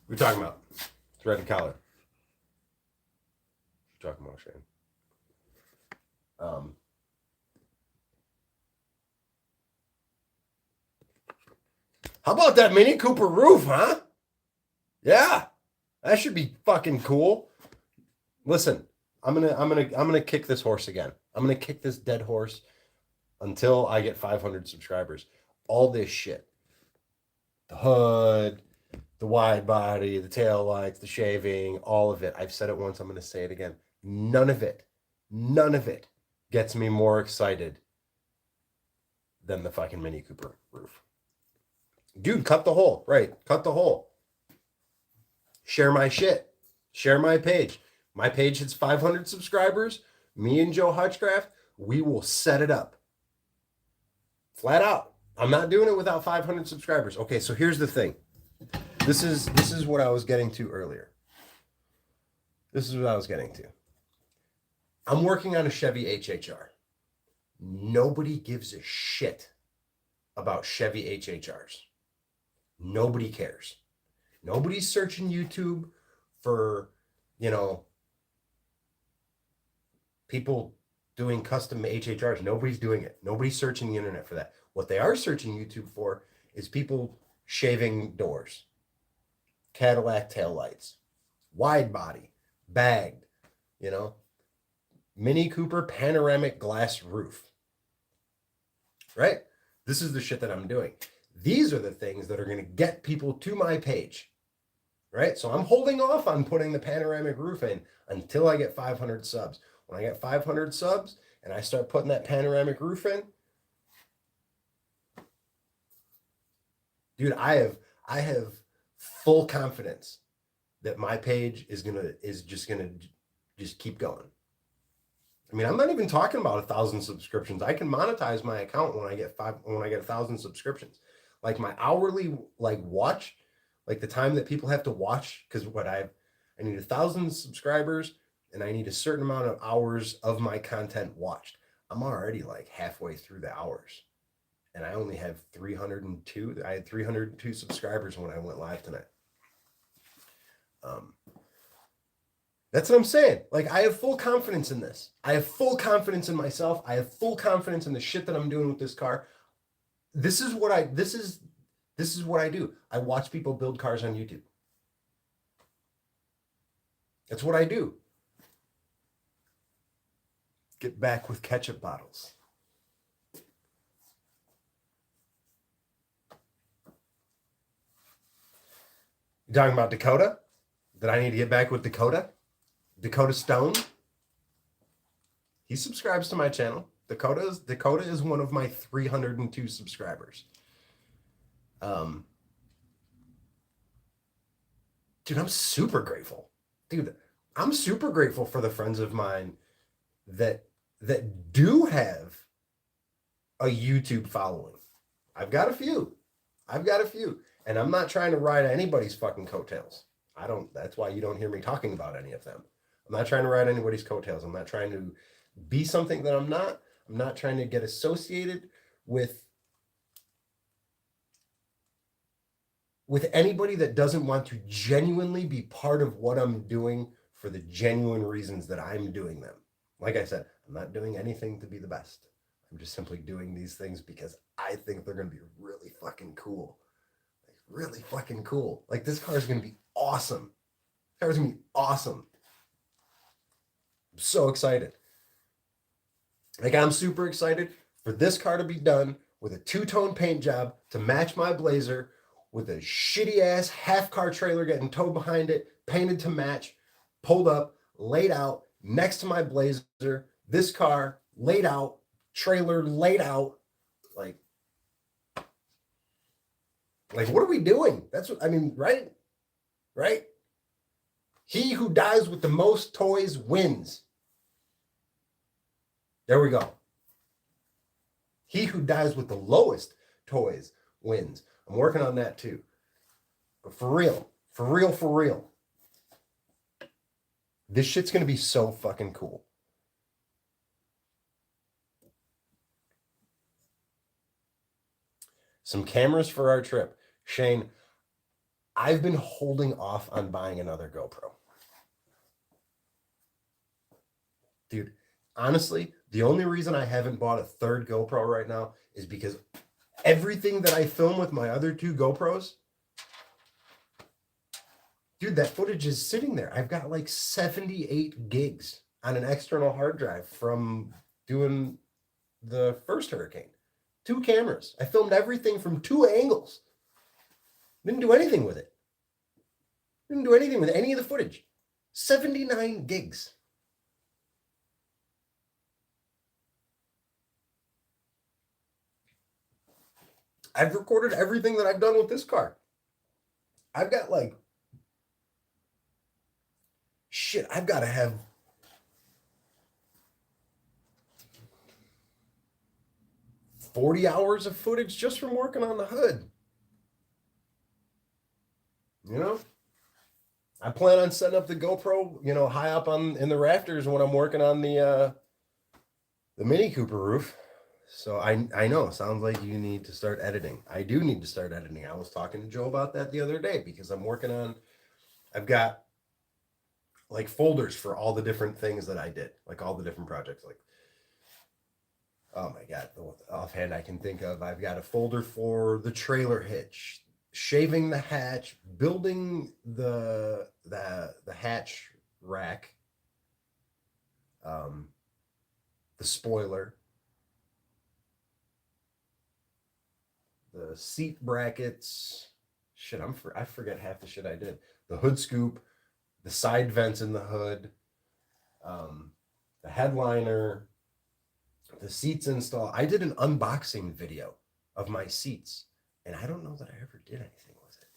We're talking about threaded collar. We're talking about Shane. How about that Mini Cooper roof, huh? Yeah, that should be fucking cool. Listen, I'm gonna kick this horse again. I'm gonna kick this dead horse until I get 500 subscribers. All this shit, the hood, the wide body, the tail lights, the shaving, all of it. I've said it once. I'm gonna say it again. None of it gets me more excited than the fucking Mini Cooper roof. Dude, cut the hole. Right, cut the hole. Share my shit. Share my page. My page hits 500 subscribers. Me and Joe Hutchcraft, we will set it up. Flat out. I'm not doing it without 500 subscribers. Okay, so here's the thing. This is what I was getting to earlier. This is what I was getting to. I'm working on a Chevy HHR. Nobody gives a shit about Chevy HHRs. Nobody cares. Nobody's searching YouTube for, people doing custom HHRs. Nobody's doing it. Nobody's searching the internet for that. What they are searching YouTube for is people shaving doors, Cadillac taillights, wide body, bagged, Mini Cooper panoramic glass roof. Right? This is the shit that I'm doing. These are the things that are going to get people to my page. Right? So I'm holding off on putting the panoramic roof in until I get 500 subs. When I get 500 subs and I start putting that panoramic roof in, dude, I have full confidence that my page is just gonna keep going. I mean, I'm not even talking about 1,000 subscriptions. I can monetize my account when I get 1,000 subscriptions. Like my hourly watch, like the time that people have to watch, because I need 1,000 subscribers and I need a certain amount of hours of my content watched. I'm already like halfway through the hours, and I only have 302. I had 302 subscribers when I went live tonight. That's what I'm saying. Like, I have full confidence in this. I have full confidence in myself. I have full confidence in the shit that I'm doing with this car. This is what I do. I watch people build cars on YouTube. That's what I do. Get back with ketchup bottles. You talking about Dakota? That I need to get back with Dakota? Dakota Stone? He subscribes to my channel. Dakota is one of my 302 subscribers. Dude, I'm super grateful. Dude, I'm super grateful for the friends of mine that do have a YouTube following. I've got a few. And I'm not trying to ride anybody's fucking coattails. That's why you don't hear me talking about any of them. I'm not trying to ride anybody's coattails. I'm not trying to be something that I'm not. I'm not trying to get associated with anybody that doesn't want to genuinely be part of what I'm doing for the genuine reasons that I'm doing them. Like I said, I'm not doing anything to be the best. I'm just simply doing these things because I think they're going to be really fucking cool. Like, really fucking cool. Like, this car is going to be awesome. This car is going to be awesome. I'm so excited. Like, I'm super excited for this car to be done with a two-tone paint job to match my Blazer, with a shitty-ass half-car trailer getting towed behind it, painted to match, pulled up, laid out, next to my Blazer, this car laid out, trailer laid out. Like what are we doing? That's what I mean, right? He who dies with the most toys wins. There we go. He who dies with the lowest toys wins. I'm working on that too. But for real, for real, for real, this shit's going to be so fucking cool. Some cameras for our trip. Shane, I've been holding off on buying another GoPro. Dude, honestly, the only reason I haven't bought a third GoPro right now is because everything that I film with my other two GoPros, dude, that footage is sitting there. I've got like 78 gigs on an external hard drive from doing the first hurricane. 2 cameras. I filmed everything from 2 angles. Didn't do anything with it. Didn't do anything with any of the footage. 79 gigs. I've recorded everything that I've done with this car. I've got like, shit, I've got to have 40 hours of footage just from working on the hood. You know? I plan on setting up the GoPro, you know, high up in the rafters when I'm working on the Mini Cooper roof. So I know, sounds like you need to start editing. I do need to start editing. I was talking to Joe about that the other day because I'm working on, I've got like folders for all the different things that I did, like all the different projects. Like, oh my God, the offhand I can think of, I've got a folder for the trailer hitch, shaving the hatch, building the hatch rack, the spoiler, the seat brackets. Shit, I forget half the shit I did. The hood scoop, the side vents in the hood, the headliner, the seats install. I did an unboxing video of my seats, and I don't know that I ever did anything with it.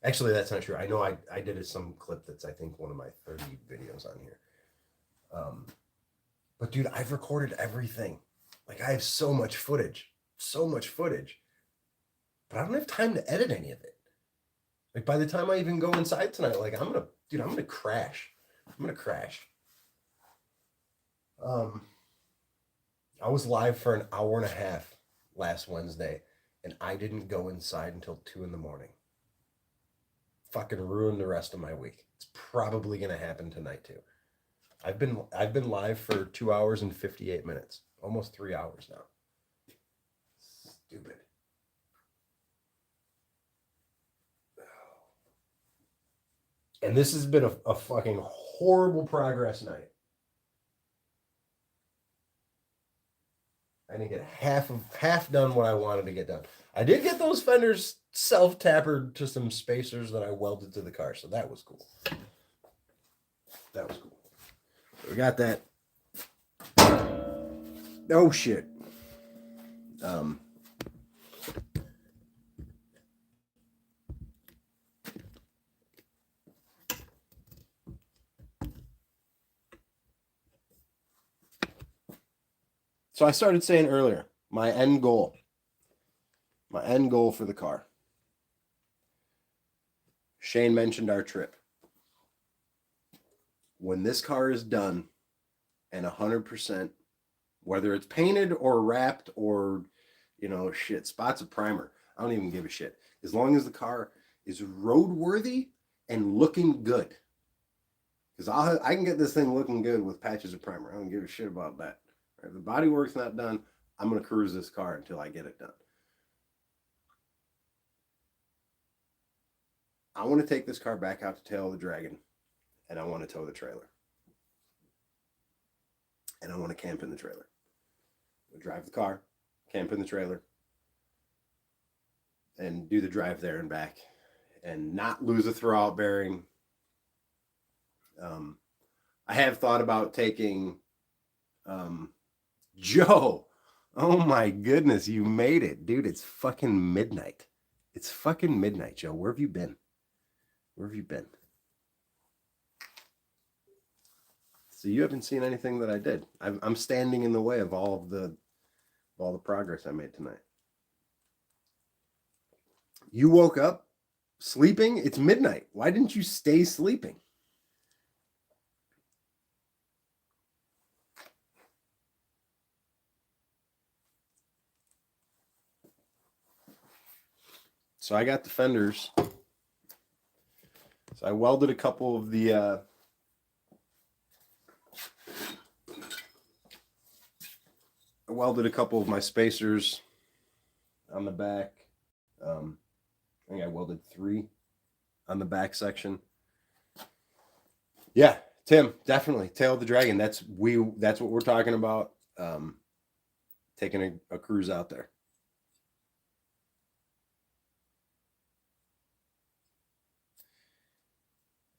Actually, that's not true. I know I did some clip that's, I think, one of my 30 videos on here. But dude, I've recorded everything. Like, I have so much footage. But I don't have time to edit any of it. Like, by the time I even go inside tonight, like, I'm gonna crash. I was live for an hour and a half last Wednesday, and I didn't go inside until 2 in the morning. Fucking ruined the rest of my week. It's probably gonna happen tonight too. I've been live for 2 hours and 58 minutes, almost 3 hours now. Stupid. And this has been a fucking horrible progress night. I didn't get half done what I wanted to get done. I did get those fenders self-tapered to some spacers that I welded to the car, so that was cool. So we got that. Oh shit. So I started saying earlier, my end goal for the car. Shane mentioned our trip. When this car is done and 100%, whether it's painted or wrapped or, you know, shit, spots of primer, I don't even give a shit. As long as the car is roadworthy and looking good. Because I can get this thing looking good with patches of primer. I don't give a shit about that. If the bodywork's not done, I'm going to cruise this car until I get it done. I want to take this car back out to Tail of the Dragon, and I want to tow the trailer. And I want to camp in the trailer. We'll drive the car, camp in the trailer, and do the drive there and back, and not lose a throwout bearing. I have thought about taking... Joe, oh my goodness, you made it. Dude, it's fucking midnight. Joe. Where have you been? So you haven't seen anything that I did. I'm standing in the way of all the progress I made tonight. You woke up sleeping? It's midnight. Why didn't you stay sleeping? So I got the fenders. So I welded a couple of the my spacers on the back. I think I welded 3 on the back section. Yeah, Tim, definitely Tail of the Dragon. That's what we're talking about. Taking a cruise out there.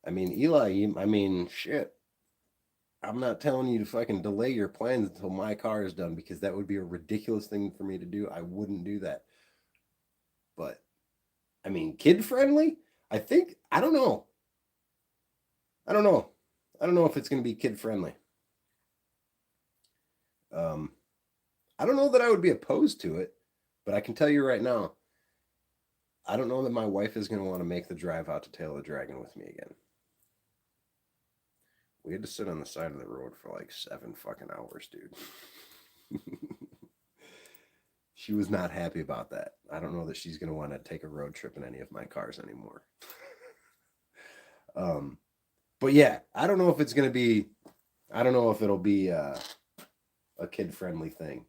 I mean, Eli, shit. I'm not telling you to fucking delay your plans until my car is done, because that would be a ridiculous thing for me to do. I wouldn't do that. But, I mean, kid friendly? I don't know. I don't know if it's going to be kid friendly. I don't know that I would be opposed to it, but I can tell you right now, I don't know that my wife is going to want to make the drive out to Tail of the Dragon with me again. We had to sit on the side of the road for like 7 fucking hours, dude. She was not happy about that. I don't know that she's going to want to take a road trip in any of my cars anymore. But yeah, I don't know if it'll be a kid-friendly thing.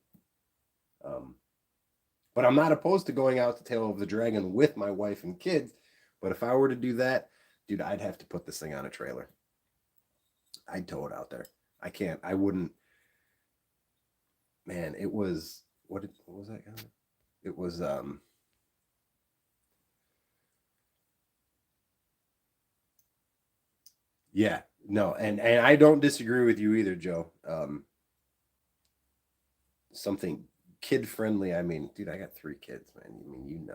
But I'm not opposed to going out to Tail of the Dragon with my wife and kids. But if I were to do that, dude, I'd have to put this thing on a trailer. I'd tow it out there. I wouldn't. Man, it was, what was that kind of? It was, yeah, no, and I don't disagree with you either, Joe. Something kid friendly. I mean, dude, I got 3 kids, man. I mean,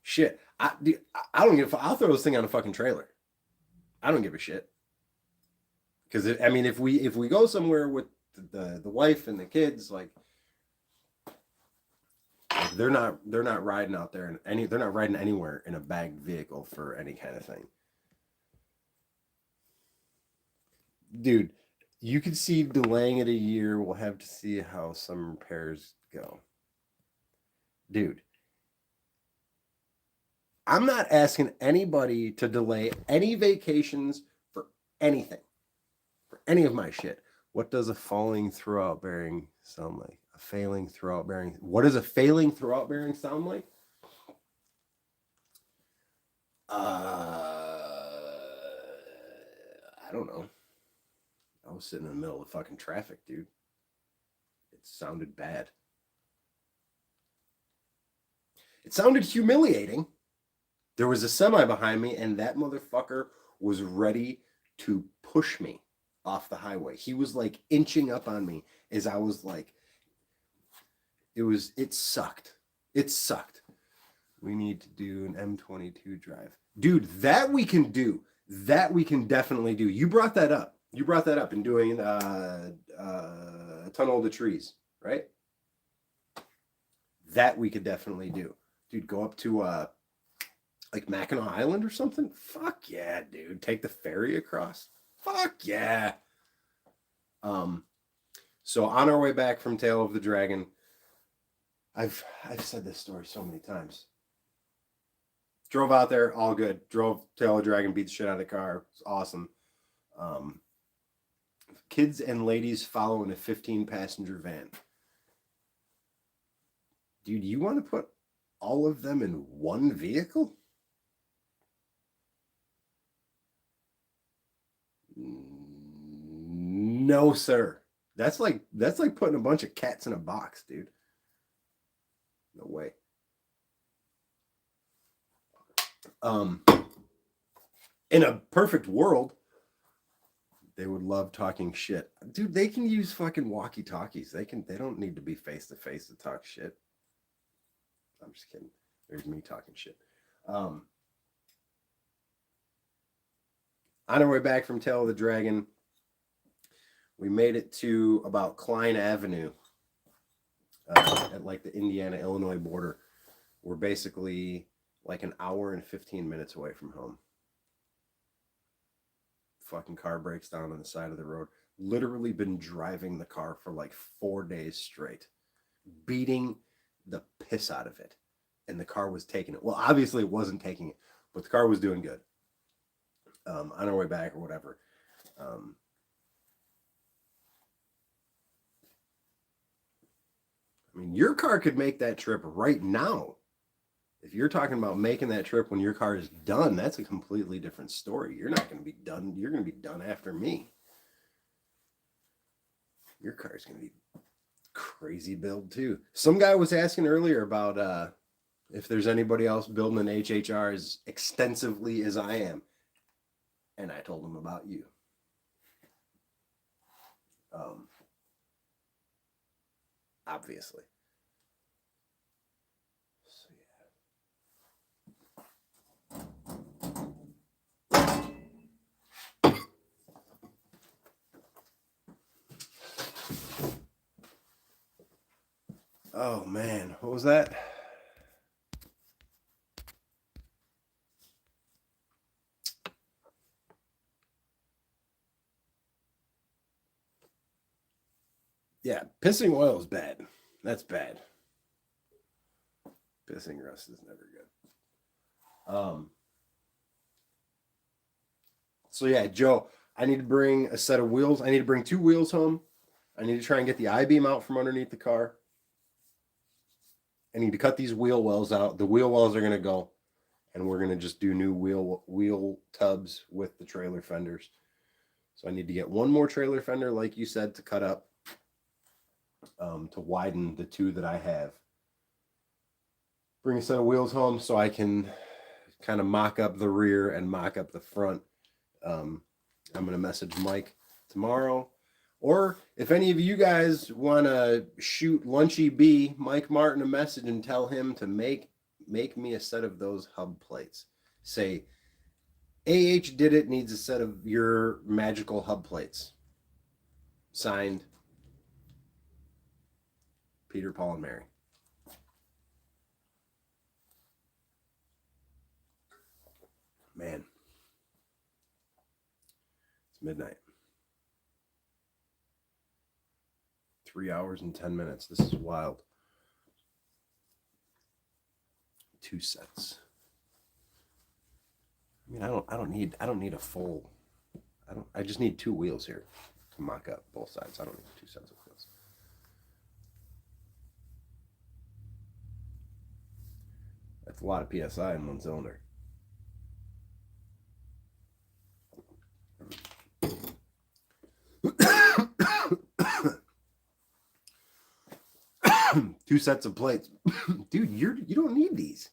shit. I don't give. I'll throw this thing on a fucking trailer. I don't give a shit. Because if we go somewhere with the wife and the kids, like they're not riding out there they're not riding anywhere in a bagged vehicle for any kind of thing. Dude, you could see delaying it a year. We'll have to see how some repairs go. Dude, I'm not asking anybody to delay any vacations for anything, for any of my shit. What does a falling throughout bearing sound like? A failing throughout bearing. What does a failing throughout bearing sound like? I don't know. I was sitting in the middle of fucking traffic, dude. It sounded bad. It sounded humiliating. There was a semi behind me, and that motherfucker was ready to push me off the highway. He was like inching up on me as I was like, it sucked. It sucked. We need to do an M22 drive. Dude, that we can do. That we can definitely do. You brought that up. In doing Tunnel to Trees, right? That we could definitely do. Dude, go up to like Mackinac Island or something? Fuck yeah, dude. Take the ferry across. Fuck yeah. So on our way back from Tail of the Dragon, I've said this story so many times. Drove out there, all good. Drove Tail of the Dragon, beat the shit out of the car. It's awesome. Kids and ladies follow in a 15-passenger van. Dude, you want to put all of them in one vehicle? No, sir. That's like putting a bunch of cats in a box, dude. No way. In a perfect world, they would love talking shit. Dude, they can use fucking walkie-talkies. They don't need to be face to face to talk shit. I'm just kidding. There's me talking shit. On our way back from Tail of the Dragon, we made it to about Klein Avenue at like the Indiana-Illinois border. We're basically like an hour and 15 minutes away from home. Fucking car breaks down on the side of the road. Literally been driving the car for like 4 days straight, beating the piss out of it. And the car was taking it. Well, obviously it wasn't taking it, but the car was doing good. On our way back or whatever. I mean, your car could make that trip right now. If you're talking about making that trip when your car is done, that's a completely different story. You're not going to be done. You're going to be done after me. Your car is going to be crazy build too. Some guy was asking earlier about if there's anybody else building an HHR as extensively as I am. And I told him about you. Obviously. So, yeah. Oh, man. What was that? Yeah, pissing oil is bad. That's bad. Pissing rust is never good. So yeah, Joe, I need to bring a set of wheels. I need to bring 2 wheels home. I need to try and get the I-beam out from underneath the car. I need to cut these wheel wells out. The wheel wells are going to go, and we're going to just do new wheel tubs with the trailer fenders. So I need to get one more trailer fender, like you said, to cut up. To widen the 2 that I have. Bring a set of wheels home so I can kind of mock up the rear and mock up the front. I'm going to message Mike tomorrow. Or if any of you guys want to shoot Lunchy B, Mike Martin, a message and tell him to make me a set of those hub plates. Say, AHdidit needs a set of your magical hub plates. Signed, Peter, Paul, and Mary. Man. It's midnight. 3 hours and 10 minutes. This is wild. 2 sets. I mean, I don't need a full. I just need 2 wheels here to mock up both sides. I don't need 2 sets of wheels. That's a lot of PSI in one cylinder. Two sets of plates. Dude, you don't need these.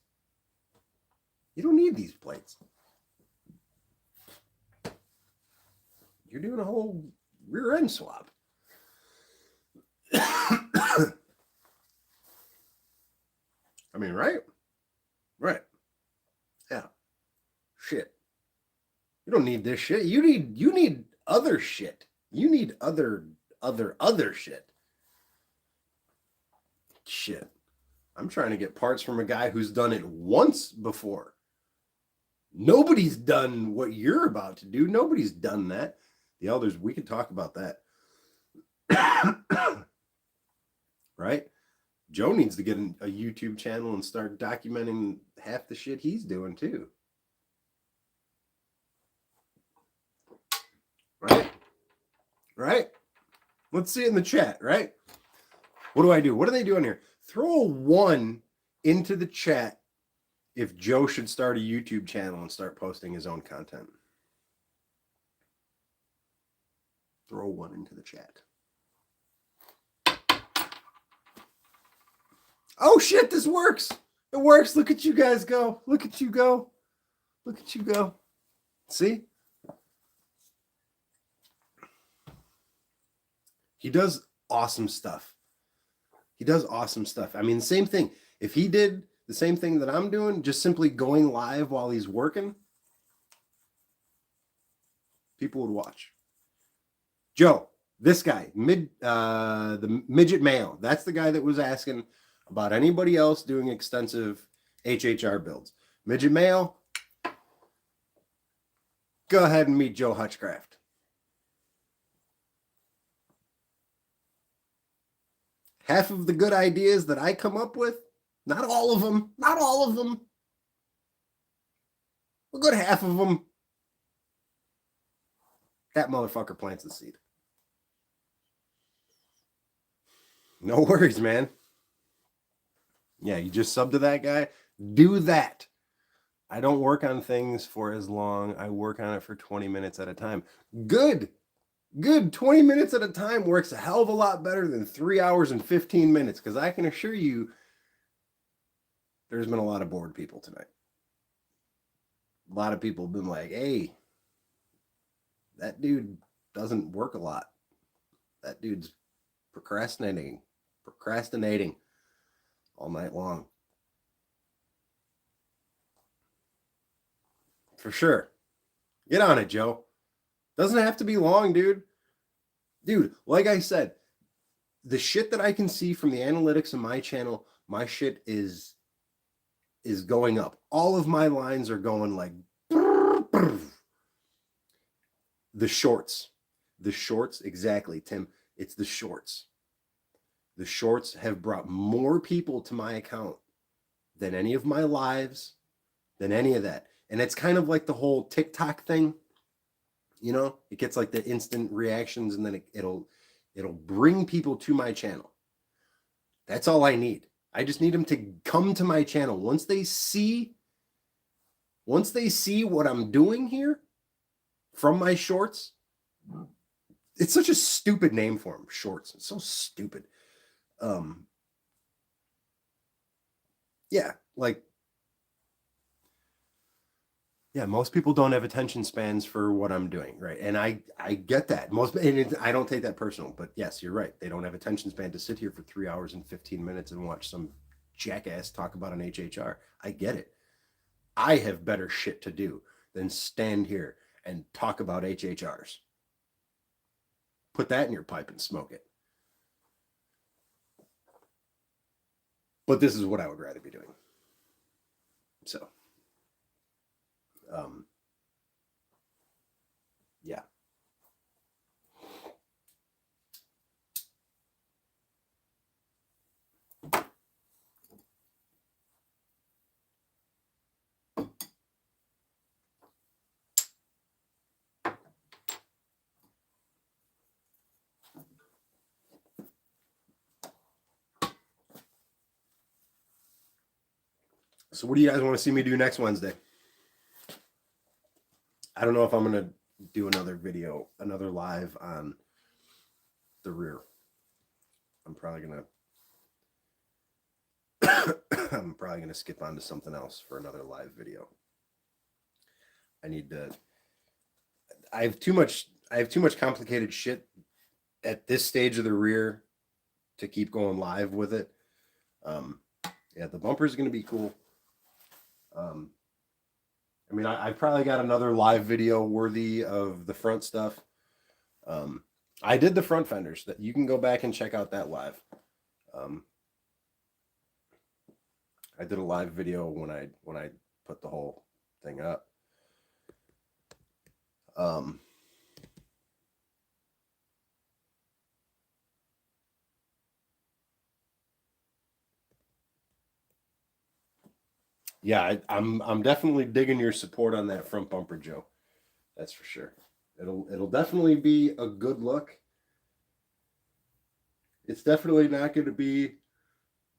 You don't need these plates. You're doing a whole rear end swap. I mean, right? Right. Yeah. Shit. You don't need this shit. You need other shit. You need other shit. Shit. I'm trying to get parts from a guy who's done it once before. Nobody's done what you're about to do. Nobody's done that. The elders, we could talk about that. Right? Joe needs to get a YouTube channel and start documenting half the shit he's doing too. Right? Right? Let's see it in the chat, right? What do I do? What are they doing here? Throw a 1 into the chat if Joe should start a YouTube channel and start posting his own content. Throw 1 into the chat. Oh shit, this works. It works. Look at you guys go. Look at you go. Look at you go. See? He does awesome stuff. He does awesome stuff. I mean, same thing. If he did the same thing that I'm doing, just simply going live while he's working, people would watch. Joe, this guy, the midget male, that's the guy that was asking about anybody else doing extensive HHR builds. Midget male, go ahead and meet Joe Hutchcraft. Half of the good ideas that I come up with, not all of them, a good half of them, that motherfucker plants the seed. No worries, man. Yeah, you just sub to that guy. Do that. I don't work on things for as long. I work on it for 20 minutes at a time. Good. 20 minutes at a time works a hell of a lot better than 3 hours and 15 minutes, because I can assure you there's been a lot of bored people tonight. A lot of people have been like, hey, that dude doesn't work a lot. That dude's procrastinating all night long. For sure. Get on it, Joe. Doesn't have to be long, dude. Dude, like I said, the shit that I can see from the analytics of my channel, my shit is going up. All of my lines are going like the shorts. The shorts, exactly, Tim. It's the shorts. The shorts have brought more people to my account than any of my lives, than any of that. And it's kind of like the whole TikTok thing. You know, it gets like the instant reactions, and then it'll bring people to my channel. That's all I need. I just need them to come to my channel. Once they see what I'm doing here from my shorts, it's such a stupid name for them, shorts. It's so stupid. Yeah, like, yeah, most people don't have attention spans for what I'm doing, right? And I get that. I don't take that personal, but yes, you're right. They don't have attention span to sit here for 3 hours and 15 minutes and watch some jackass talk about an HHR. I get it. I have better shit to do than stand here and talk about HHRs. Put that in your pipe and smoke it. But this is what I would rather be doing. So, yeah. So what do you guys want to see me do next Wednesday? I don't know if I'm going to do another video, another live on the rear. I'm probably going to skip on to something else for another live video. I have too much complicated shit at this stage of the rear to keep going live with it. Yeah, the bumper is going to be cool. I mean, I've probably got another live video worthy of the front stuff. I did the front fenders. That you can go back and check out that live. I did a live video when I put the whole thing up. Yeah, I'm definitely digging your support on that front bumper, Joe. That's for sure. It'll definitely be a good look. It's definitely not going to be.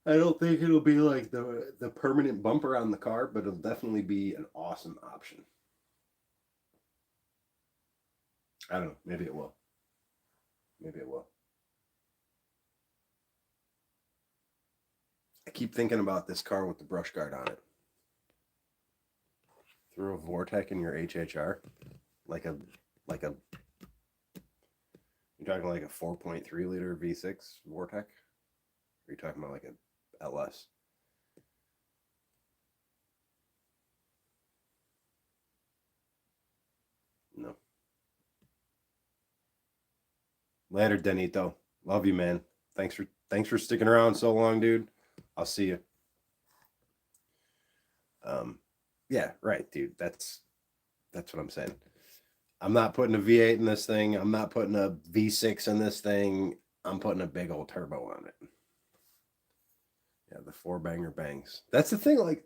I don't think it'll be like the permanent bumper on the car, but it'll definitely be an awesome option. I don't know. Maybe it will. Maybe it will. I keep thinking about this car with the brush guard on it. Through a Vortec in your HHR, like a you're talking like a 4.3 liter V6 Vortec? Or are you talking about like a LS? No. Later, Denito. Love you, man. Thanks for sticking around so long, dude. I'll see you. Yeah, right, dude. That's what I'm saying. I'm not putting a V8 in this thing. I'm not putting a V6 in this thing. I'm putting a big old turbo on it. Yeah, the four banger bangs. That's the thing. Like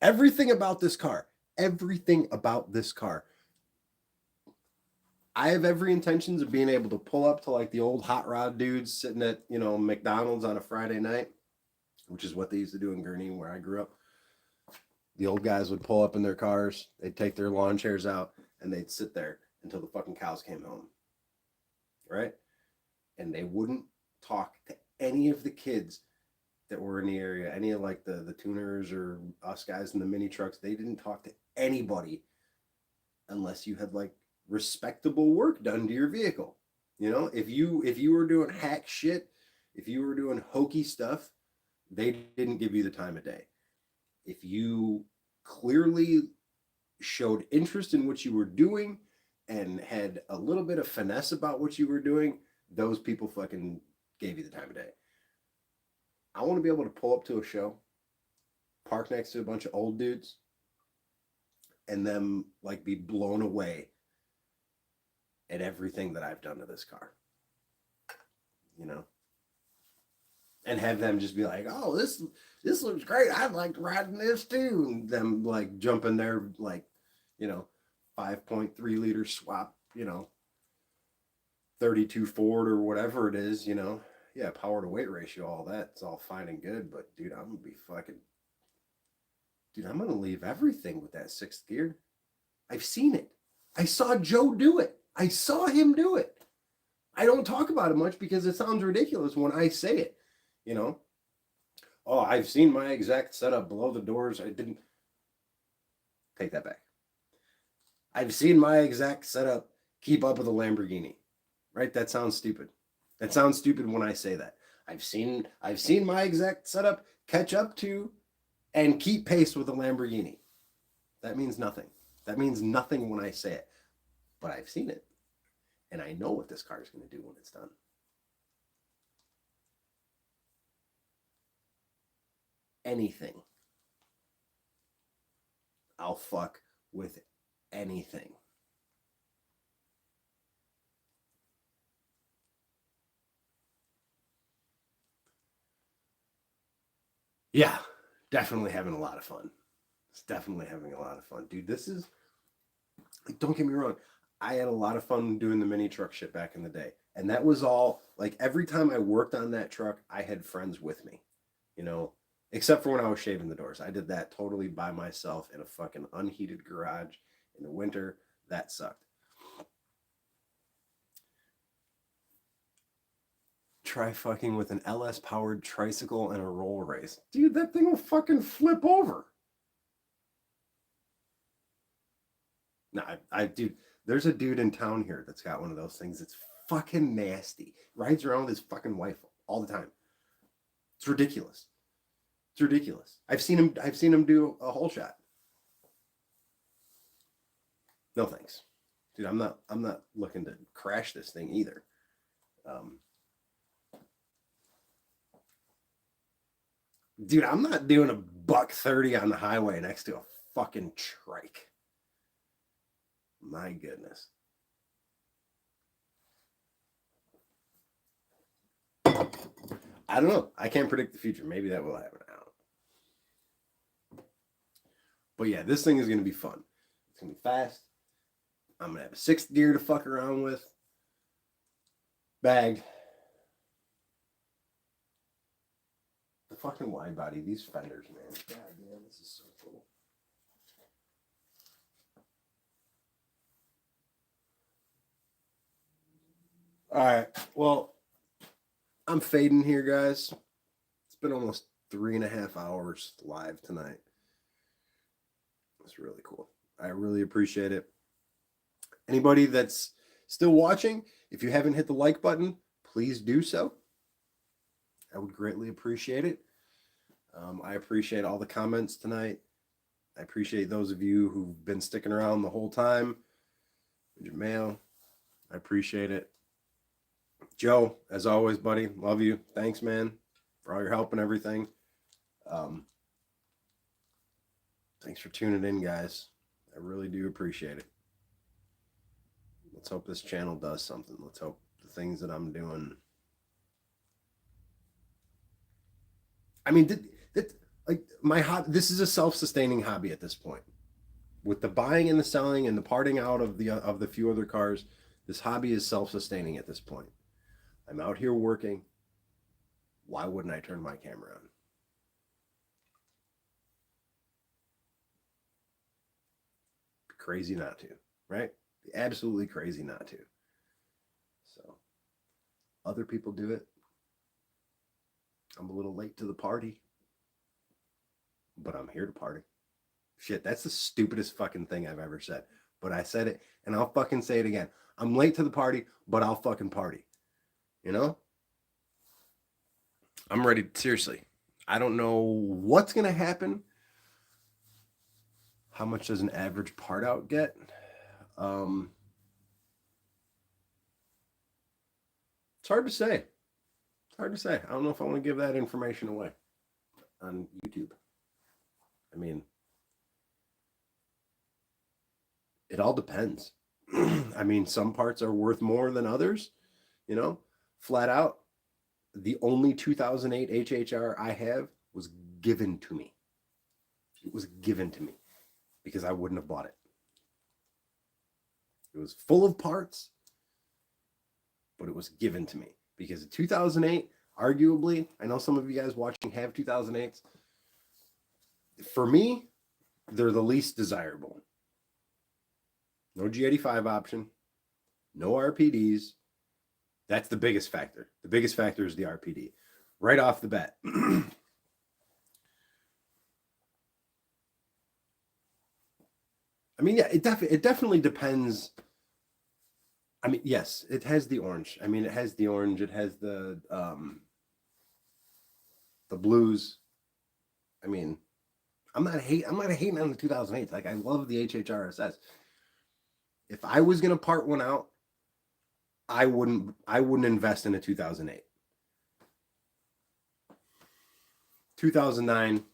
everything about this car, everything about this car. I have every intentions of being able to pull up to like the old hot rod dudes sitting at, McDonald's on a Friday night, which is what they used to do in Gurnee where I grew up. The old guys would pull up in their cars, they'd take their lawn chairs out, and they'd sit there until the fucking cows came home. Right? And they wouldn't talk to any of the kids that were in the area, any of like the tuners or us guys in the mini trucks. They didn't talk to anybody unless you had like respectable work done to your vehicle. If you were doing hack shit, if you were doing hokey stuff, they didn't give you the time of day. If you clearly showed interest in what you were doing and had a little bit of finesse about what you were doing, those people fucking gave you the time of day. I want to be able to pull up to a show, park next to a bunch of old dudes, and them like be blown away at everything that I've done to this car. And have them just be like, "Oh, this looks great. I'd like to ride in this too." And them like jump in their like, 5.3 liter swap, 32 Ford or whatever it is, Yeah, power to weight ratio, all that's all fine and good, but dude, I'm gonna leave everything with that sixth gear. I've seen it. I saw Joe do it. I saw him do it. I don't talk about it much because it sounds ridiculous when I say it. Oh, I've seen my exact setup below the doors. I didn't take that back. I've seen my exact setup keep up with a Lamborghini. Right? That sounds stupid. That sounds stupid when I say that. I've seen my exact setup catch up to and keep pace with a Lamborghini. That means nothing. That means nothing when I say it. But I've seen it. And I know what this car is going to do when it's done. Anything. I'll fuck with anything. Yeah, definitely having a lot of fun. It's definitely having a lot of fun. Dude, this is, like, don't get me wrong. I had a lot of fun doing the mini truck shit back in the day. And that was all, like, every time I worked on that truck, I had friends with me, except for when I was shaving the doors. I did that totally by myself in a fucking unheated garage in the winter. That sucked. Try fucking with an LS powered tricycle and a roll race. Dude, that thing will fucking flip over. No, dude, there's a dude in town here that's got one of those things. It's fucking nasty. Rides around with his fucking wife all the time. It's ridiculous. It's ridiculous. I've seen him do a whole shot. No thanks. Dude, I'm not looking to crash this thing either. Dude, I'm not doing a $130 on the highway next to a fucking trike. My goodness. I don't know. I can't predict the future. Maybe that will happen. I don't know. But yeah, this thing is going to be fun. It's going to be fast. I'm going to have a sixth gear to fuck around with. Bagged. The fucking wide body. These fenders, man. God damn, this is so cool. All right. Well, I'm fading here, guys. It's been almost 3.5 hours live tonight. It's really cool. I really appreciate it. Anybody that's still watching, if you haven't hit the like button, please do so. I would greatly appreciate it. I appreciate all the comments tonight. I appreciate those of you who've been sticking around the whole time with your mail. I appreciate it. Joe, as always, buddy, love you. Thanks, man, for all your help and everything. Thanks for tuning in, guys. I really do appreciate it. Let's hope this channel does something. Let's hope the things that I'm doing. I mean, like my hobby, this is a self-sustaining hobby at this point. With the buying and the selling and the parting out of the few other cars, this hobby is self-sustaining at this point. I'm out here working. Why wouldn't I turn my camera on? Crazy not to, right? Absolutely crazy not to. So, other people do it. I'm a little late to the party, but I'm here to party. Shit, that's the stupidest fucking thing I've ever said. But I said it, and I'll fucking say it again. I'm late to the party, but I'll fucking party. You know? I'm ready. Seriously. I don't know what's going to happen. How much does an average part out get? It's hard to say. It's hard to say. I don't know if I want to give that information away on YouTube. I mean, it all depends. I mean, some parts are worth more than others, you know, flat out. The only 2008 HHR I have was given to me. It was given to me because I wouldn't have bought it. It was full of parts, but it was given to me because the 2008, arguably, I know some of you guys watching have 2008s. For me, they're the least desirable. No G85 option, no RPDs. That's the biggest factor. The biggest factor is the RPD. Right off the bat. I mean, yeah, it definitely depends. I mean, yes, it has the orange. I mean, it has the orange. It has the blues. I mean, I'm not hating on the 2008s. Like, I love the HHRSS. If I was gonna part one out, I wouldn't invest in a 2008. 2009,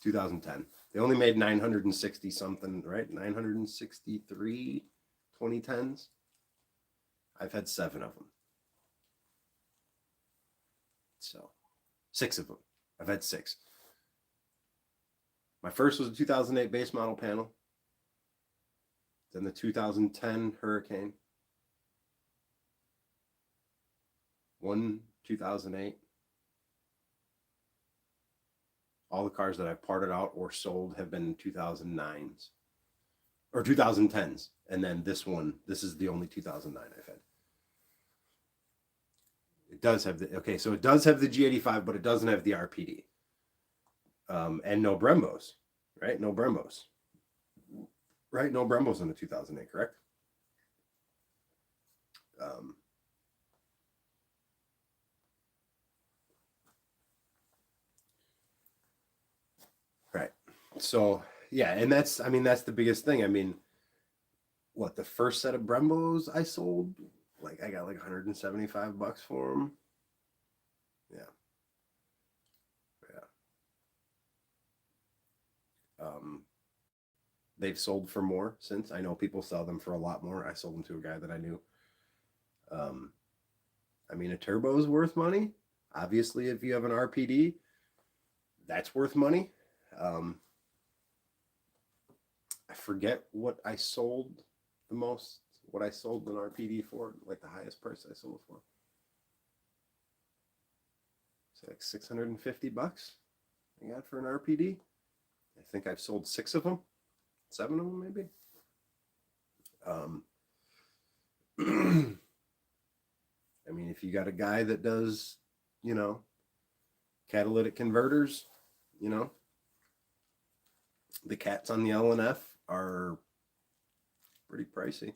2010. They only made 960 something, right? 963 2010s. I've had 7 of them. So, 6 of them. I've had 6. My first was a 2008 base model panel. Then the 2010 Hurricane. 1 2008. All the cars that I've parted out or sold have been 2009s or 2010s. And then this is the only 2009 I've had. It does have so it does have the G85, but it doesn't have the RPD. And no Brembos, right? No Brembos. Right? No Brembos in the 2008, correct? Right. So, yeah, and that's the biggest thing. I mean, what, the first set of Brembos I sold, like I got like $175 for them. Yeah. Yeah. They've sold for more since. I know people sell them for a lot more. I sold them to a guy that I knew. I mean, a turbo is worth money. Obviously, if you have an RPD, that's worth money. I forget what I sold the most, what I sold an RPD for, like the highest price I sold it for. It's like $650 I got for an RPD. I think I've sold 6 of them, 7 of them maybe. I mean, if you got a guy that does, you know, catalytic converters, you know, the cats on the LNF are pretty pricey.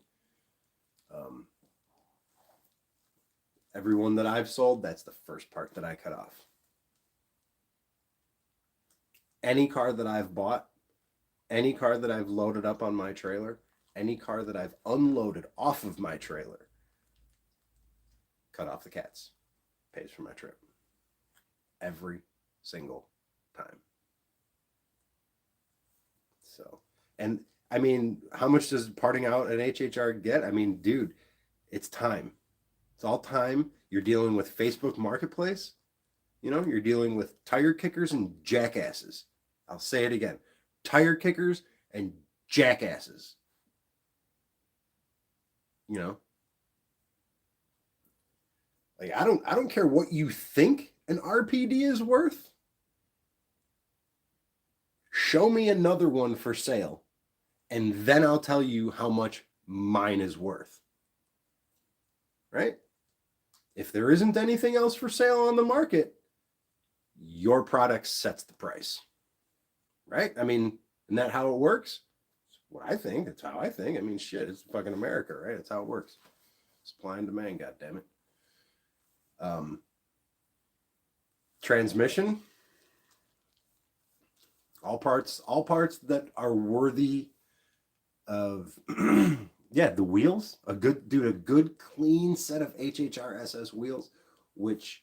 Everyone that I've sold, that's the first part that I cut off. Any car that I've bought, any car that I've loaded up on my trailer, any car that I've unloaded off of my trailer, cut off the cats. Pays for my trip. Every single time. So, and I mean, how much does parting out an HHR get? I mean, dude, it's time. It's all time. You're dealing with Facebook Marketplace. You know, you're dealing with tire kickers and jackasses. I'll say it again. Tire kickers and jackasses. You know? Like I don't care what you think an RPD is worth. Show me another one for sale, and then I'll tell you how much mine is worth. Right? If there isn't anything else for sale on the market, your product sets the price. Right? I mean, isn't that how it works? It's what I think. It's how I think. I mean, shit, it's fucking America, right? It's how it works. Supply and demand, goddammit. Transmission. All parts that are worthy of yeah, the wheels, a good clean set of HHR SS wheels, which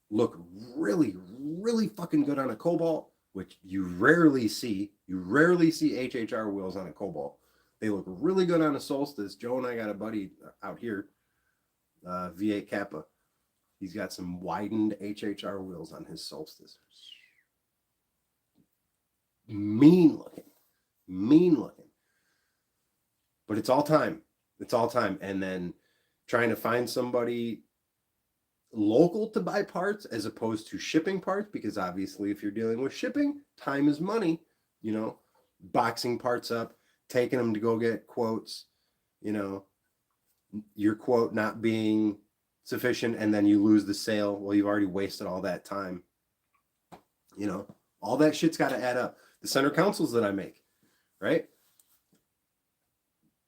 look really, really fucking good on a Cobalt, which you rarely see. You rarely see HHR wheels on a Cobalt. They look really good on a Solstice. Joe and I got a buddy out here, V8 Kappa. He's got some widened HHR wheels on his Solstice. Mean looking. But it's all time. And then trying to find somebody local to buy parts as opposed to shipping parts, because obviously if you're dealing with shipping, time is money. You know, boxing parts up, taking them to go get quotes, you know, your quote not being sufficient, and then you lose the sale. Well, you've already wasted all that time. You know, all that shit's got to add up. The center consoles that I make, right?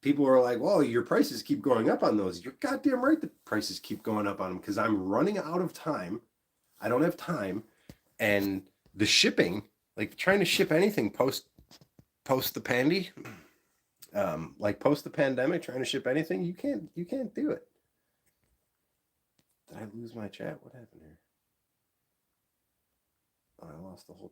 People are like, well, your prices keep going up on those. You're goddamn right the prices keep going up on them because I'm running out of time. I don't have time. And the shipping, like trying to ship anything post the pandy, like post the pandemic, trying to ship anything, you can't do it. Did I lose my chat? What happened here? Oh, I lost the whole